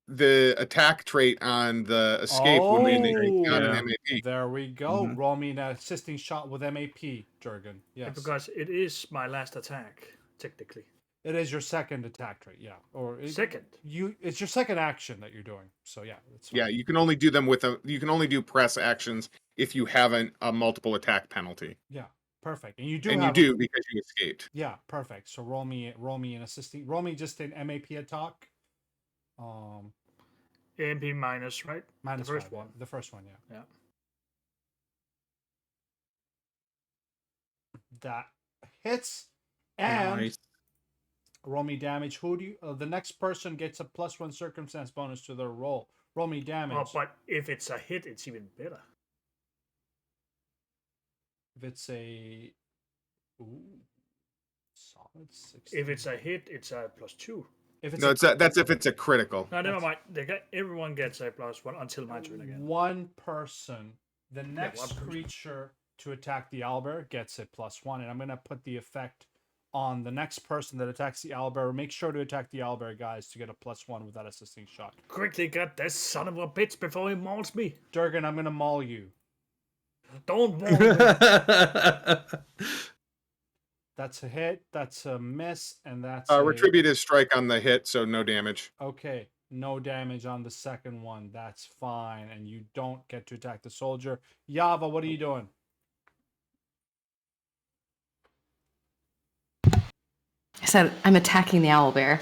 attack trait on the escape would be not an MAP.
There we go.
Mhm.
Roll me an assisting shot with MAP, Durgan. Yes.
Because it is my last attack, technically.
It is your second attack trait, yeah.
Second.
It's your second action that you're doing. So yeah, it's fine.
Yeah, you can only do them you can only do press actions if you haven't a multiple attack penalty.
Yeah, perfect. And you do
And
have
you do because you escaped.
Yeah, perfect. So roll me an assisting. Roll me just an MAP attack.
AMP minus, right?
Minus
the first
5,
one.
The first one, yeah.
Yeah.
That hits. And
Nice.
roll me damage. Who do you? The next person gets a +1 circumstance bonus to their roll. Roll me damage.
Oh, but if it's a hit, it's even better.
If it's a solid 60.
If it's a hit, it's a +2.
If it's
No, that's if it's a critical.
No, never mind. Everyone gets a +1 until my turn again.
one person, the next
one person.
creature to attack the owlbear gets a +1, and I'm gonna put the effect on the next person that attacks the owlbear. Make sure to attack the owlbear, guys, to get a +1 with that assisting shot.
Quickly get this son of a bitch before he mauls me.
Durgan, I'm gonna maul you.
Don't maul me.
That's a hit. That's a miss, and that's
Retributive strike on the hit, so no damage.
Okay, no damage on the second one. That's fine, and you don't get to attack the soldier. Yava, what are you doing?
So I'm attacking the owlbear.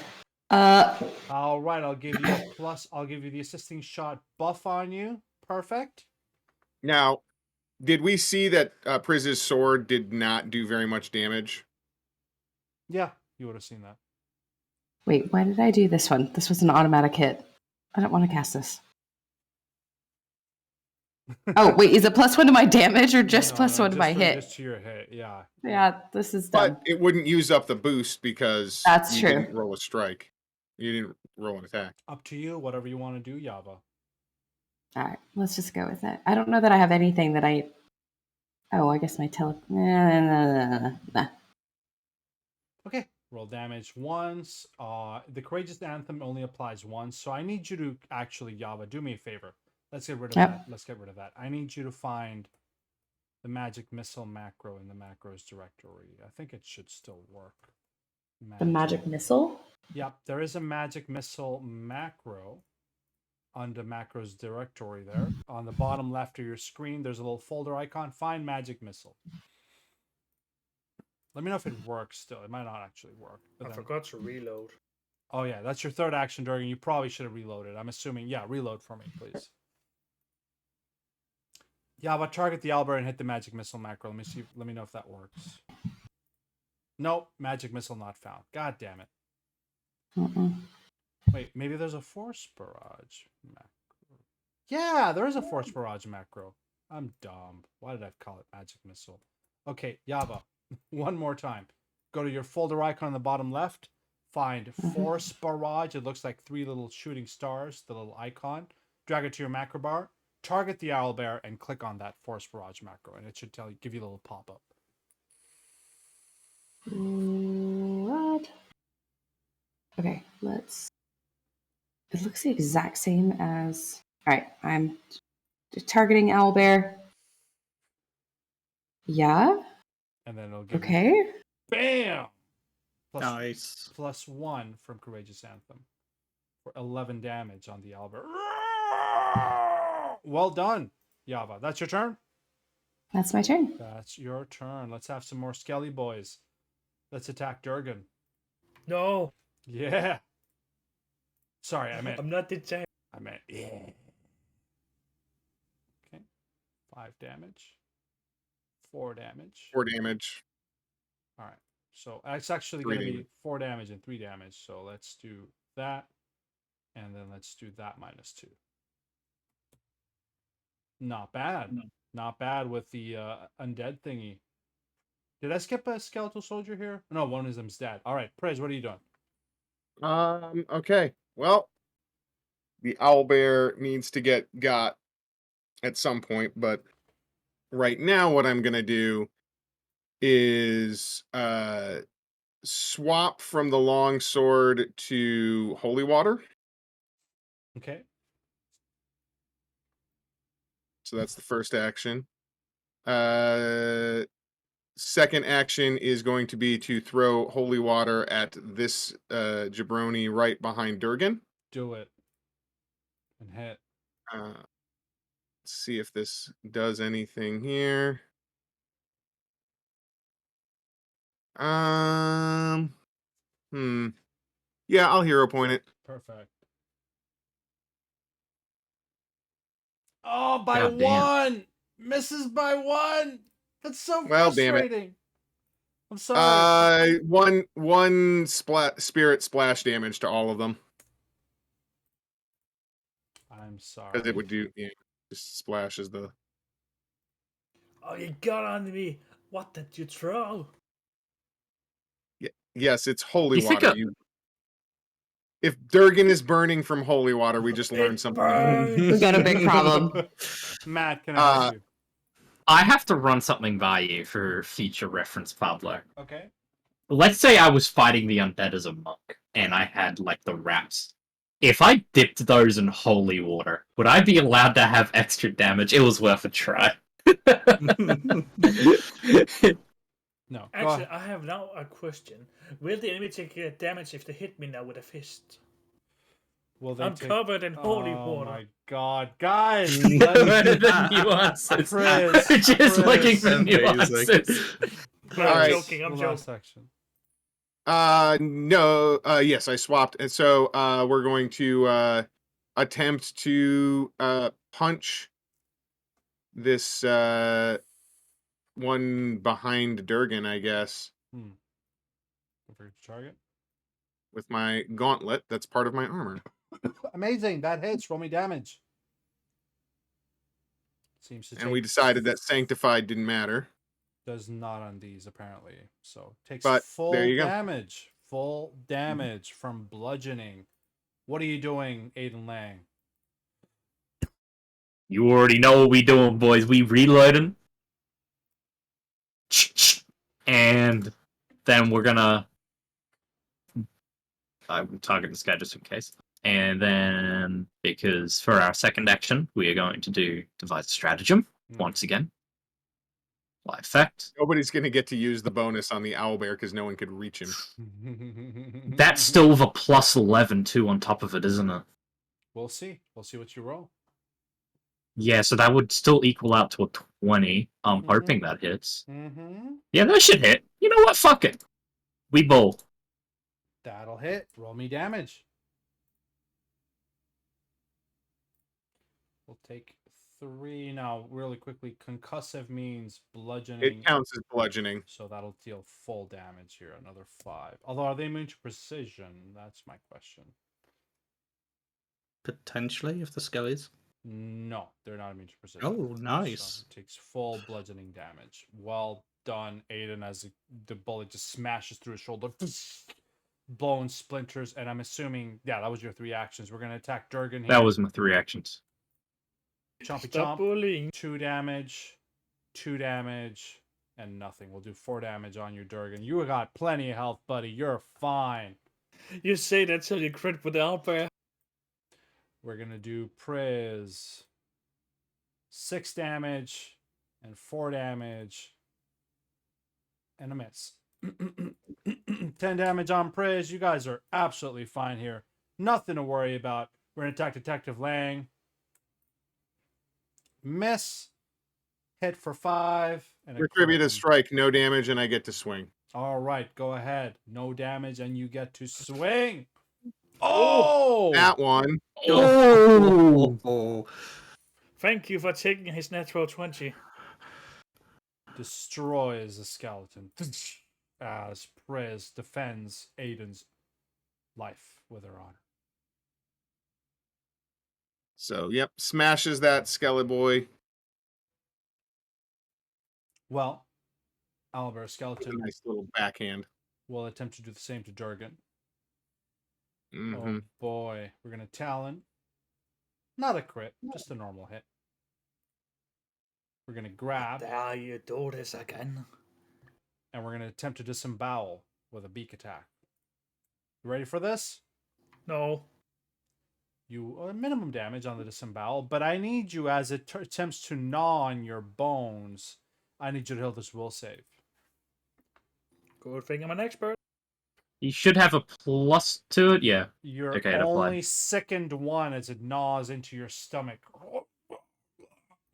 All right, I'll give you a plus. I'll give you the assisting shot buff on you. Perfect.
Now, did we see that Priz's sword did not do very much damage?
Yeah, you would have seen that.
Wait, why did I do this one? This was an automatic hit. I don't want to cast this. Oh, wait, is it +1 to my damage or just
No,
+1 to my hit?
Just to your hit, yeah.
Yeah, this is dumb.
But it wouldn't use up the boost because
That's
you
true.
didn't roll a strike. You didn't roll an attack.
Up to you. Whatever you want to do, Yava.
All right, let's just go with it. I don't know that I have anything that I... Oh, I guess my Nah.
Okay. Roll damage once. The courageous anthem only applies once, so I need you to actually, Yava, do me a favor. Let's get rid of
Yep.
that. Let's get rid of that. I need you to find the magic missile macro in the macros directory. I think it should still work.
The magic missile?
Yep, there is a magic missile macro under macros directory there. On the bottom left of your screen, there's a little folder icon. Find magic missile. Let me know if it works still. It might not actually work. But
I
then...
forgot to reload.
Oh yeah, that's your third action, Durgan. You probably should have reloaded. I'm assuming. Yeah, reload for me, please. Yeah, but target the owlbear and hit the magic missile macro. Let me see. Let me know if that works. Nope, magic missile not found. God damn it.
Mm-mm.
Wait, maybe there's a force barrage macro. Yeah, there is a force barrage macro. I'm dumb. Why did I call it magic missile? Okay, Yava, one more time. go to your folder icon on the bottom left. Find
Mhm.
Force Barrage. It looks like 3 little shooting stars, the little icon. Drag it to your macro bar. Target the owlbear and click on that Force Barrage macro, and it should give you a little pop up.
What? Okay, let's. It looks the exact same as. All right, I'm targeting owlbear. Yeah.
And then it'll give you
Okay.
bam
Nice.
+1 from Courageous Anthem for 11 damage on the owlbear. Well done, Yava. That's your turn.
That's my turn.
That's your turn. Let's have some more Skelly boys. Let's attack Durgan.
No,
Yeah. Sorry, I meant.
I'm not detached.
Yeah. Okay. 5 damage. 4 damage.
4 damage.
All right. So it's actually
3
going to be
damage.
4 damage and 3 damage. So let's do that. And then let's do that -2. Not bad. Not bad with the undead thingy. Did I skip a skeletal soldier here? No, one of them's dead. All right, Prez, what are you doing?
Okay. Well, the owlbear needs to get got at some point, but right now what I'm gonna do is swap from the long sword to holy water.
Okay.
So that's the first action. Second action is going to be to throw holy water at this jabroni right behind Durgan.
Do it. And hit.
Let's see if this does anything here. Yeah, I'll hero point it.
Perfect. Oh, by
God damn.
1! Misses by 1! That's so
Well, damn it.
frustrating. I'm sorry.
One spirit splash damage to all of them
I'm sorry.
because it would do just splashes the.
Oh, you got on me. What did you throw?
Yes, it's holy
You think
water. If Durgan is burning from holy water, we just learned
It
something.
burns.
We got a big problem.
Matt, can I help you?
I have to run something by you for future reference, Pablo.
Okay.
Let's say I was fighting the undead as a monk, and I had, like, the wraps. If I dipped those in holy water, would I be allowed to have extra damage? It was worth a try.
No. Go
Actually,
ahead.
I have now a question. Will the enemy take damage if they hit me now with a fist?
Will they
I'm
take...
covered in holy
Oh
water.
my god. Guys!
Better than nuances.
Chris,
Just looking for
Amazing.
nuances.
I'm
All right.
joking. I'm
The
joking.
last section.
No. Yes, I swapped, and so we're going to attempt to punch this one behind Durgan, I guess,
Don't forget to target.
with my gauntlet. That's part of my armor.
Amazing. That hits. Roll me damage. Seems to take...
And we decided that sanctified didn't matter.
Does not on these, apparently. So takes
But
full
there you go.
damage. Full damage from bludgeoning. What are you doing, Aiden Lang?
You already know what we doing, boys. We reloading. And then we're gonna... I'm targeting this guy just in case. And then, because for our second action, we are going to do devise a stratagem once again. By effect.
Nobody's going to get to use the bonus on the owlbear because no one could reach him.
That's still with a plus 11 too on top of it, isn't it?
We'll see. We'll see what you roll.
Yeah, so that would still equal out to a 20. I'm hoping that hits.
Mm-hmm.
Yeah, that should hit. You know what? Fuck it. We bowl.
That'll hit. Roll me damage. We'll take 3 now. Really quickly, concussive means bludgeoning.
It counts as bludgeoning.
So that'll deal full damage here. Another 5. Although, are they immune to precision? That's my question.
Potentially, if the skellies.
No, they're not immune to precision.
Oh, nice.
So it takes full bludgeoning damage. Well done, Aiden, as the bullet just smashes through his shoulder, blowing splinters. And I'm assuming, yeah, that was your 3 actions. We're gonna attack Durgan here.
That was my 3 actions.
Chompy
Stop
chomp.
bullying.
2 damage, 2 damage, and nothing. We'll do 4 damage on you, Durgan. You got plenty of health, buddy. You're fine.
You say that till you crit with the owlbear.
We're gonna do Priz. 6 damage and 4 damage and a miss. 10 damage on Priz. You guys are absolutely fine here. Nothing to worry about. We're gonna attack Detective Lang. Miss. Hit for 5 and a
Retributive
crit.
strike, no damage, and I get to swing.
All right, go ahead. No damage, and you get to swing. Oh,
That one.
Oh!
Thank you for taking his natural 20.
destroys the skeleton as Prez defends Aiden's life with her honor.
So, yep, smashes that Skelly boy.
Well, Albert
A
Skeleton
nice little backhand.
will attempt to do the same to Durgan.
Hmm
Oh boy, we're gonna Talon. Not a crit, just a normal hit. We're gonna grab,
There you do this again.
and we're gonna attempt to disembowel with a beak attack. You ready for this?
No.
You minimum damage on the disembowel, but I need you, as it attempts to gnaw on your bones, I need you to heal this will save.
Good thing I'm an expert.
You should have a plus to it. Yeah.
You're
Okay, it applied.
only sickened 1 as it gnaws into your stomach.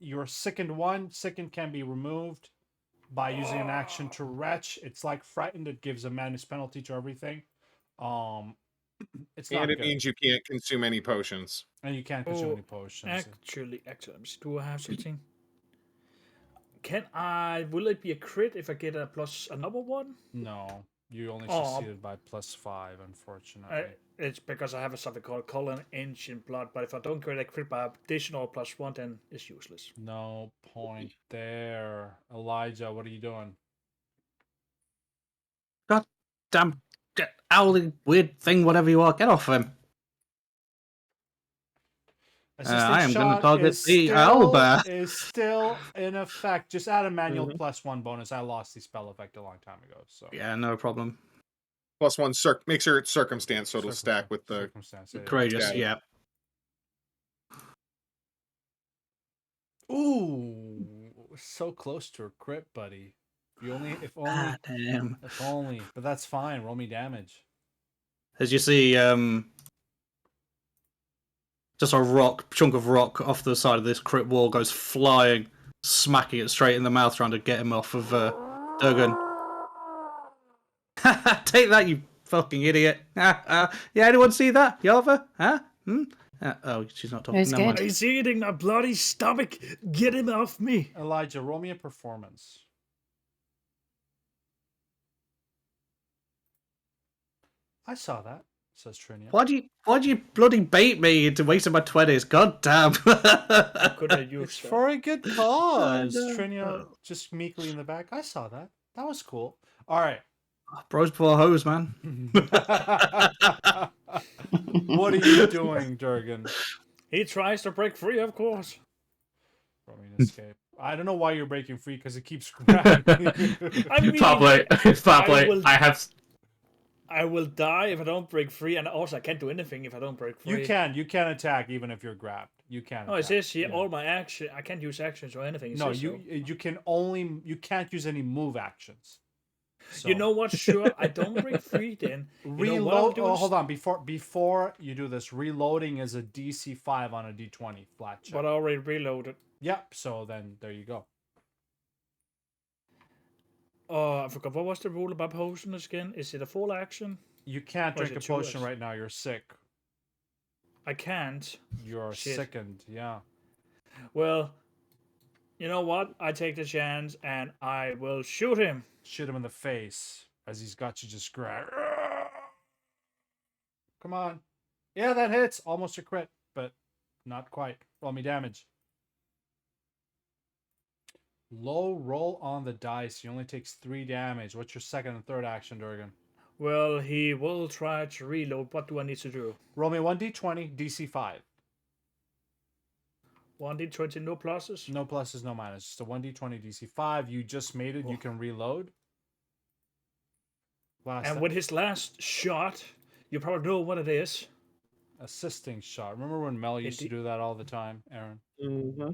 Your sickened 1, sickened can be removed by using an action to retch. It's like frightened, it gives a minus penalty to everything. It's not
And it
good.
means you can't consume any potions.
And you can't consume
Oh,
any potions.
Actually, let me see. Do I have something? Will it be a crit if I get a plus another one?
No, you only
Oh.
succeeded by +5, unfortunately.
It's because I have something called Colon Ancient Blood, but if I don't get a crit by additional +1, then it's useless.
No point there. Elijah, what are you doing?
God damn, owly weird thing, whatever you are, get off him.
Assistant
I am gonna
shot
target
is
the
still-
owlbear.
Is still in effect. Just add a manual +1 bonus. I lost the spell effect a long time ago. So
Yeah, no problem.
+1 make sure it's circumstance, so it'll stack with the
circumstance. Yeah.
Courageous,
Yeah.
yeah.
Ooh, so close to a crit, buddy. If only,
Damn.
if only. But that's fine. Roll me damage.
As you see, just a chunk of rock off the side of this crypt wall goes flying, smacking it straight in the mouth, trying to get him off of Durgan. Take that, you fucking idiot! Yeah, anyone see that, Yalva? Huh? Oh, she's not talking.
Who's
Never mind.
good?
He's eating my bloody stomach. Get him off me.
Elijah, roll me a performance. I saw that, says Trinia.
Why'd you bloody bait me into wasting my 20s? God damn!
Could I use
It's
that?
for a good cause.
know.
Trinia just meekly in the back. I saw that. That was cool. All right.
Bros before hoes, man.
What are you doing, Durgan?
He tries to break free, of course.
Roll me an escape. I don't know why you're breaking free because it keeps grabbing you.
I mean,
Pablo,
will-
I have.
I will die if I don't break free, and also I can't do anything if I don't break free.
You can attack even if you're grabbed. You can.
Oh, it
attack.
says here
Yeah.
all my action. I can't use actions or anything. It
No,
says so.
you can't use any move actions. So.
You know what? Sure, I don't break free then. You know what I'll
Reload.
do
Oh,
is-
hold on. Before you do this, reloading is a DC 5 on a D20 flat check.
But I already reloaded.
Yep. So then there you go.
Oh, I forgot. What was the rule about potions again? Is it a full action?
You can't
Or is
drink a
it two
potion
actions?
right now. You're sick.
I can't.
You're
Shit.
sickened. Yeah.
Well, you know what? I take the chance and I will shoot him.
Shoot him in the face as he's got you just grabbed. Come on. Yeah, that hits. Almost a crit, but not quite. Roll me damage. Low roll on the dice. He only takes 3 damage. What's your second and third action, Durgan?
Well, he will try to reload. What do I need to do?
Roll me 1d20, DC 5.
1d20, no pluses?
No pluses, no minus. Just a 1d20, DC 5. You just made it. You can reload.
And with his last shot, you probably know what it is.
Assisting shot. Remember when Mel used to do that all the time, Aaron?
Mm-hmm.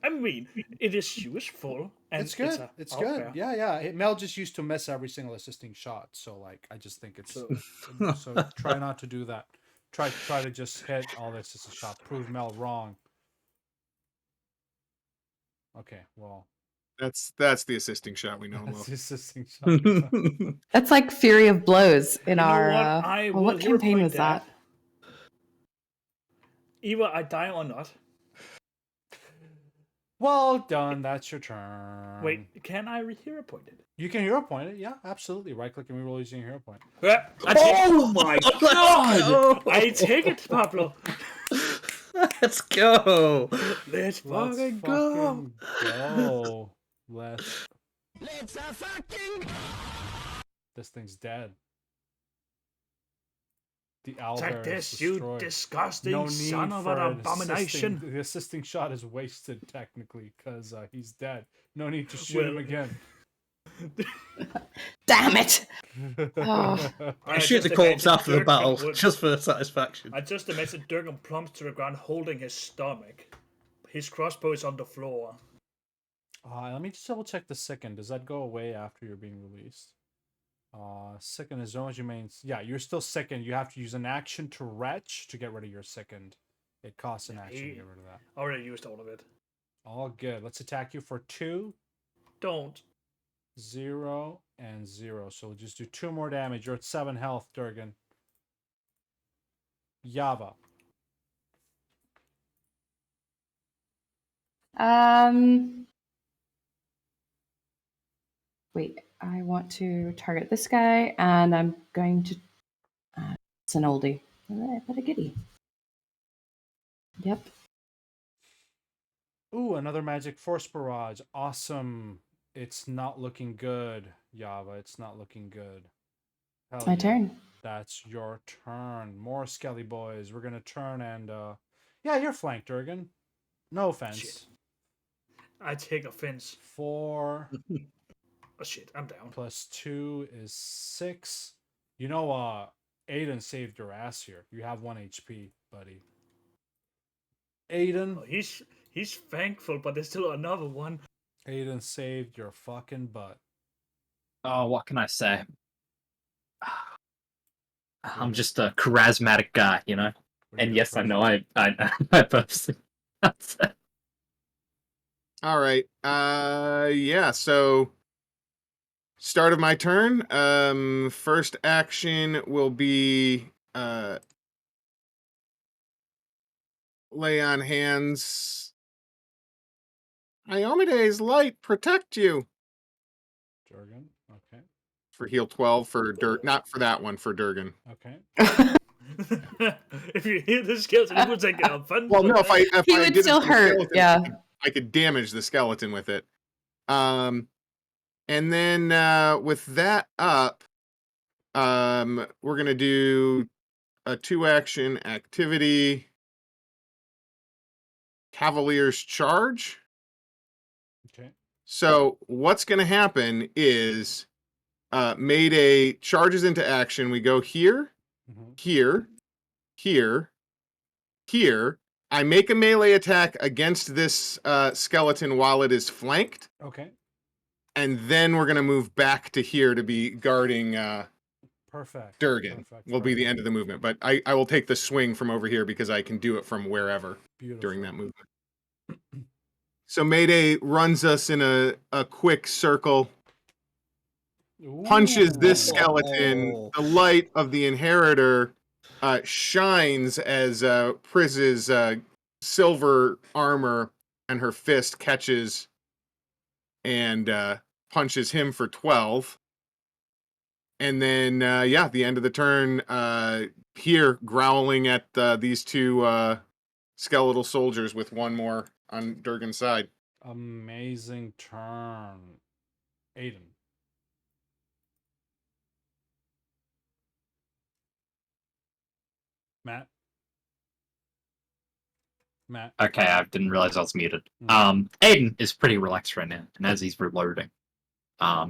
I mean, it is useful. And
It's good. It's good.
okay.
Yeah. Mel just used to miss every single assisting shot. So, like, I just think it's...
So,
So try not to do that. Try to just hit all the assisting shot. Prove Mel wrong. Okay, well...
That's the assisting shot we know and
That's
love.
the assisting shot.
That's like Fury of Blows in
You know
our.
what? I will
what
hero
campaign
point
was that?
Either I die or not.
Well done. That's your turn.
Wait, can I hero point it?
You can hero point it. Yeah, absolutely. Right click and reroll using hero point.
Oh my god! I take it, Pablo.
Let's go.
Let's
Let's
fucking go.
go. Let's fucking. This thing's dead. The owlbear
Take this,
is
you
destroyed.
disgusting
No need
son of
for
an
an
abomination.
The assisting shot is wasted technically because he's dead. No need to shoot him again.
Damn it! Oh.
I shoot the
just
corpse
imagine
after the battle
Durgan would-
just for satisfaction.
I just imagine Durgan plumps to the ground holding his stomach. His crossbow is on the floor.
Let me just double check the second. Does that go away after you're being released? Second as long as you remain. Yeah, you're still second. You have to use an action to retch to get rid of your second. It costs an action to get rid of that.
I already used all of it.
All good. Let's attack you for 2,
Don't.
0, and 0. So we'll just do 2 more damage. You're at 7 health, Durgan. Yava.
Wait, I want to target this guy, and I'm going to. It's an oldie, but a goodie. Yep.
Ooh, another magic force barrage. Awesome. It's not looking good, Yava. It's not looking good. Hell
My
yeah.
turn.
That's your turn. More Skelly boys. We're gonna turn and yeah, you're flanked, Durgan. No offense.
Shit. I take offense.
4
Oh shit, I'm down.
plus 2 is 6. You know, Aiden saved your ass here. You have 1 HP, buddy. Aiden.
Oh, he's thankful, but there's still another one.
Aiden saved your fucking butt.
Oh, what can I say? I'm just a charismatic guy, you know. And yes, I know I personally.
All right. Yeah, so start of my turn. First action will be lay on hands. Iomede's light protect you.
Durgan. Okay.
For heal 12 for not for that one, for Durgan.
Okay.
If you hit the skeleton, it would take a fun.
Well, no, if I
He
I
would
did it
still
to the
hurt,
skeleton,
yeah.
I could damage the skeleton with it. And then with that up, we're gonna do a 2-action activity. Cavalier's Charge.
Okay.
So what's gonna happen is Mayday charges into action. We go here, here, here, here. I make a melee attack against this skeleton while it is flanked.
Okay.
And then we're going to move back to here to be guarding
Perfect.
Durgan. Will be the end of the movement. But I will take the swing from over here because I can do it from wherever during that movement. So Mayday runs us in a quick circle. Punches this skeleton. The light of the Inheritor shines as Priz's silver armor and her fist catches and punches him for 12. And then, the end of the turn, here growling at these 2 skeletal soldiers with 1 more on Durgan's side.
Amazing turn. Aiden. Matt.
Okay, I didn't realize I was muted.
Mhm.
Aiden is pretty relaxed right now, and as he's reloading,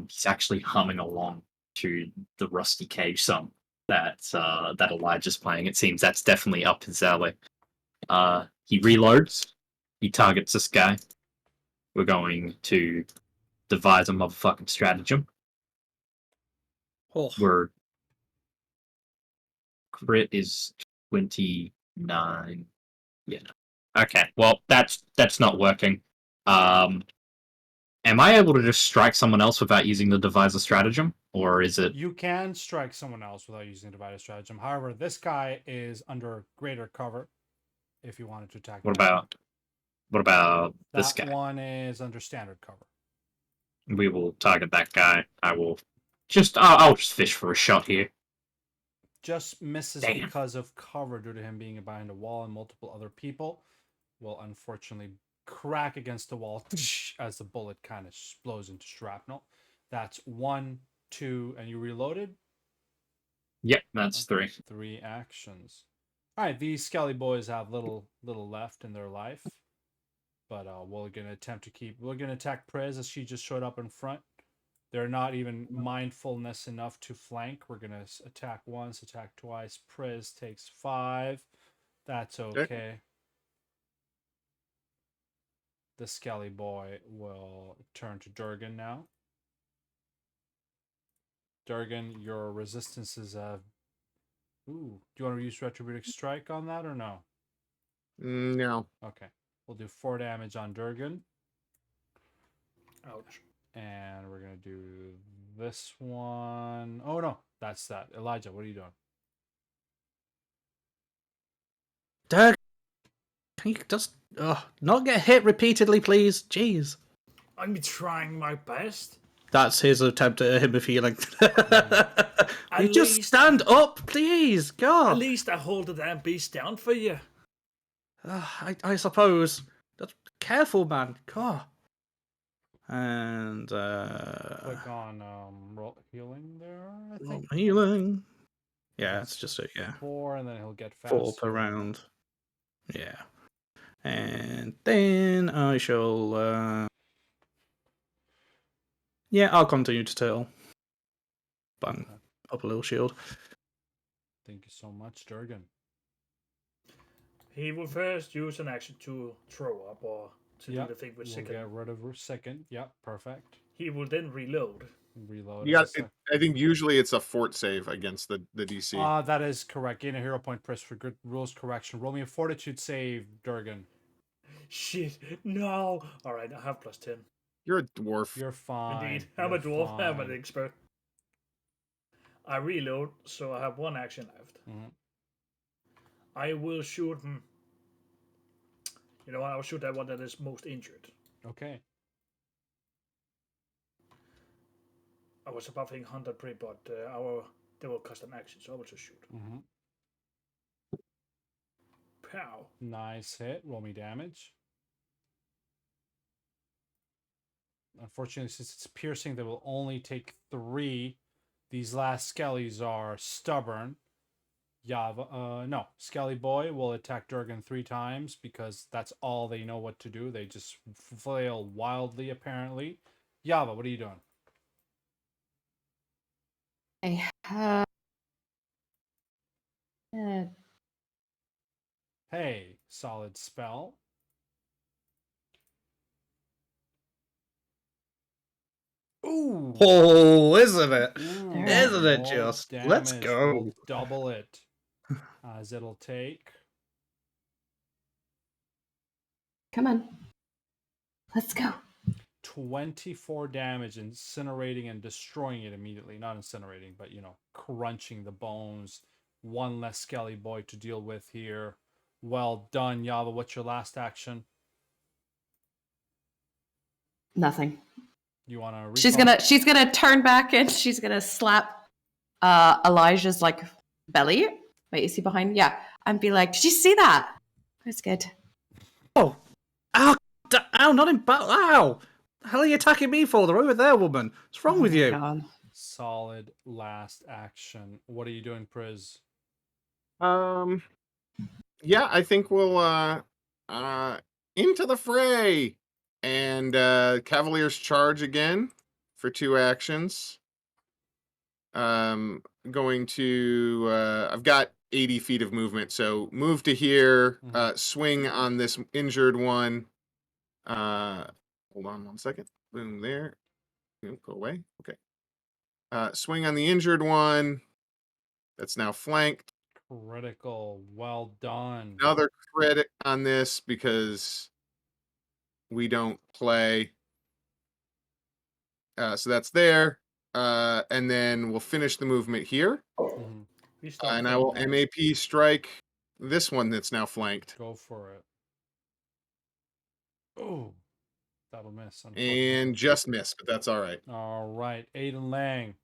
he's actually humming along to the Rusty Cage song that Elijah's playing. It seems that's definitely up his alley. He reloads. He targets this guy. We're going to devise a motherfucking stratagem.
Oh.
Where crit is 29. Yeah. Okay. Well, that's not working. Am I able to just strike someone else without using the devise a stratagem, or is it?
You can strike someone else without using divided stratagem. However, this guy is under greater cover. If you wanted to attack,
What
him.
about this
That
guy?
one is under standard cover.
We will target that guy. I will just. I'll just fish for a shot here.
Just misses
Damn.
because of cover due to him being behind a wall and multiple other people. Will unfortunately crack against the wall as the bullet kind of blows into shrapnel. That's 1, 2, and you reloaded?
Yep, that's 3.
3 actions. All right, these Skelly boys have little left in their life, but we're gonna attempt to keep. We're gonna attack Prez as she just showed up in front. They're not even mindfulness enough to flank. We're gonna attack once, attack twice. Prez takes 5. That's okay. The Skelly boy will turn to Durgan now. Durgan, your resistances have. Ooh, do you want to use Retributive Strike on that or no?
No.
Okay. We'll do 4 damage on Durgan.
Ouch.
And we're going to do this one. Oh, no. That's that. Elijah, what are you doing?
Doug, can you just not get hit repeatedly, please? Jeez.
I'm trying my best.
That's his attempt at him feeling.
At
You just
least-
stand up, please.
At
God.
least I hold the damn beast down for you.
I suppose. Just careful, man. God. And
Click on healing there, I think.
healing. Yeah,
That's
it's just a
4, and then he'll get faster.
4 per round. Yeah. And then I shall. Yeah, I'll continue to turtle. Bang.
Okay.
Up a little shield.
Thank you so much, Durgan.
He will first use an action to throw up or to do the thing with
we'll
second.
get rid of second. Yep, perfect.
He will then reload.
Reload.
You got. I think usually it's a fort save against the DC.
That is correct. Gain a hero point press for good rules correction. Roll me a fortitude save, Durgan.
Shit, no. Alright, I have +10.
You're a dwarf.
You're fine.
Indeed, I'm a
You're
dwarf, I'm
fine.
an expert. I reload, so I have 1 action left.
Mhm.
I will shoot him. You know what? I'll shoot that one that is most injured.
Okay.
I was about to think 100 pre, but they will cost an action, so I will just shoot.
Mm-hmm.
Pow.
Nice hit. Roll me damage. Unfortunately, since it's piercing, they will only take 3. These last Skellies are stubborn. Yava, no, Skelly Boy will attack Durgan 3 times because that's all they know what to do. They just flail wildly, apparently. Yava, what are you doing? Hey, solid spell. Ooh.
Oh, isn't it?
Ooh,
Isn't it
more
just?
damage.
Let's go.
We'll double it. As it'll take.
Come on. Let's go.
24 damage, incinerating and destroying it immediately. Not incinerating, but, crunching the bones. 1 less Skelly Boy to deal with here. Well done, Yava. What's your last action?
Nothing.
You want to?
She's gonna turn back and she's gonna slap Elijah's belly. Wait, is he behind? Yeah, and be like, "Did you see that? That's good."
Oh, Ow, not in battle. Ow! The hell are you attacking me for? They're over there, woman. What's wrong with you?
God.
Solid last action. What are you doing, Priz?
Yeah, I think we'll into the fray. And Cavaliers charge again for 2 actions. Going to I've got 80 feet of movement, so move to here, swing on this injured one. Hold on 1 second. Boom there. Go away. Okay. Swing on the injured one. That's now flanked.
Critical. Well done.
Another credit on this because we don't play. So that's there. And then we'll finish the movement here.
Mhm.
We start
And I will
thinking.
MAP strike this one that's now flanked.
Go for it. Oh, that'll miss.
And
Unfortunately.
just miss, but that's all right.
All right, Aiden Lang.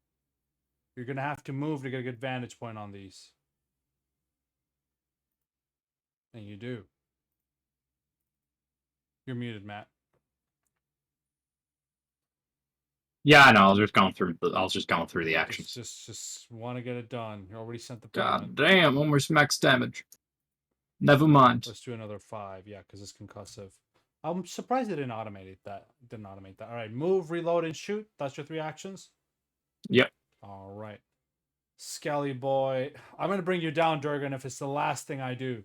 You're gonna have to move to get a good vantage point on these. And you do. You're muted, Matt.
Yeah, I know. I was just going through the actions.
Just want to get it done. You already sent the payment.
God damn, almost max damage. Never mind.
Let's do another 5, yeah, because it's concussive. I'm surprised they didn't automate that. All right, move, reload, and shoot. That's your 3 actions.
Yep.
All right, Skelly boy. I'm gonna bring you down, Durgan, if it's the last thing I do.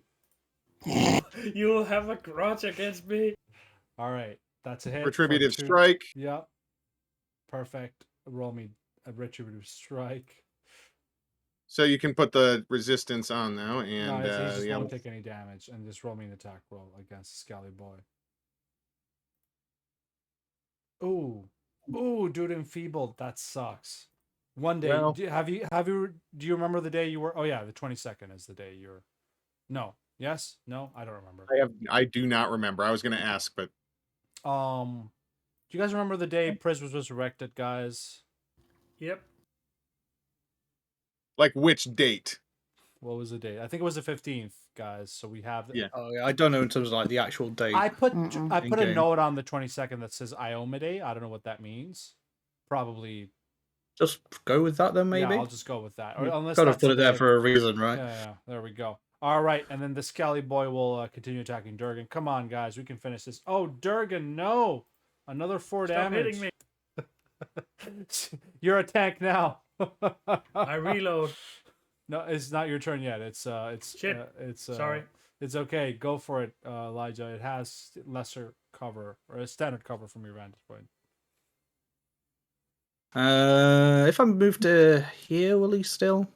You have a grudge against me.
All right, that's a hit.
Retributive
for 2.
strike.
Yep. Perfect. Roll me a retributive strike.
So you can put the resistance on now, and
No, he just
yeah,
won't take any damage, and just roll me an attack roll against Skelly boy. Ooh, dude, enfeebled. That sucks. One day,
Well-
do you remember the day you were? Oh yeah, the 22nd is the day you're. No. Yes. No. I don't remember.
I do not remember. I was going to ask, but
Do you guys remember the day Priz was resurrected, guys?
Yep.
like which date?
What was the date? I think it was the 15th, guys. So we have.
Yeah.
Oh, yeah, I don't know in terms of like the actual date.
I put
Mm-mm.
I put a
In-game.
note on the 22nd that says Ioma Day. I don't know what that means. Probably.
Just go with that then, maybe.
Yeah, I'll just go with that. Or
You've
unless
got to
that's
put it
the
there
day-
for a reason, right?
Yeah, there we go. All right, and then the Skelly boy will continue attacking Durgan. Come on, guys, we can finish this. Oh, Durgan, no! Another 4
Stop
damage.
hitting me.
You're a tank now.
I reload.
No, it's not your turn yet. It's
Shit. Sorry.
It's okay. Go for it, Elijah. It has lesser cover or a standard cover from your vantage point.
If I move to here, will he still?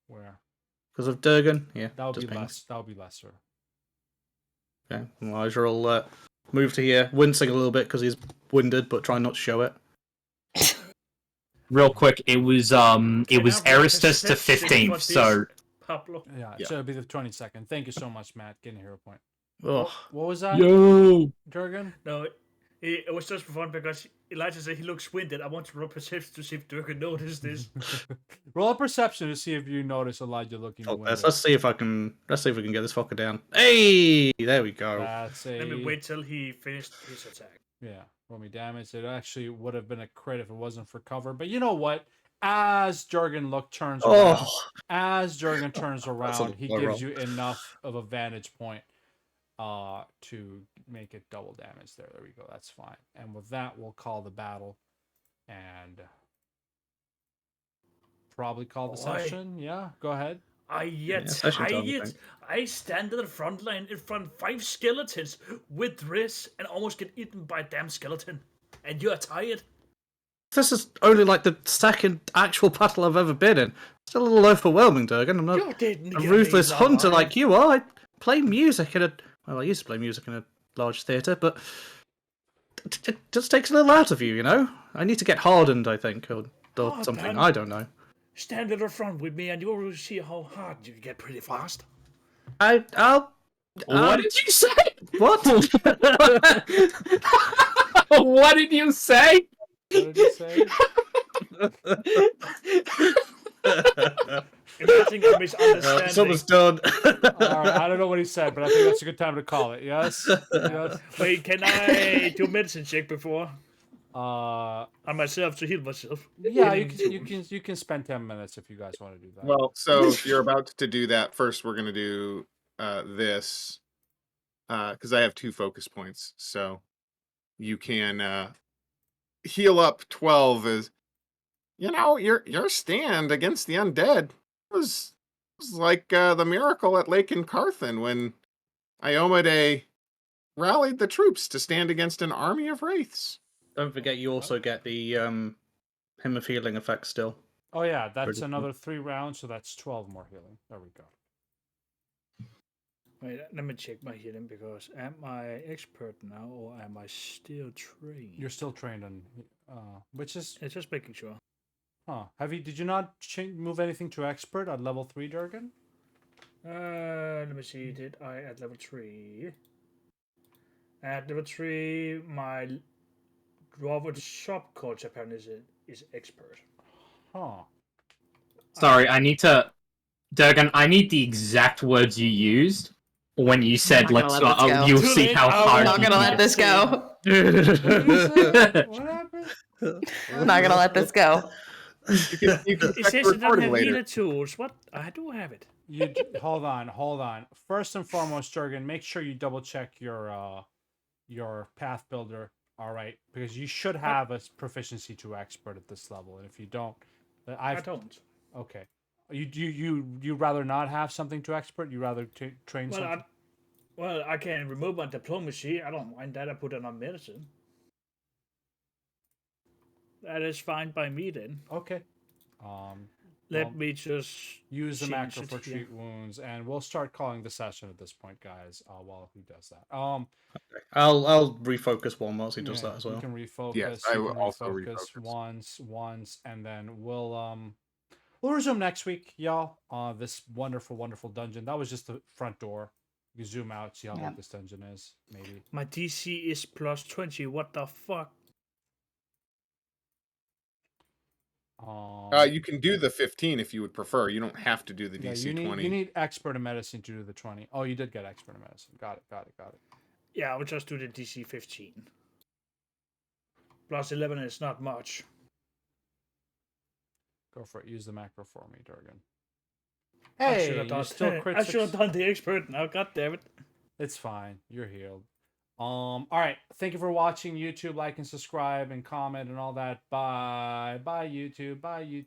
Where
Because of Durgan? Yeah.
that would
just
be
ping.
less. That would be lesser.
Okay. Elijah will move to here, wincing a little bit because he's winded, but trying not to show it.
Real quick, it was
have
Aristus to
perception
15th,
for
so
this, Pablo.
Yeah,
Yeah.
so it'll be the 22nd. Thank you so much, Matt. Getting a hero point.
Ugh.
What was that,
yo.
Durgan?
No, it was just for fun because Elijah said he looks winded. I want to roll perception to see if Durgan noticed this.
Roll a perception to see if you notice Elijah looking.
Oh,
winded.
let's see if we can get this fucker down. Hey, there we go.
That's a.
Let me wait till he finished his attack.
Yeah, roll me damage. It actually would have been a crit if it wasn't for cover. But you know what? As Jurgen turns around,
Oh,
as Jurgen turns
That's a
around, he
low
gives
roll.
you enough of a vantage point to make it double damage there. There we go. That's fine. And with that, we'll call the battle and probably call the
Boy.
session. Yeah, go ahead.
session time, I
tired.
think.
I stand at the front line in front of 5 skeletons with Riz and almost get eaten by a damn skeleton. And you're tired.
this is only like the second actual battle I've ever been in. It's a little overwhelming, Durgan. I'm not
You didn't
a
get
ruthless
me
hunter
alive.
like you are. I play music in a I used to play music in a large theatre, but it just takes a little out of you, you know. I need to get hardened, I think, or
Oh,
something.
damn.
I don't know.
Stand at the front with me and you will see how hard you get pretty fast.
I'll.
What did you say?
What?
What did you say?
What did you say?
Imagine a misunderstanding.
It's almost done.
All right, I don't know what he said, but I think that's a good time to call it. Yes. Yes.
Wait, can I do a medicine check before
Uh,
on myself to heal myself?
yeah,
Healing
you can spend 10 minutes if you guys want to do that.
Well, so if you're about to do that, first we're gonna do this because I have 2 focus points. So you can heal up 12 as your stand against the undead was like the miracle at Lake Carthen when Iomade rallied the troops to stand against an army of wraiths.
Don't forget, you also get the hymn of healing effect still.
Oh yeah, that's
Pretty cool.
another 3 rounds, so that's 12 more healing. There we go.
Wait, let me check my healing because am I expert now or am I still trained?
You're still trained on, which is,
It's just making sure.
huh? Did you not move anything to expert at level 3, Durgan?
Let me see. Did I at level 3? At level 3, my dwarven subculture apparently is expert.
Huh.
Sorry, I need to. Durgan, I need the exact words you used when you said,
not gonna
let's.
let this go.
You'll
Too
see
late,
how
I'm
hard
Not
you
gonna
can
let
get.
this go.
What did you say? What happened?
Not gonna let this go.
You can
It
check
says
the
it doesn't
recording
have
later.
healer tools. What? I do have it.
Hold on. First and foremost, Durgan, make sure you double check your path builder. All right, because you should have a proficiency to expert at this level, and if you don't, then
I don't.
Okay. You rather not have something to expert? You rather train
Well,
something?
I can remove my diplomacy. I don't mind that. I put it on medicine. That is fine by me then.
Okay.
Let
well,
me just
use the
change
macro
it
for
here.
treat wounds, and we'll start calling the session at this point, guys. While he does that.
I'll refocus one whilst he does
Yeah,
that as
you
well.
can refocus.
Yes, I
you
will
can
also
refocus
refocus.
once, and then we'll resume next week, y'all. This wonderful dungeon. That was just the front door. You zoom out, see how
Yeah.
big this dungeon is, maybe.
My DC is plus 20. What the fuck?
You can do the 15 if you would prefer. You don't have to do the
Yeah,
DC 20.
you need expert in medicine to do the 20. Oh, you did get expert in medicine. Got it.
Yeah, I will just do the DC 15. Plus 11 is not much.
Go for it. Use the macro for me, Durgan.
I should
Hey,
have
you
done.
still crit
I should have
six.
done the expert now. God damn it.
It's fine. You're healed. All right. Thank you for watching YouTube. Like and subscribe and comment and all that. Bye. Bye, YouTube. Bye, YouTube.